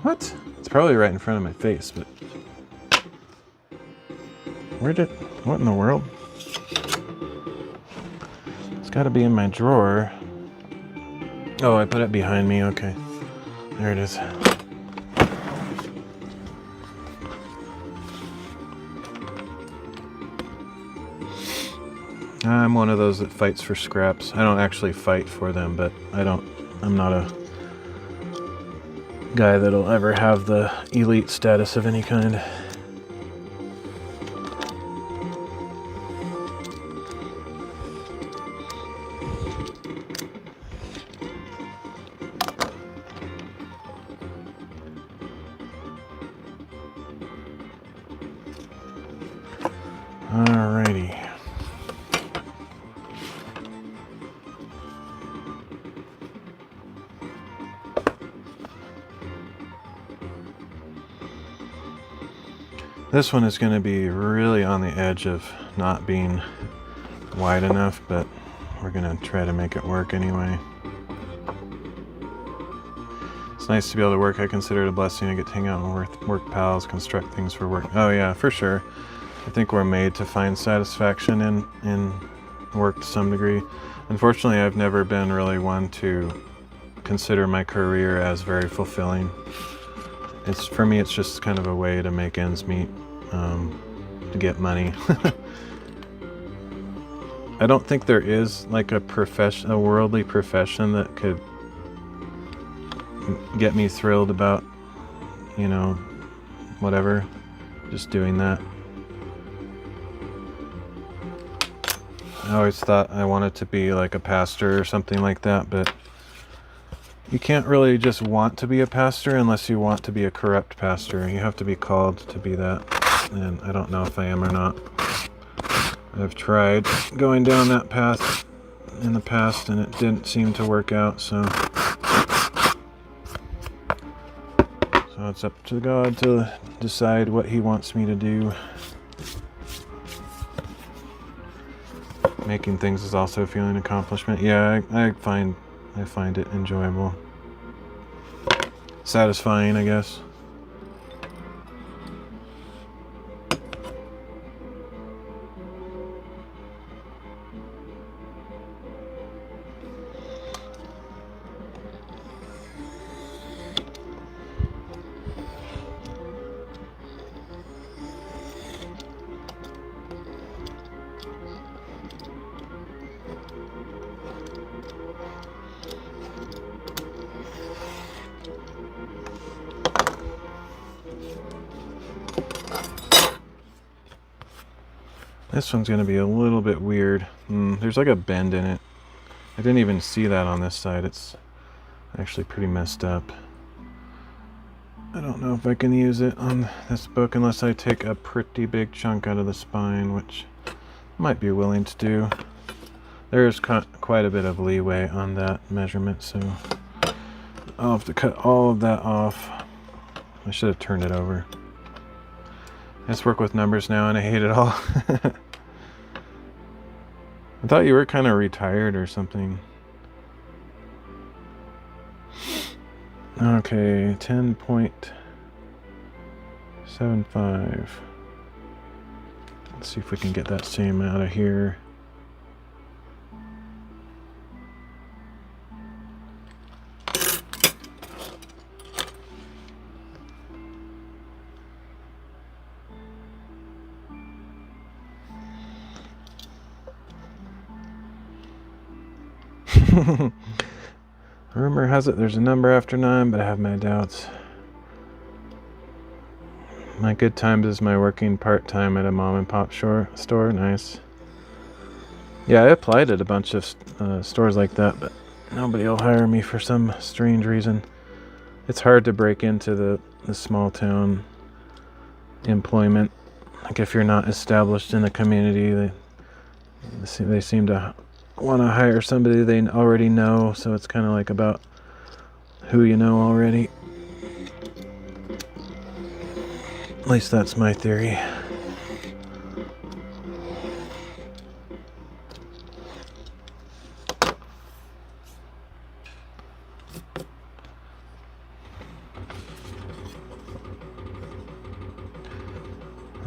What? It's probably right in front of my face, but... what in the world? It's gotta be in my drawer. Oh, I put it behind me, okay. There it is. I'm one of those that fights for scraps. I don't actually fight for them, but I'm not a guy that'll ever have the elite status of any kind. Alrighty. This one is going to be really on the edge of not being wide enough, but we're going to try to make it work anyway. It's nice to be able to work. I consider it a blessing to get to hang out and work pals, construct things for work. Oh yeah, for sure. I think we're made to find satisfaction in work to some degree. Unfortunately, I've never been really one to consider my career as very fulfilling. For me, it's just kind of a way to make ends meet, to get money. I don't think there is like a worldly profession that could get me thrilled about, whatever, just doing that. I always thought I wanted to be like a pastor or something like that, but You can't really just want to be a pastor unless you want to be a corrupt pastor. You have to be called to be that, and I don't know if I am or not. I've tried going down that path in the past and it didn't seem to work out, so it's up to God to decide what he wants me to do. Making things is also a feeling accomplishment. Yeah, I find it enjoyable. Satisfying, I guess. This one's going to be a little bit weird. There's like a bend in it. I didn't even see that on this side. It's actually pretty messed up. I don't know if I can use it on this book unless I take a pretty big chunk out of the spine, which I might be willing to do. There's quite a bit of leeway on that measurement, so I'll have to cut all of that off. I should have turned it over. I just work with numbers now and I hate it all. I thought you were kind of retired or something. Okay, 10.75. Let's see if we can get that same out of here. Rumor has it there's a number after 9, but I have my doubts. My good times is my working part-time at a mom and pop store. Nice. Yeah, I applied at a bunch of stores like that, but nobody will hire me for some strange reason. It's hard to break into the small town employment. Like if you're not established in the community, they seem to want to hire somebody they already know, so it's kind of like about who you know already. At least that's my theory.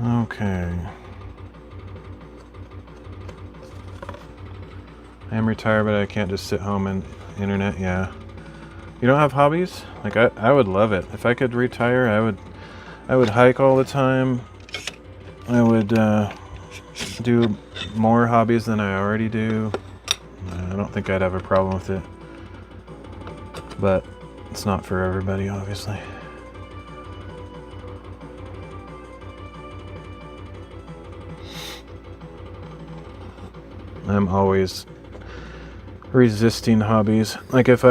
Okay. I am retired, but I can't just sit home and internet. Yeah. You don't have hobbies? Like I would love it. If I could retire, I would hike all the time. I would do more hobbies than I already do. I don't think I'd have a problem with it. But it's not for everybody, obviously. I'm always resisting hobbies. Like if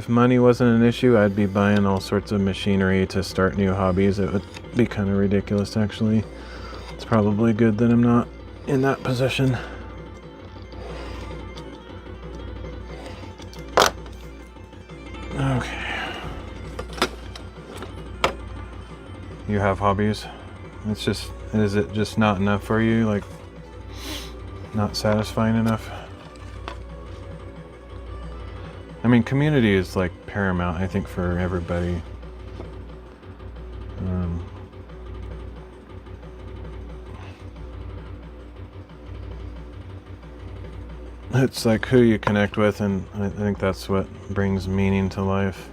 money wasn't an issue, I'd be buying all sorts of machinery to start new hobbies. It would be kind of ridiculous, actually. It's probably good that I'm not in that position. Okay. You have hobbies? Is it just not enough for you? Like, not satisfying enough? I mean, community is like paramount, I think, for everybody. It's like who you connect with, and I think that's what brings meaning to life.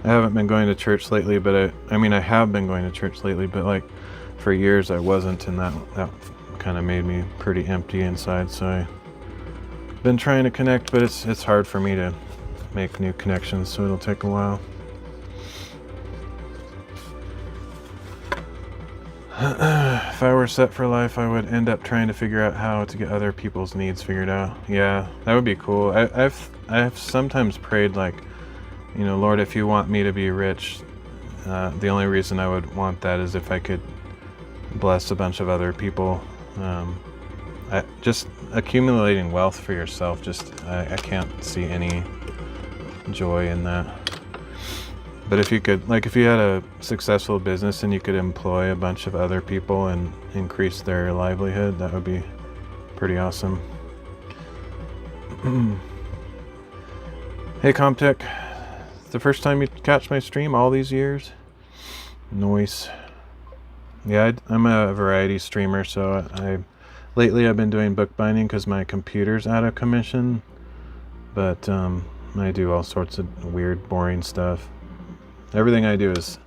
I haven't been going to church lately, but I have been going to church lately, but like for years I wasn't, and that kind of made me pretty empty inside, so I've been trying to connect, but it's hard for me to make new connections, so it'll take a while. If I were set for life, I would end up trying to figure out how to get other people's needs figured out. Yeah, that would be cool. I've I've sometimes prayed like, Lord, if you want me to be rich, the only reason I would want that is if I could bless a bunch of other people. Just accumulating wealth for yourself, I can't see any joy in that. But if you could, like, if you had a successful business and you could employ a bunch of other people and increase their livelihood, that would be pretty awesome. Hey Comtech, it's the first time you catch my stream all these years. Nice. Yeah, I'm a variety streamer, so lately I've been doing bookbinding because my computer's out of commission, but I do all sorts of weird, boring stuff. Everything I do is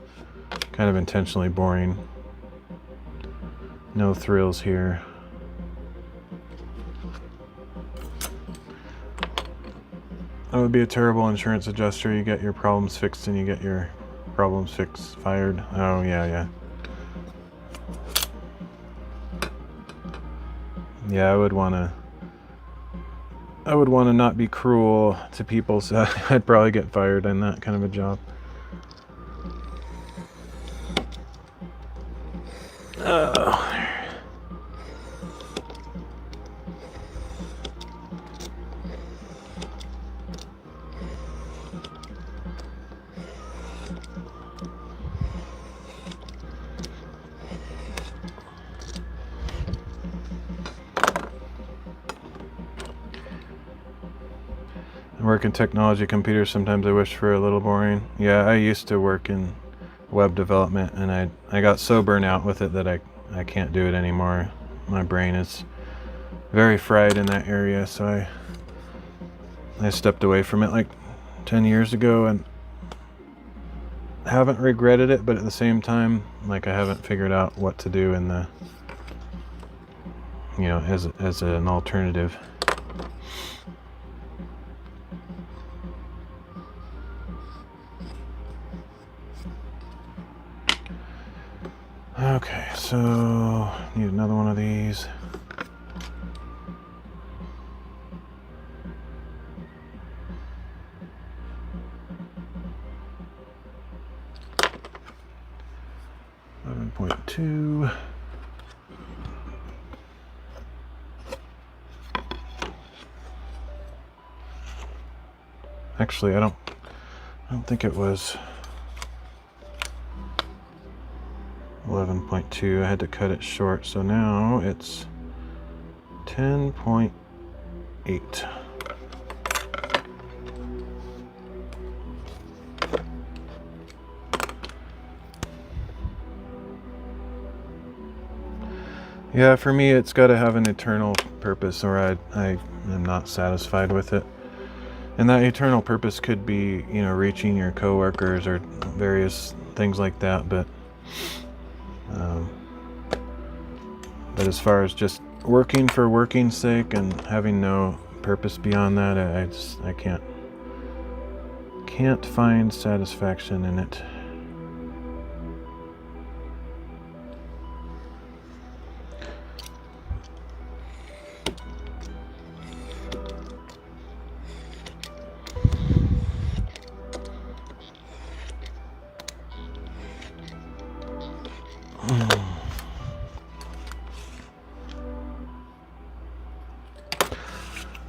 kind of intentionally boring. No thrills here. I would be a terrible insurance adjuster. You get your problems fixed and you get your problems fixed, fired. Oh, yeah. Yeah, I would want to not be cruel to people, so I'd probably get fired in that kind of a job. I work in technology, computers. Sometimes I wish for a little boring. Yeah, I used to work in web development, and I got so burnt out with it that I can't do it anymore. My brain is very fried in that area, so I stepped away from it like 10 years ago, and haven't regretted it, but at the same time, like, I haven't figured out what to do in the, as an alternative. Okay, so need another one of these. $11.2. Actually, I don't think it was 11.2. I had to cut it short, so now it's 10.8. Yeah, for me, it's got to have an eternal purpose, or I am not satisfied with it. And that eternal purpose could be, reaching your coworkers or various things like that, but as far as just working for working's sake and having no purpose beyond that, I can't find satisfaction in it.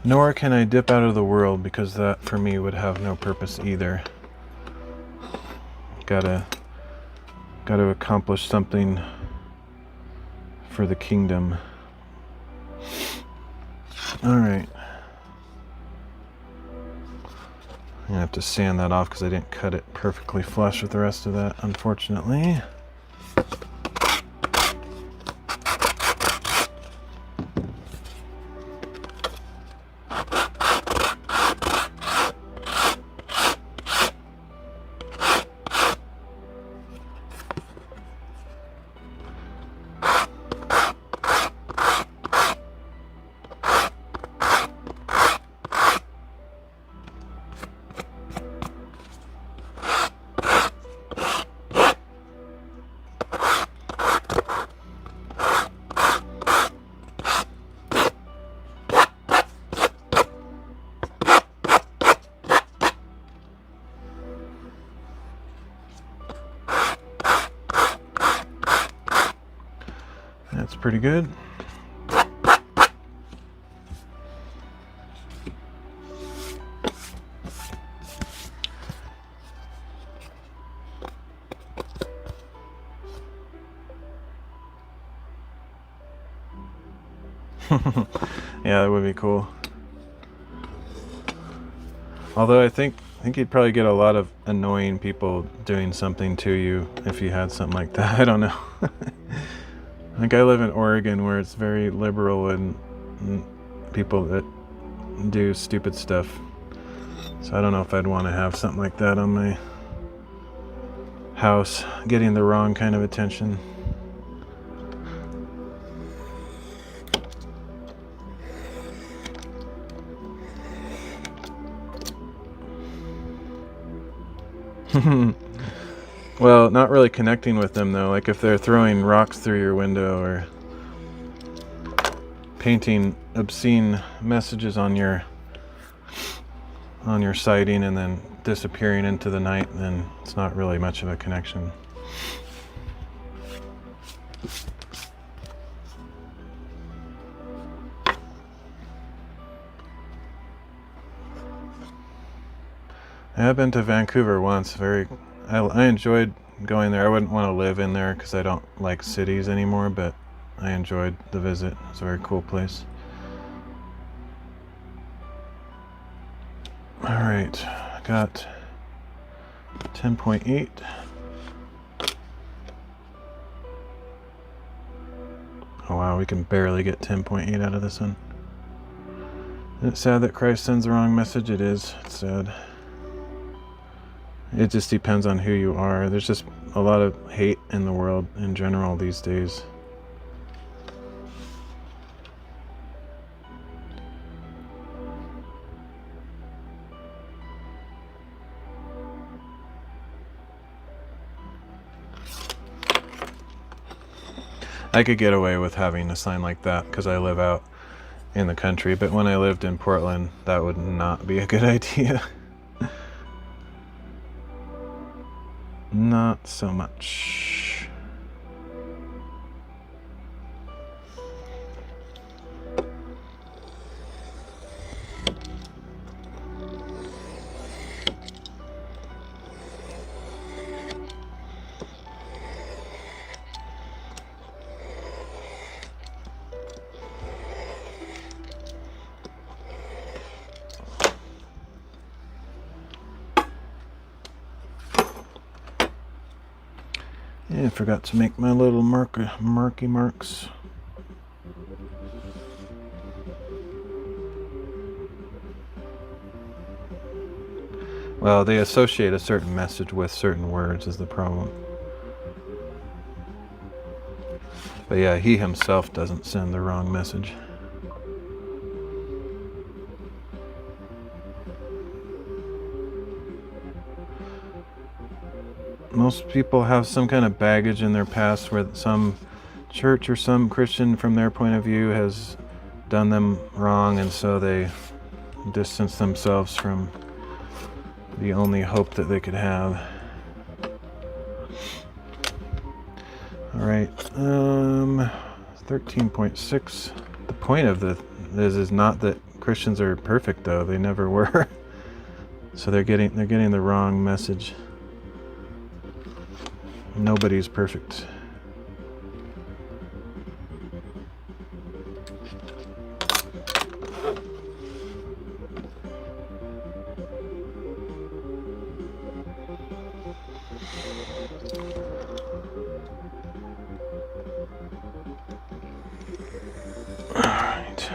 Nor can I dip out of the world, because that for me would have no purpose either. Gotta accomplish something for the kingdom. Alright. I'm gonna have to sand that off because I didn't cut it perfectly flush with the rest of that, unfortunately. That's pretty good. Yeah, that would be cool. Although I think you'd probably get a lot of annoying people doing something to you if you had something like that. I don't know. Like I live in Oregon where it's very liberal and people that do stupid stuff. So I don't know if I'd want to have something like that on my house, getting the wrong kind of attention. Well, not really connecting with them though. Like if they're throwing rocks through your window or painting obscene messages on your siding and then disappearing into the night, then it's not really much of a connection. I have been to Vancouver once. I enjoyed going there. I wouldn't want to live in there because I don't like cities anymore, but I enjoyed the visit. It's a very cool place. All right, I got 10.8. Oh wow, we can barely get 10.8 out of this one. Is it sad that Christ sends the wrong message? It is. It's sad. It just depends on who you are. There's just a lot of hate in the world in general these days. I could get away with having a sign like that because I live out in the country, but when I lived in Portland, that would not be a good idea. Not so much. Yeah, I forgot to make my little marky marks. Well, they associate a certain message with certain words is the problem. But yeah, he himself doesn't send the wrong message. Most people have some kind of baggage in their past where some church or some Christian from their point of view has done them wrong, and so they distance themselves from the only hope that they could have. Alright, 13.6. The point of this is not that Christians are perfect though, they never were. So they're getting the wrong message. Nobody's perfect. All right.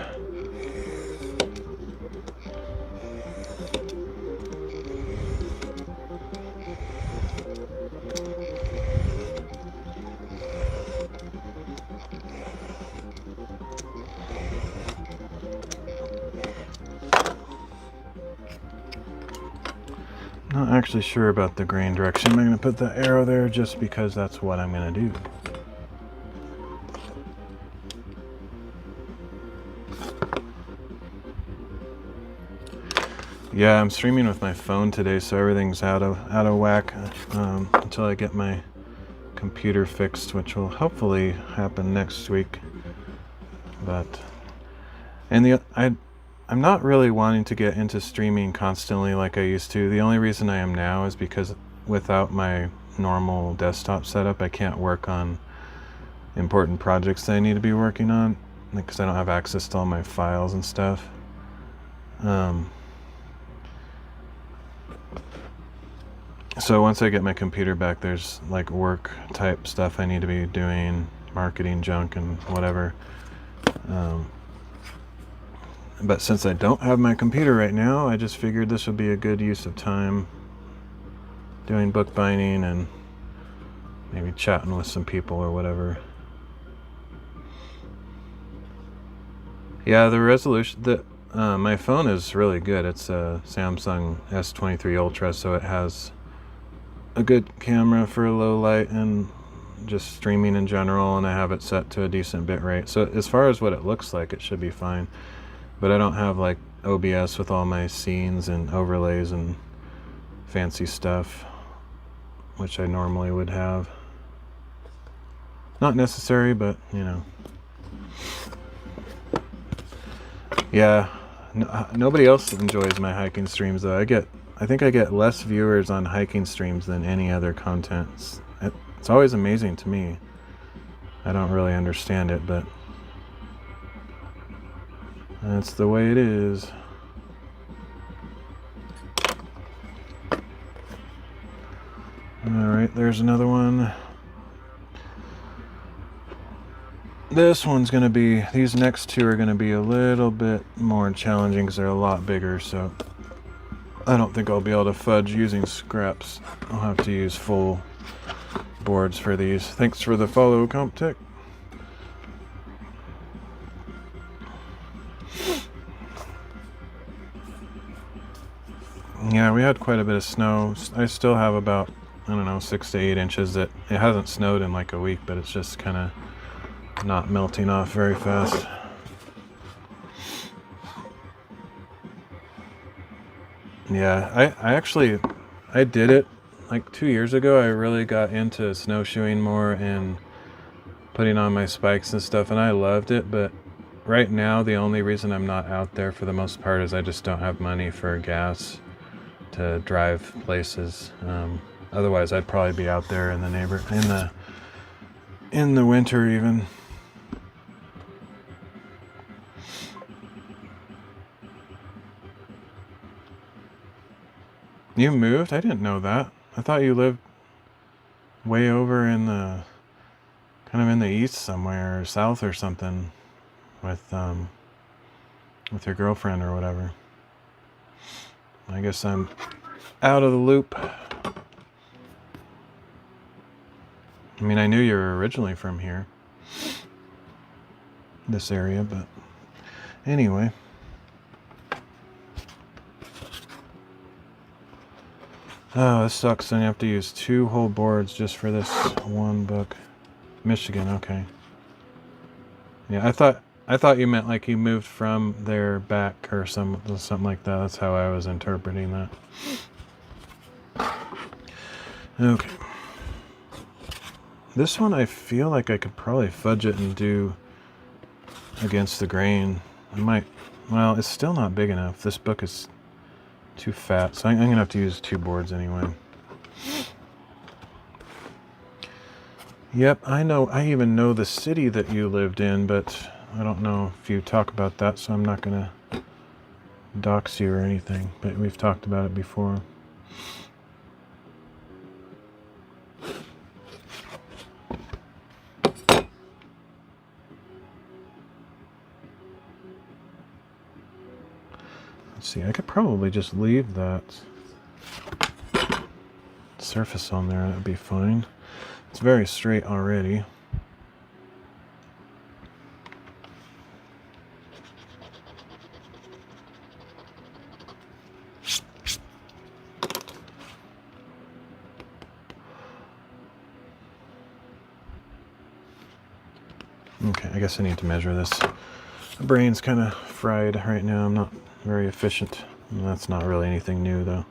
Not actually sure about the grain direction. I'm going to put the arrow there just because that's what I'm going to do. Yeah, I'm streaming with my phone today, so everything's out of whack until I get my computer fixed, which will hopefully happen next week. But I'm not really wanting to get into streaming constantly like I used to. The only reason I am now is because without my normal desktop setup, I can't work on important projects that I need to be working on, because I don't have access to all my files and stuff. So once I get my computer back, there's like work type stuff I need to be doing, marketing junk and whatever. But since I don't have my computer right now, I just figured this would be a good use of time doing bookbinding and maybe chatting with some people or whatever. Yeah, the resolution, my phone is really good. It's a Samsung S23 Ultra, so it has a good camera for low light and just streaming in general, and I have it set to a decent bit rate. So as far as what it looks like, it should be fine. But I don't have like OBS with all my scenes and overlays and fancy stuff, which I normally would have. Not necessary, but you know. Yeah, nobody else enjoys my hiking streams though. I think I get less viewers on hiking streams than any other content. It's always amazing to me. I don't really understand it, but that's the way it is. Alright, there's another one. This one's going to be, these next two are going to be a little bit more challenging because they're a lot bigger, so I don't think I'll be able to fudge using scraps. I'll have to use full boards for these. Thanks for the follow, CompTech. Yeah, we had quite a bit of snow. I still have about, I don't know, 6 to 8 inches. It hasn't snowed in like a week, but it's just kind of not melting off very fast. Yeah, I did it like 2 years ago. I really got into snowshoeing more and putting on my spikes and stuff, and I loved it. But right now, the only reason I'm not out there for the most part is I just don't have money for gas to drive places. Otherwise, I'd probably be out there in the winter even. You moved? I didn't know that. I thought you lived way over in the, kind of in the east somewhere, or south or something, with your girlfriend or whatever. I guess I'm out of the loop. I mean, I knew you were originally from here, this area, but anyway. Oh, this sucks. Then you have to use 2 whole boards just for this one book. Michigan, okay. Yeah, I thought you meant like you moved from there back or something like that. That's how I was interpreting that. Okay. This one I feel like I could probably fudge it and do against the grain. I might, well, it's still not big enough. This book is too fat, so I'm gonna have to use 2 boards anyway. Yep, I know. I even know the city that you lived in, but I don't know if you talk about that, so I'm not gonna dox you or anything, but we've talked about it before. Let's see, I could probably just leave that surface on there. That'd be fine. It's very straight already. Okay, I guess I need to measure this. My brain's kind of fried right now. I'm not very efficient. That's not really anything new, though.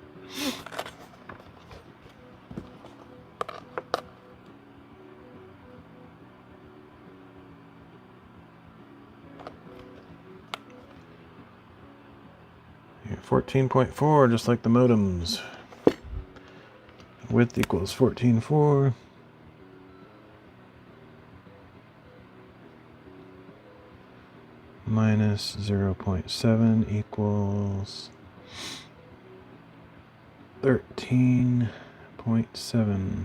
14.4, just like the modems. Width equals 14.4. Minus 0.7 equals 13.7.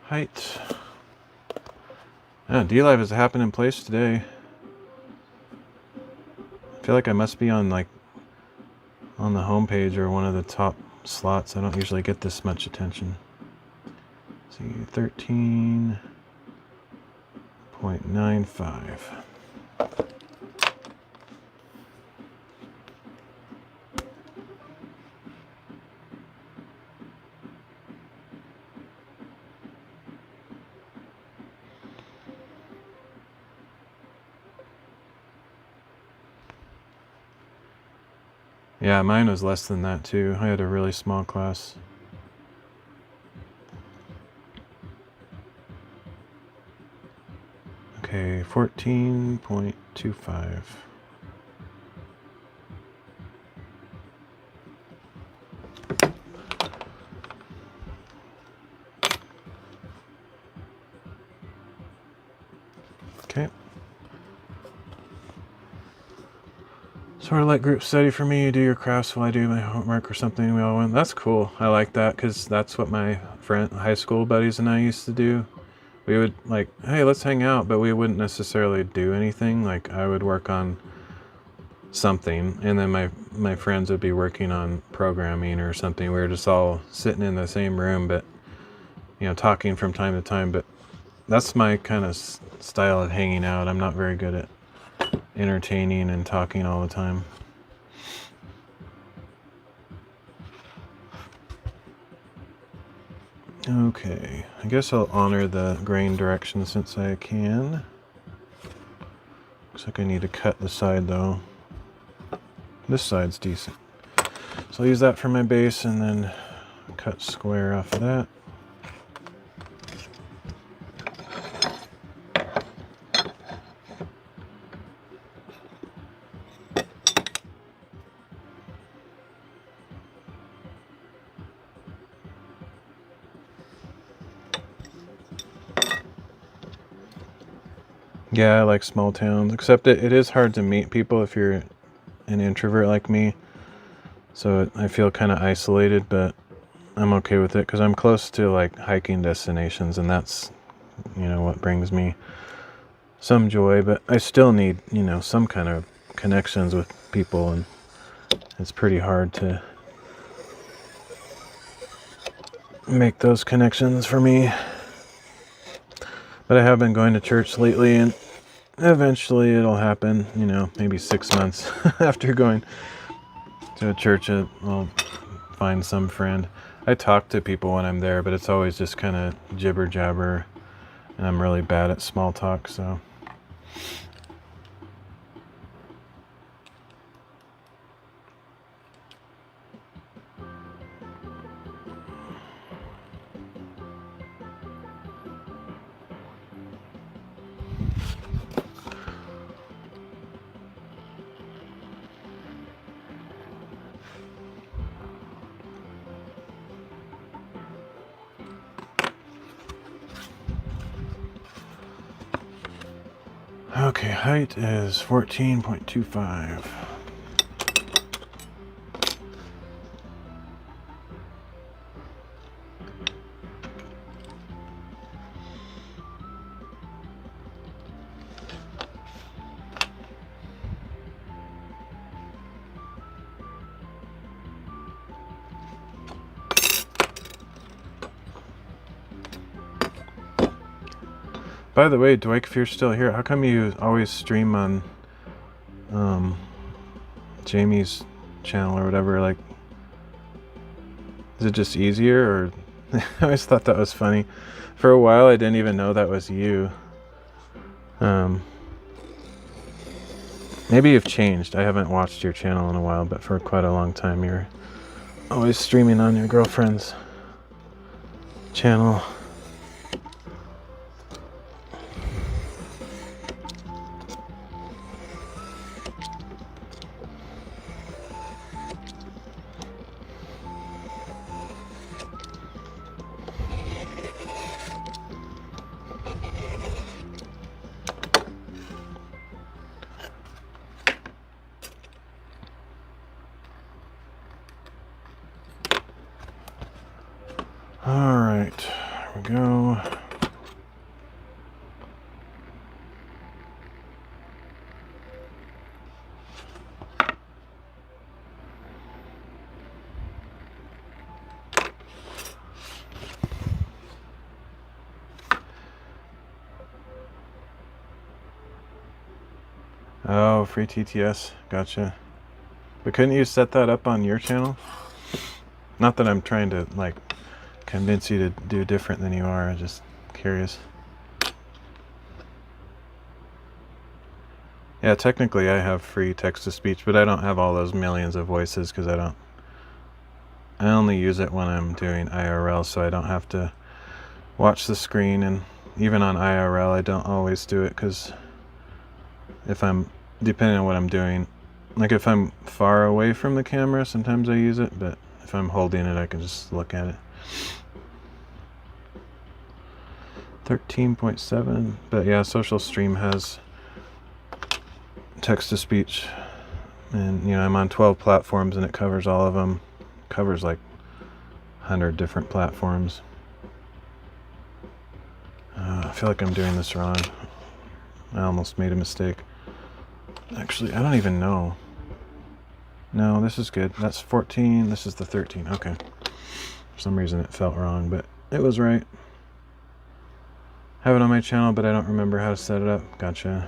Height. D-Live is a happening place today. I feel like I must be on the homepage or one of the top slots. I don't usually get this much attention. Let's see, 13.95. Yeah, mine was less than that too. I had a really small class. Okay, 14.25. Okay. Sort of like group study for me. You do your crafts while I do my homework or something. We all win. That's cool. I like that because that's what my high school buddies and I used to do. We would like, hey, let's hang out, but we wouldn't necessarily do anything. Like I would work on something, and then my friends would be working on programming or something. We were just all sitting in the same room, but talking from time to time. But that's my kind of style of hanging out. I'm not very good at entertaining and talking all the time. Okay, I guess I'll honor the grain direction since I can. Looks like I need to cut the side though. This side's decent. So I'll use that for my base and then cut square off of that. Yeah, I like small towns, except it is hard to meet people if you're an introvert like me. So I feel kind of isolated, but I'm okay with it because I'm close to like hiking destinations, and that's, what brings me some joy. But I still need, some kind of connections with people, and it's pretty hard to make those connections for me. But I have been going to church lately, and eventually it'll happen, maybe 6 months after going to a church. I'll find some friend. I talk to people when I'm there, but it's always just kind of jibber jabber, and I'm really bad at small talk, so. Okay, height is 14.25. By the way, Dwight, if you're still here, how come you always stream on Jamie's channel or whatever? Like, is it just easier, or I always thought that was funny. For a while, I didn't even know that was you. Maybe you've changed. I haven't watched your channel in a while, but for quite a long time, you're always streaming on your girlfriend's channel. All right, here we go. Oh, free TTS, gotcha. But couldn't you set that up on your channel? Not that I'm trying to like convince you to do different than you are, I'm just curious. Yeah, technically I have free text-to-speech, but I don't have all those millions of voices because I only use it when I'm doing IRL, so I don't have to watch the screen, and even on IRL I don't always do it because depending on what I'm doing, like if I'm far away from the camera, sometimes I use it, but if I'm holding it, I can just look at it. 13.7, but yeah, Social Stream has text-to-speech, and you know, I'm on 12 platforms and it covers all of them. It covers like 100 different platforms. I feel like I'm doing this wrong. I almost made a mistake. Actually, I don't even know. No, this is good. That's 14. This is the 13. Okay. For some reason it felt wrong, but it was right. Have it on my channel, but I don't remember how to set it up. Gotcha.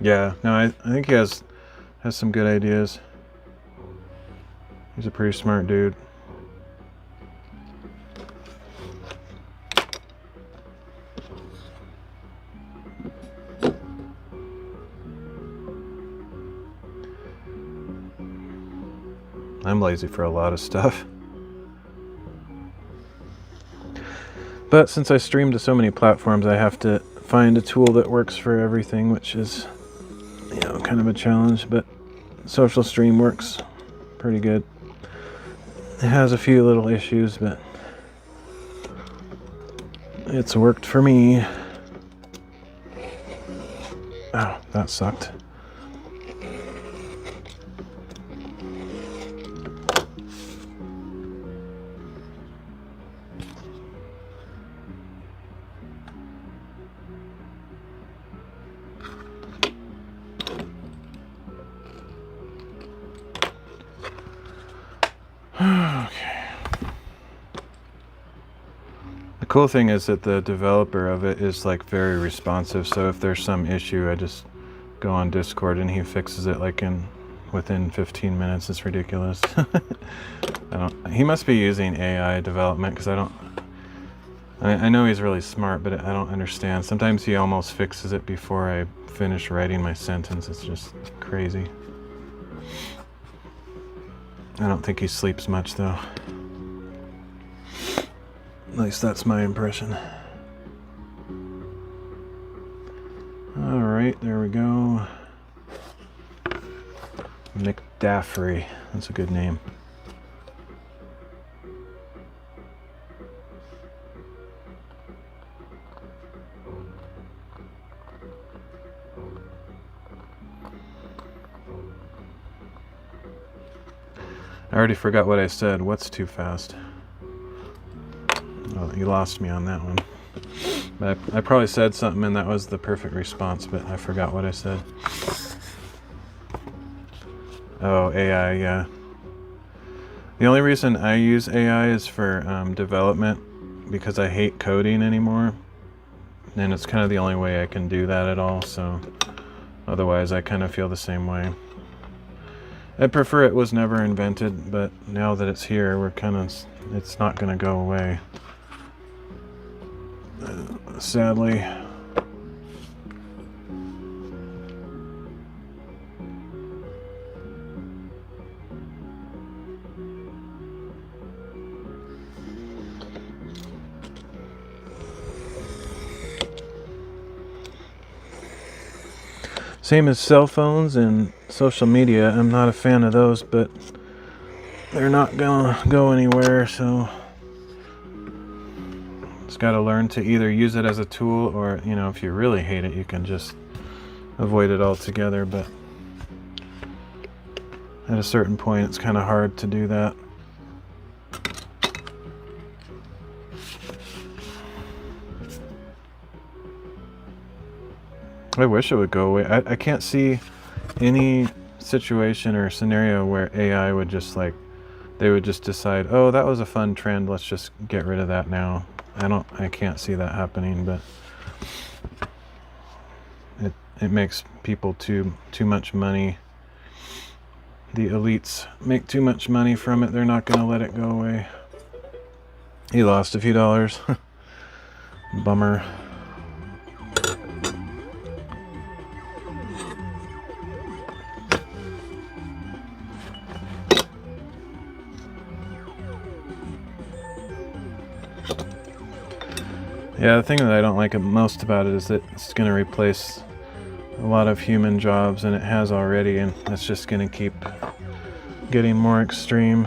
Yeah, no, I think he has some good ideas. He's a pretty smart dude. I'm lazy for a lot of stuff. But since I stream to so many platforms, I have to find a tool that works for everything, which is, you know, kind of a challenge, but Social Stream works pretty good. It has a few little issues, but it's worked for me. Oh, that sucked. The cool thing is that the developer of it is like very responsive, so if there's some issue, I just go on Discord and he fixes it like within 15 minutes. It's ridiculous. He must be using AI development because I know he's really smart, but I don't understand. Sometimes he almost fixes it before I finish writing my sentence. It's just crazy. I don't think he sleeps much though. At least that's my impression. Alright, there we go. McDaffrey. That's a good name. I already forgot what I said. What's too fast? Oh, you lost me on that one. But I probably said something and that was the perfect response, but I forgot what I said. Oh, AI, yeah. The only reason I use AI is for development, because I hate coding anymore. And it's kind of the only way I can do that at all, so otherwise I kind of feel the same way. I prefer it was never invented, but now that it's here, it's not going to go away. Sadly. Same as cell phones and social media. I'm not a fan of those, but they're not gonna go anywhere, so just gotta learn to either use it as a tool or, you know, if you really hate it, you can just avoid it altogether. But at a certain point, it's kind of hard to do that. I wish it would go away. I can't see any situation or scenario where AI would just like, they would just decide, oh, that was a fun trend, let's just get rid of that now. I can't see that happening, but it makes people too much money. The elites make too much money from it. They're not going to let it go away. He lost a few dollars. Bummer. Yeah, the thing that I don't like most about it is that it's going to replace a lot of human jobs, and it has already, and it's just going to keep getting more extreme.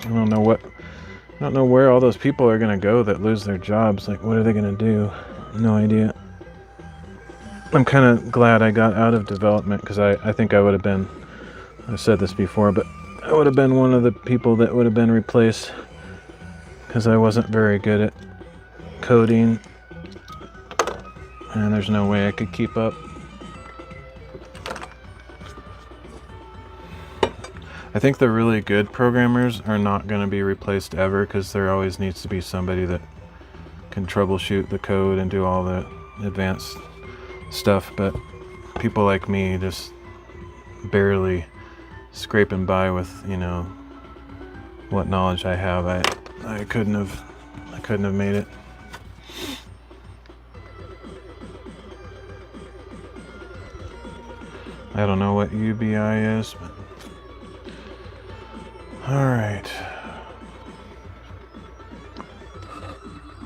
I don't know where all those people are going to go that lose their jobs. Like, what are they going to do? No idea. I'm kind of glad I got out of development, because I think I would have been, I've said this before, but I would have been one of the people that would have been replaced, because I wasn't very good at coding, and there's no way I could keep up. I think the really good programmers are not going to be replaced ever, because there always needs to be somebody that can troubleshoot the code and do all the advanced stuff, but people like me just barely scraping by with, what knowledge I have. I couldn't have made it. I don't know what UBI is, but all right.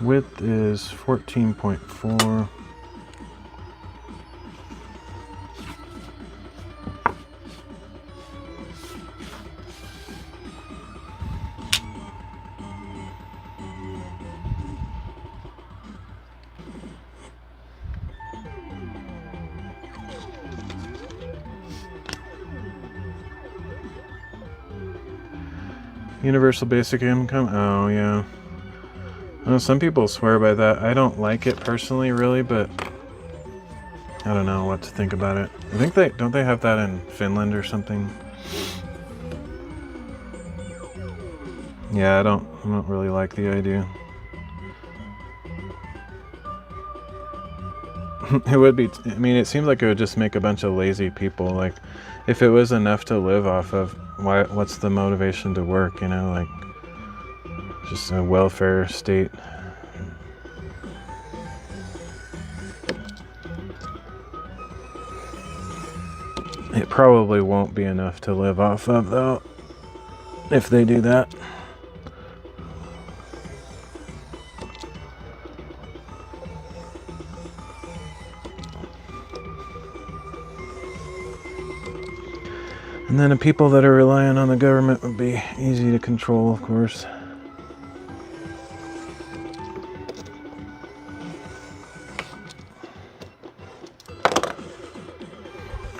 Width is 14.4. Universal basic income? Oh, yeah. Well, some people swear by that. I don't like it personally, really, but I don't know what to think about it. I think don't they have that in Finland or something? Yeah, I don't really like the idea. It would be, I mean, it seems like it would just make a bunch of lazy people. Like, if it was enough to live off of, what's the motivation to work, like, just a welfare state. It probably won't be enough to live off of, though, if they do that. And then the people that are relying on the government would be easy to control, of course.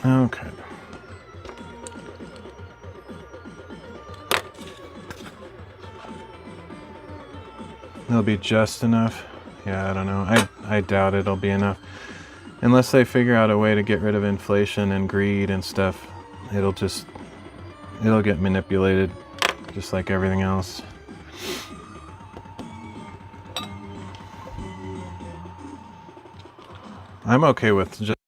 Okay. It'll be just enough. Yeah, I don't know. I doubt it'll be enough. Unless they figure out a way to get rid of inflation and greed and stuff, it'll get manipulated just like everything else. I'm okay with just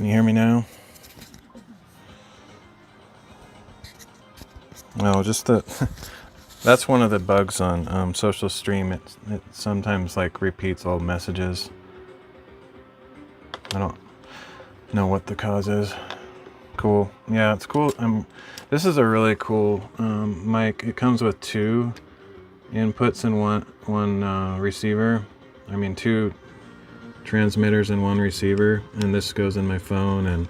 Can you hear me now? No, just the that's one of the bugs on Social Stream. It sometimes like repeats old messages. I don't know what the cause is. Cool. Yeah, it's cool. This is a really cool mic. It comes with 2 inputs and one receiver. I mean 2 transmitters and 1 receiver, and this goes in my phone, and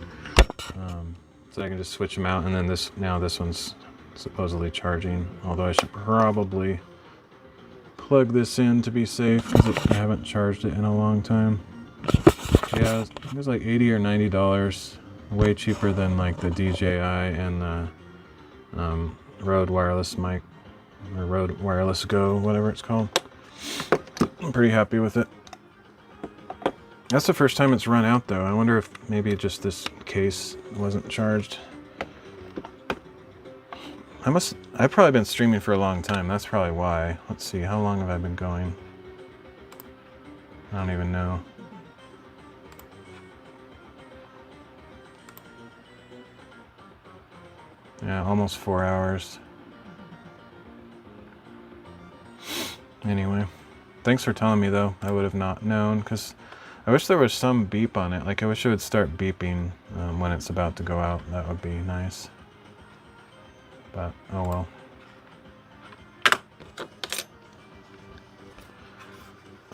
so I can just switch them out. And then this one's supposedly charging, although I should probably plug this in to be safe because I haven't charged it in a long time. Yeah, it was like $80 or $90, way cheaper than like the DJI and the Rode wireless mic, or Rode Wireless Go, whatever it's called. I'm pretty happy with it. That's the first time it's run out though. I wonder if maybe just this case wasn't charged. I've probably been streaming for a long time. That's probably why. Let's see, how long have I been going? I don't even know. Yeah, almost 4 hours. Anyway, thanks for telling me though. I would have not known, because I wish there was some beep on it. Like I wish it would start beeping when it's about to go out. That would be nice. But oh well.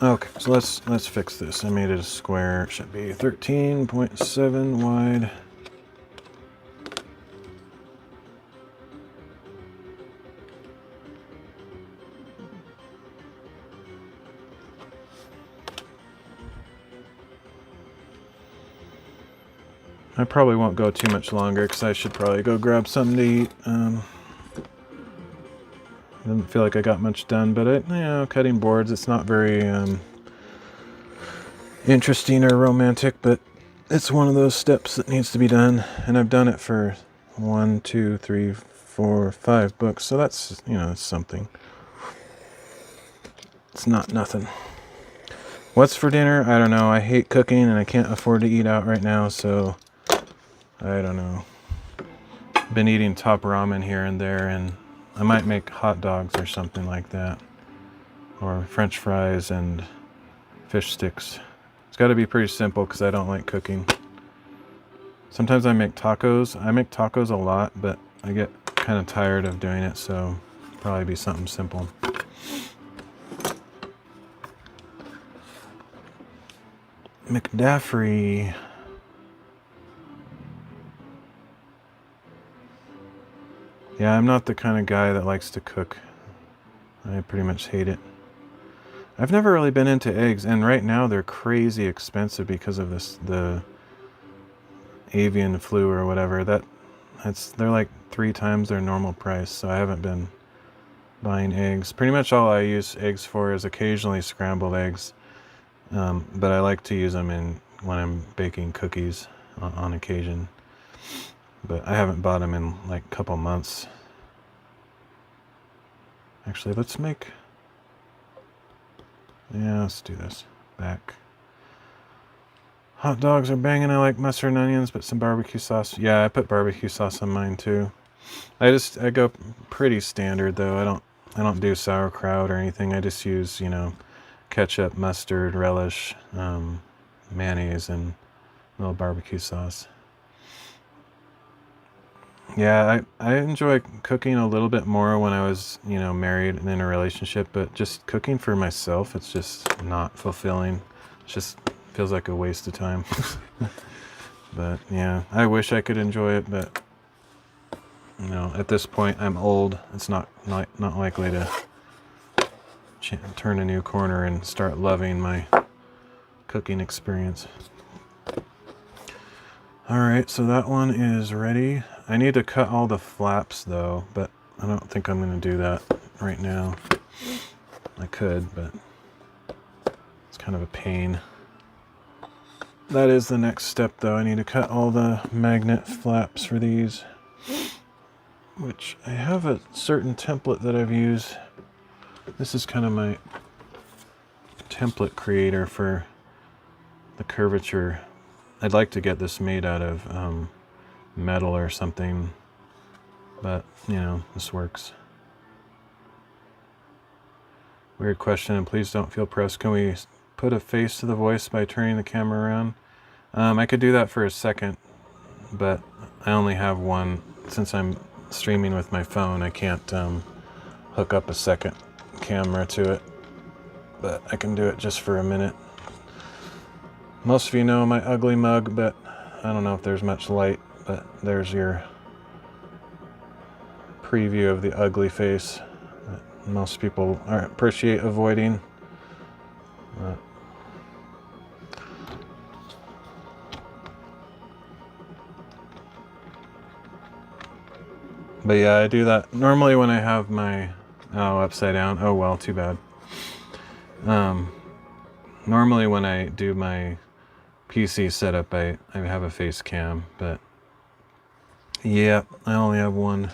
Okay, so let's fix this. I made it a square. It should be 13.7 wide. I probably won't go too much longer because I should probably go grab something to eat. Didn't feel like I got much done, but cutting boards, it's not very interesting or romantic, but it's one of those steps that needs to be done, and I've done it for 1, 2, 3, 4, 5 books, so that's, it's something. It's not nothing. What's for dinner? I don't know. I hate cooking and I can't afford to eat out right now, so I don't know. Been eating top ramen here and there, and I might make hot dogs or something like that, or French fries and fish sticks. It's got to be pretty simple because I don't like cooking. Sometimes I make tacos. I make tacos a lot, but I get kind of tired of doing it, so probably be something simple. McDaffrey. Yeah, I'm not the kind of guy that likes to cook. I pretty much hate it. I've never really been into eggs, and right now they're crazy expensive because of the avian flu or whatever. They're like 3 times their normal price, so I haven't been buying eggs. Pretty much all I use eggs for is occasionally scrambled eggs, but I like to use them when I'm baking cookies on occasion. But I haven't bought them in like a couple months. Actually, let's do this. Back. Hot dogs are banging. I like mustard and onions, but some barbecue sauce. Yeah, I put barbecue sauce on mine too. I go pretty standard though. I don't do sauerkraut or anything. I just use, ketchup, mustard, relish, mayonnaise, and a little barbecue sauce. Yeah, I enjoy cooking a little bit more when I was, married and in a relationship, but just cooking for myself, it's just not fulfilling. It just feels like a waste of time. But yeah, I wish I could enjoy it, but at this point I'm old. It's not likely to turn a new corner and start loving my cooking experience. Alright, so that one is ready. I need to cut all the flaps though, but I don't think I'm going to do that right now. I could, but it's kind of a pain. That is the next step though. I need to cut all the magnet flaps for these, which I have a certain template that I've used. This is kind of my template creator for the curvature I'd like to get this made out of metal or something, but you know, this works. Weird question, and please don't feel pressed. Can we put a face to the voice by turning the camera around? I could do that for a second, but I only have one. Since I'm streaming with my phone, I can't hook up a second camera to it, but I can do it just for a minute. Most of you know my ugly mug, but I don't know if there's much light, but there's your preview of the ugly face that most people appreciate avoiding. But yeah, I do that normally when I have my, upside down. Oh well, too bad. Normally when I do my PC setup, I have a face cam, but yeah, I only have one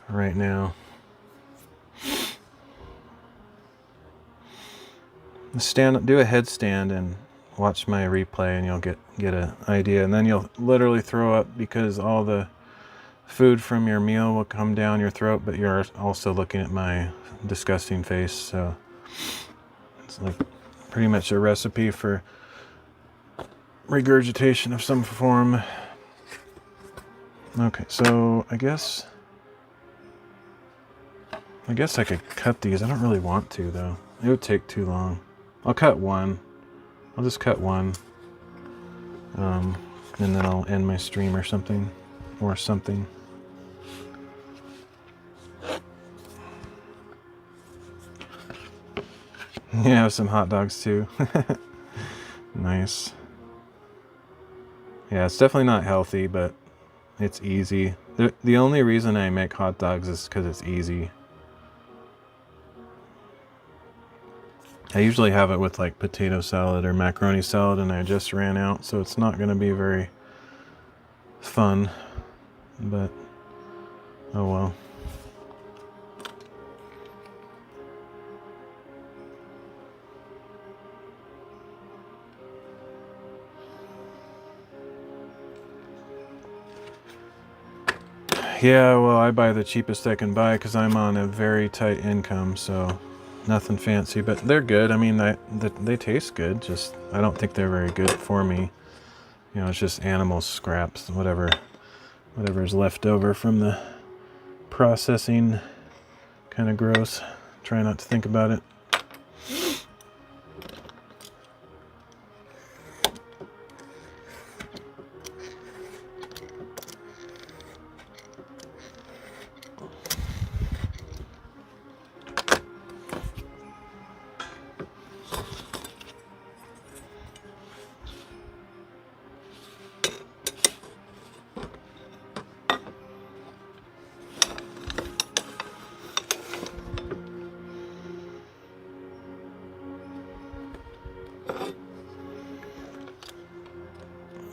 right now. Do a headstand and watch my replay, and you'll get an idea, and then you'll literally throw up because all the food from your meal will come down your throat, but you're also looking at my disgusting face. So it's like pretty much a recipe for regurgitation of some form. Okay, so I guess I could cut these. I don't really want to though. It would take too long. I'll cut one. I'll just cut one. And then I'll end my stream or something. Yeah, some hot dogs too. Nice. Yeah, it's definitely not healthy, but it's easy. The only reason I make hot dogs is because it's easy. I usually have it with like potato salad or macaroni salad, and I just ran out, so it's not going to be very fun, but oh well. Yeah, well, I buy the cheapest I can buy because I'm on a very tight income, so nothing fancy, but they're good. I mean, they taste good, just I don't think they're very good for me. You know, it's just animal scraps, whatever's left over from the processing. Kind of gross. Try not to think about it.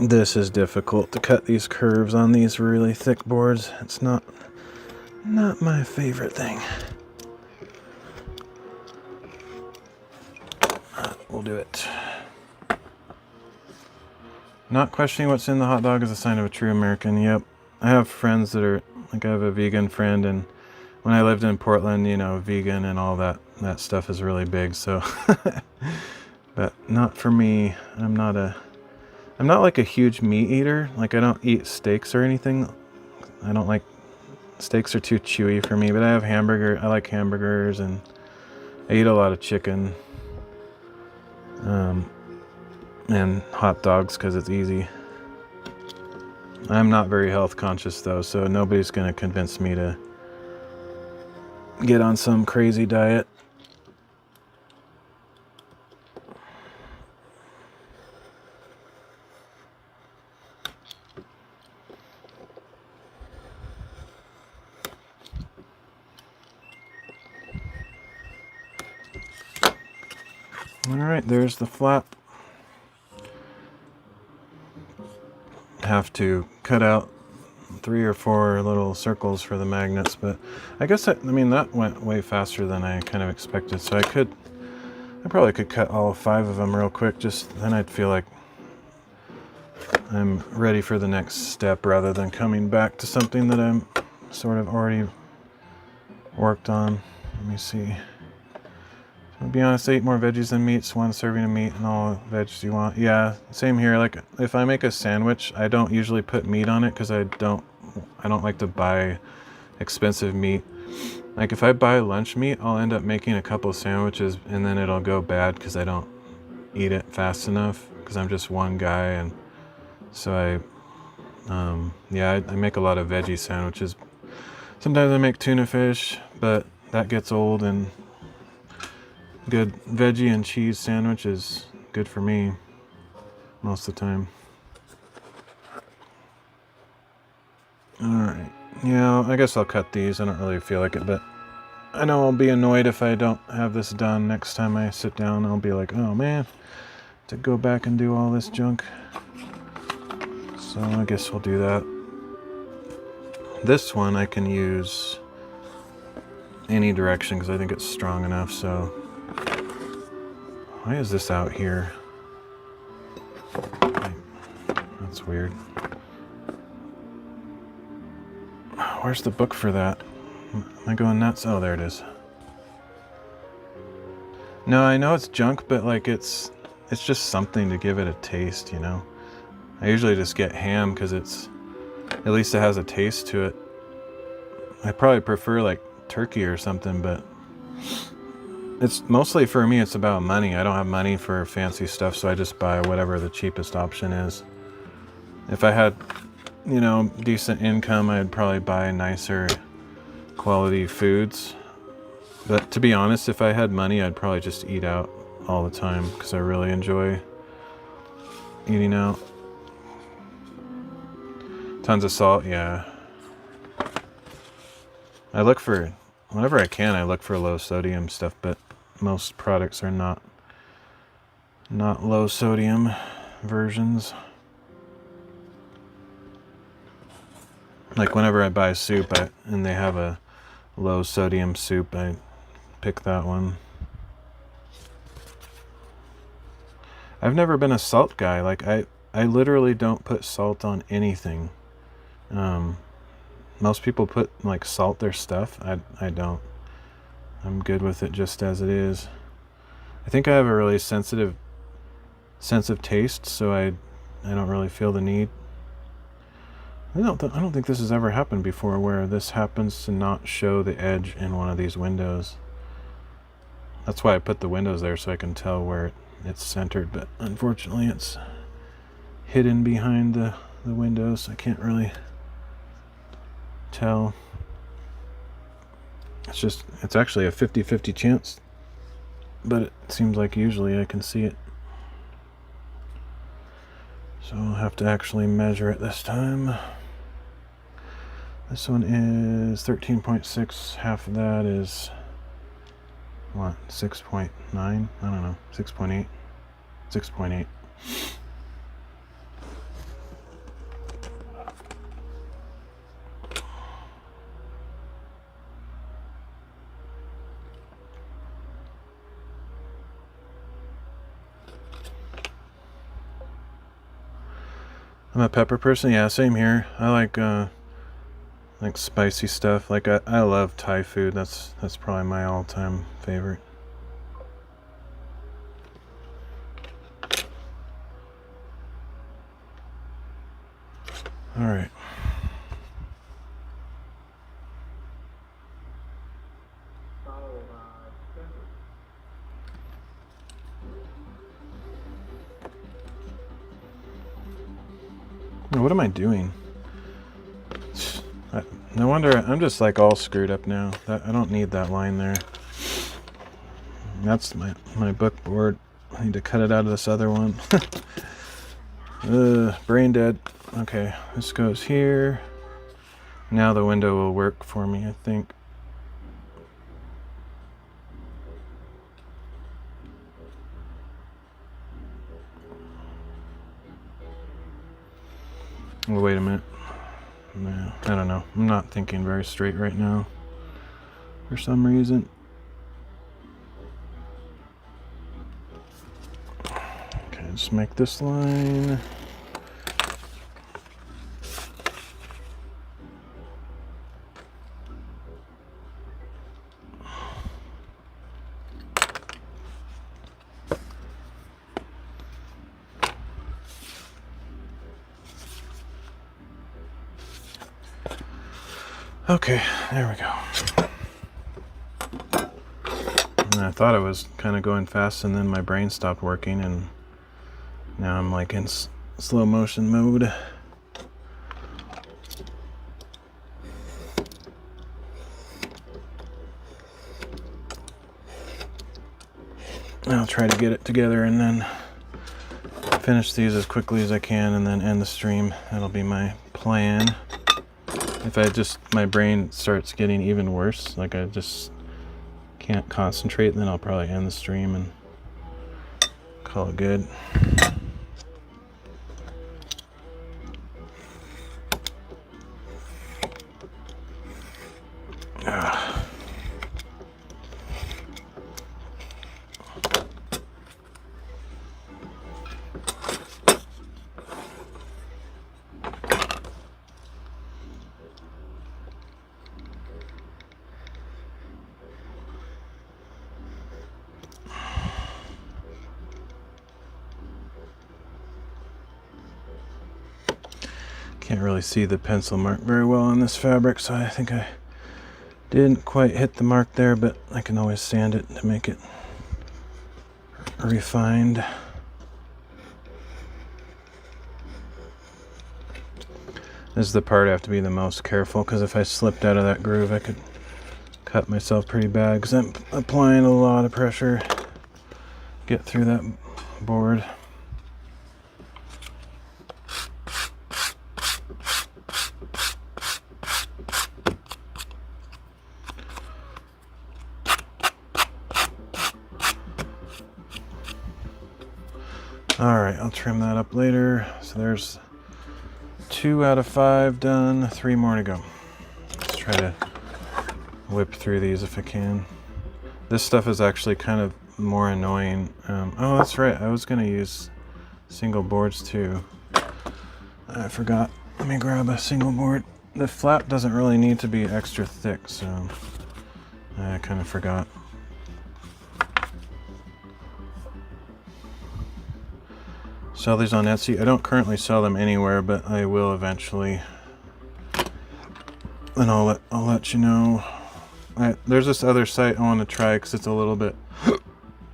This is difficult to cut these curves on these really thick boards. It's not my favorite thing. We'll do it. Not questioning what's in the hot dog is a sign of a true American. Yep. I have friends that are, like I have a vegan friend, and when I lived in Portland, you know, vegan and all that stuff is really big, so. But not for me. I'm not like a huge meat eater. Like, I don't eat steaks or anything. I don't like, steaks are too chewy for me, but I like hamburgers, and I eat a lot of chicken. And hot dogs because it's easy. I'm not very health conscious though, so nobody's gonna convince me to get on some crazy diet. Alright, there's the flap. Have to cut out 3 or 4 little circles for the magnets, but I guess I mean that went way faster than I kind of expected, so I probably could cut all 5 of them real quick. Just then I'd feel like I'm ready for the next step rather than coming back to something that I'm sort of already worked on. Let me see. To be honest, I eat more veggies than meats, 1 serving of meat and all veggies you want. Yeah, same here. Like if I make a sandwich, I don't usually put meat on it because I don't like to buy expensive meat. Like if I buy lunch meat, I'll end up making a couple sandwiches and then it'll go bad because I don't eat it fast enough because I'm just one guy. And so I make a lot of veggie sandwiches. Sometimes I make tuna fish, but that gets old, and good veggie and cheese sandwich is good for me most of the time. Alright, yeah, I guess I'll cut these. I don't really feel like it, but I know I'll be annoyed if I don't have this done. Next time I sit down, I'll be like, oh man, to go back and do all this junk. So I guess we'll do that. This one I can use any direction because I think it's strong enough. So why is this out here? That's weird. Where's the book for that? Am I going nuts? Oh, there it is. No, I know it's junk, but like it's just something to give it a taste, you know? I usually just get ham because at least it has a taste to it. I probably prefer like turkey or something, but it's mostly for me, it's about money. I don't have money for fancy stuff, so I just buy whatever the cheapest option is. If I had, you know, decent income, I'd probably buy nicer quality foods. But to be honest, if I had money, I'd probably just eat out all the time because I really enjoy eating out. Tons of salt, yeah. I look for, whenever I can, I look for low sodium stuff, but most products are not low sodium versions. Like whenever I buy soup and they have a low sodium soup, I pick that one. I've never been a salt guy. Like I literally don't put salt on anything. Most people put like salt their stuff. I don't. I'm good with it just as it is. I think I have a really sensitive sense of taste, so I don't really feel the need. I don't think this has ever happened before where this happens to not show the edge in one of these windows. That's why I put the windows there, so I can tell where it's centered, but unfortunately it's hidden behind the windows. I can't really tell. It's actually a 50-50 chance, but it seems like usually I can see it. So I'll have to actually measure it this time. This one is 13.6. Half of that is what? 6.9? I don't know. 6.8. 6.8. I'm a pepper person. Yeah, same here. I like spicy stuff. Like I love Thai food. That's probably my all-time favorite. All right. What am I doing? No wonder I'm just like all screwed up now. I don't need that line there. That's my book board. I need to cut it out of this other one. Brain dead. Okay, this goes here. Now the window will work for me, I think. Oh, wait a minute. No, I don't know. I'm not thinking very straight right now for some reason. Okay, just make this line. Okay, there we go. And I thought I was kind of going fast, and then my brain stopped working, and now I'm like in slow motion mode. I'll try to get it together and then finish these as quickly as I can and then end the stream. That'll be my plan. If my brain starts getting even worse, like I just can't concentrate, then I'll probably end the stream and call it good. Can't really see the pencil mark very well on this fabric, so I think I didn't quite hit the mark there, but I can always sand it to make it refined. This is the part I have to be the most careful, because if I slipped out of that groove, I could cut myself pretty bad, because I'm applying a lot of pressure to get through that board. Alright, I'll trim that up later. So there's 2 out of 5 done, 3 more to go. Let's try to whip through these if I can. This stuff is actually kind of more annoying. Oh, that's right, I was going to use single boards too. I forgot. Let me grab a single board. The flap doesn't really need to be extra thick, so I kind of forgot. Sell these on Etsy. I don't currently sell them anywhere, but I will eventually. And I'll let you know. There's this other site I want to try because it's a little bit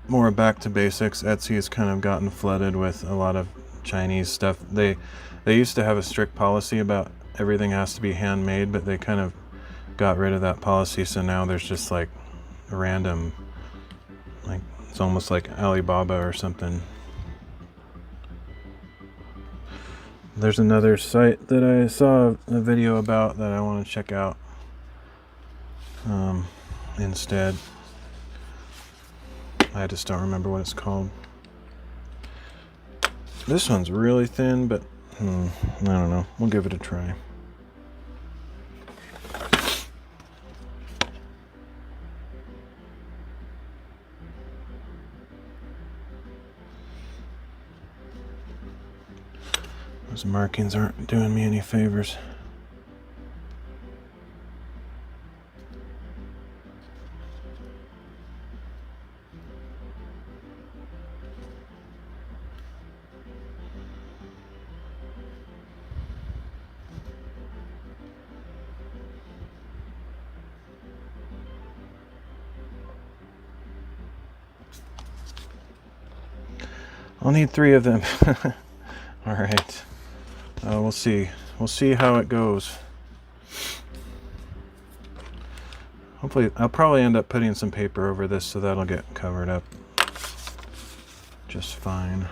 more back to basics. Etsy has kind of gotten flooded with a lot of Chinese stuff. They used to have a strict policy about everything has to be handmade, but they kind of got rid of that policy, so now there's just like random, like it's almost like Alibaba or something. There's another site that I saw a video about that I want to check out instead. I just don't remember what it's called. This one's really thin, but I don't know. We'll give it a try. Those markings aren't doing me any favors. I'll need 3 of them. All right. We'll see. We'll see how it goes. Hopefully, I'll probably end up putting some paper over this, so that'll get covered up just fine.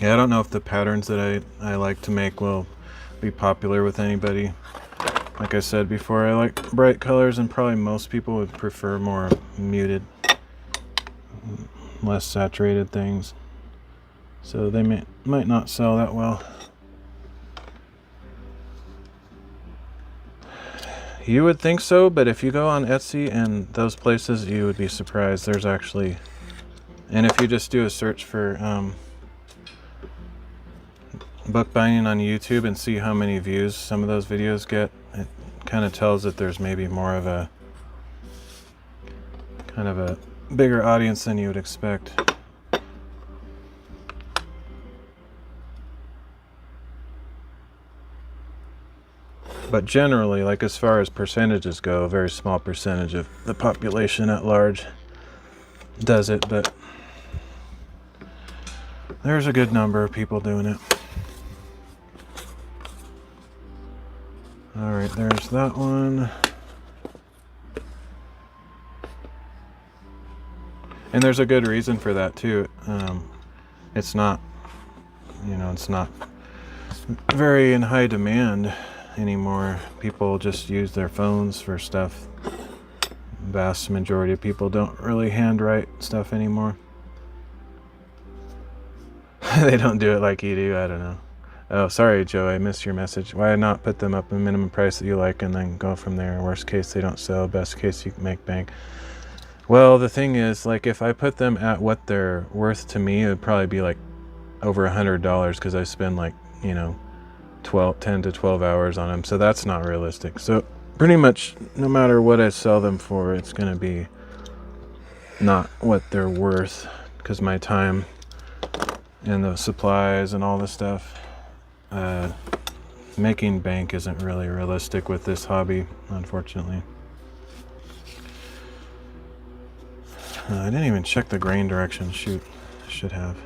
Yeah, I don't know if the patterns that I like to make will be popular with anybody. Like I said before, I like bright colors, and probably most people would prefer more muted, less saturated things. So they might not sell that well. You would think so, but if you go on Etsy and those places, you would be surprised. There's actually, and if you just do a search for bookbinding on YouTube and see how many views some of those videos get, it kind of tells that there's maybe more of a kind of a bigger audience than you would expect. But generally, like as far as percentages go, a very small percentage of the population at large does it, but there's a good number of people doing it. All right, there's that one. And there's a good reason for that too. It's not, it's not very in high demand anymore. People just use their phones for stuff. Vast majority of people don't really handwrite stuff anymore. They don't do it like you do. I don't know. Oh, sorry, Joe, I missed your message. Why not put them up a minimum price that you like and then go from there? Worst case, they don't sell. Best case, you can make bank. Well, the thing is, like, if I put them at what they're worth to me, it would probably be like over $100 because I spend like, 10 to 12 hours on them. So that's not realistic. So pretty much no matter what I sell them for, it's going to be not what they're worth because my time and the supplies and all the stuff. Making bank isn't really realistic with this hobby, unfortunately. I didn't even check the grain direction. Shoot, I should have.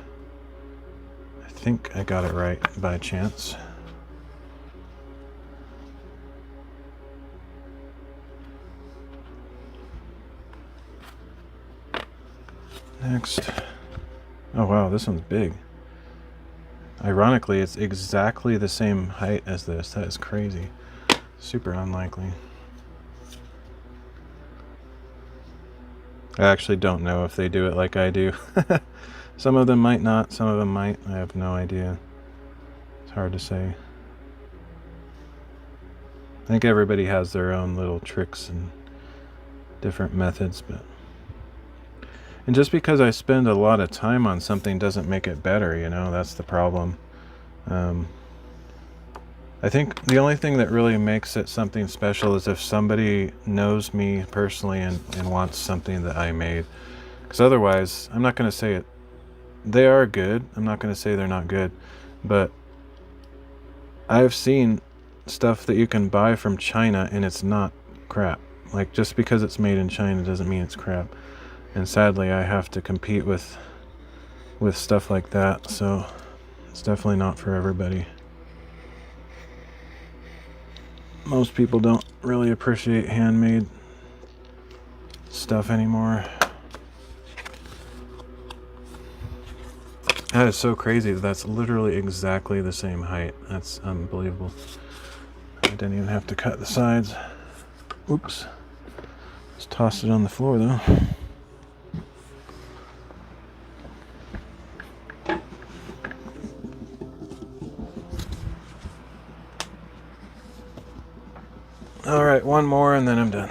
I think I got it right by chance. Next. Oh wow, this one's big. Ironically, it's exactly the same height as this. That is crazy. Super unlikely. I actually don't know if they do it like I do. Some of them might not, some of them might. I have no idea. It's hard to say. I think everybody has their own little tricks and different methods, but... And just because I spend a lot of time on something doesn't make it better, that's the problem. I think the only thing that really makes it something special is if somebody knows me personally and wants something that I made. Because otherwise, I'm not going to say it. They are good. I'm not going to say they're not good. But I've seen stuff that you can buy from China and it's not crap. Like, just because it's made in China doesn't mean it's crap. And sadly, I have to compete with stuff like that, so it's definitely not for everybody. Most people don't really appreciate handmade stuff anymore. That is so crazy. That's literally exactly the same height. That's unbelievable. I didn't even have to cut the sides. Oops. Just tossed it on the floor, though. All right, one more and then I'm done.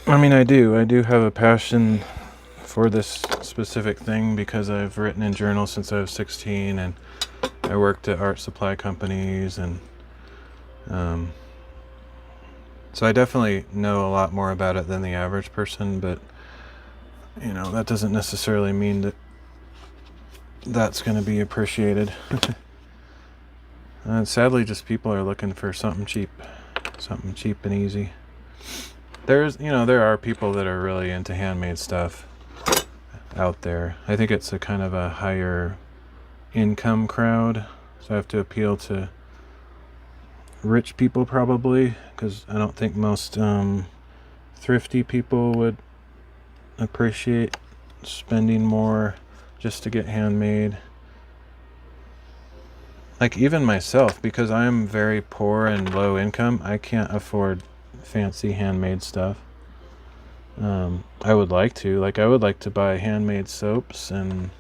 I mean, I do have a passion for this specific thing because I've written in journals since I was 16 and I worked at art supply companies and so I definitely know a lot more about it than the average person, but that doesn't necessarily mean that that's going to be appreciated. Sadly, just people are looking for something cheap and easy. There are people that are really into handmade stuff out there. I think it's a kind of a higher income crowd, so I have to appeal to rich people probably, because I don't think most thrifty people would appreciate spending more just to get handmade. Like even myself, because I'm very poor and low income, I can't afford fancy handmade stuff. I would like to. Like I would like to buy handmade soaps and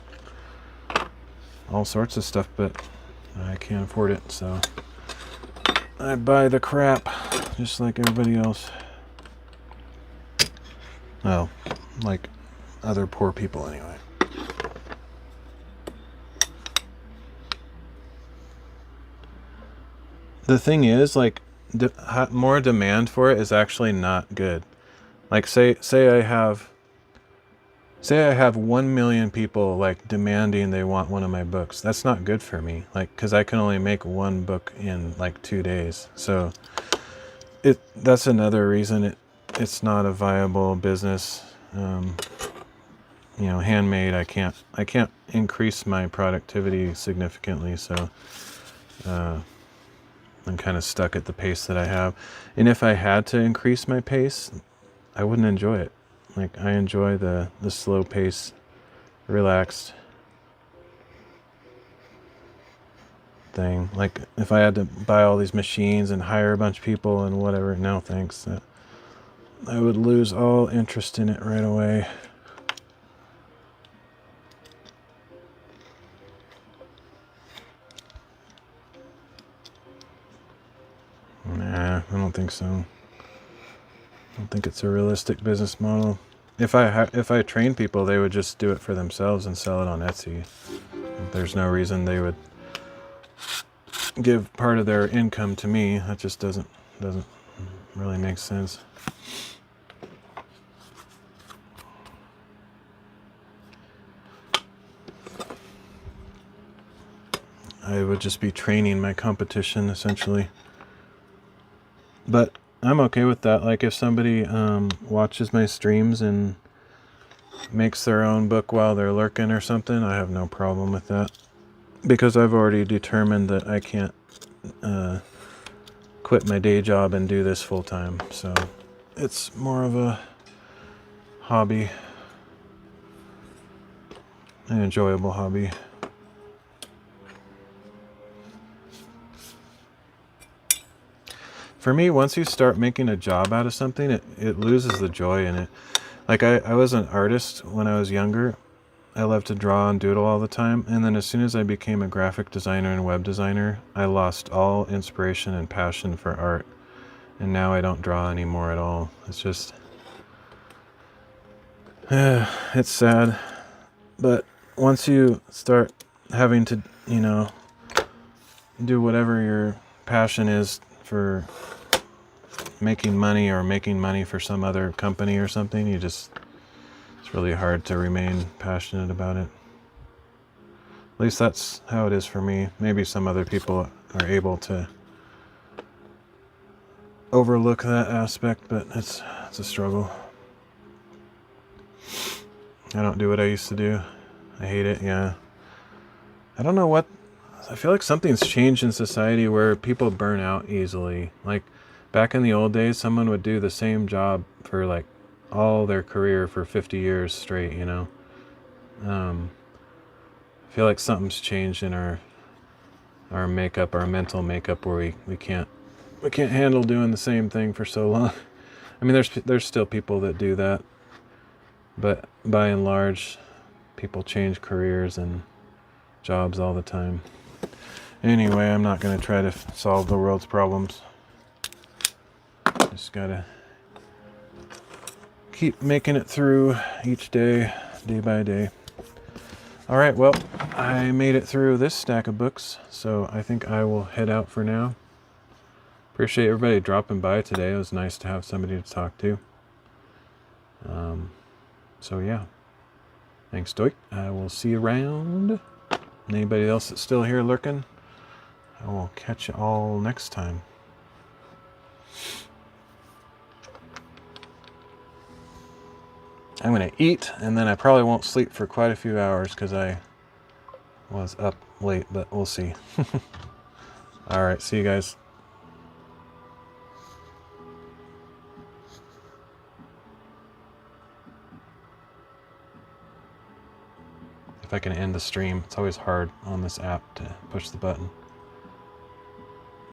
all sorts of stuff, but I can't afford it, so I buy the crap just like everybody else. Well, like other poor people anyway. The thing is, like, more demand for it is actually not good. Like, say I have 1 million people like demanding they want one of my books. That's not good for me. Like, because I can only make one book in like 2 days. So that's another reason it's not a viable business. You know, handmade. I can't increase my productivity significantly. So. I'm kind of stuck at the pace that I have. And if I had to increase my pace, I wouldn't enjoy it. Like, I enjoy the slow pace, relaxed thing. Like, if I had to buy all these machines and hire a bunch of people and whatever, no thanks. I would lose all interest in it right away. Nah, I don't think so. I don't think it's a realistic business model. If I train people, they would just do it for themselves and sell it on Etsy. There's no reason they would give part of their income to me. That just doesn't really make sense. I would just be training my competition essentially. But I'm okay with that. Like if somebody watches my streams and makes their own book while they're lurking or something, I have no problem with that. Because I've already determined that I can't quit my day job and do this full time. So it's more of a hobby, an enjoyable hobby. For me, once you start making a job out of something, it loses the joy in it. Like I was an artist when I was younger. I loved to draw and doodle all the time. And then as soon as I became a graphic designer and web designer, I lost all inspiration and passion for art. And now I don't draw anymore at all. It's just, it's sad. But once you start having to, you know, do whatever your passion is for making money or making money for some other company or something, it's really hard to remain passionate about it. At least that's how it is for me. Maybe some other people are able to overlook that aspect, but it's a struggle. I don't do what I used to do. I hate it, yeah. I don't know what, I feel like something's changed in society where people burn out easily. Like back in the old days, someone would do the same job for like all their career for 50 years straight, you know. I feel like something's changed in our makeup, our mental makeup, where we can't handle doing the same thing for so long. I mean, there's still people that do that, but by and large, people change careers and jobs all the time. Anyway, I'm not going to try to solve the world's problems. Just gotta keep making it through each day, day by day. All right, well, I made it through this stack of books, so I think I will head out for now. Appreciate everybody dropping by today. It was nice to have somebody to talk to. So yeah, thanks, Doik. I will see you around. Anybody else that's still here lurking, I will catch you all next time. I'm going to eat, and then I probably won't sleep for quite a few hours because I was up late, but we'll see. All right, see you guys. I can end the stream. It's always hard on this app to push the button.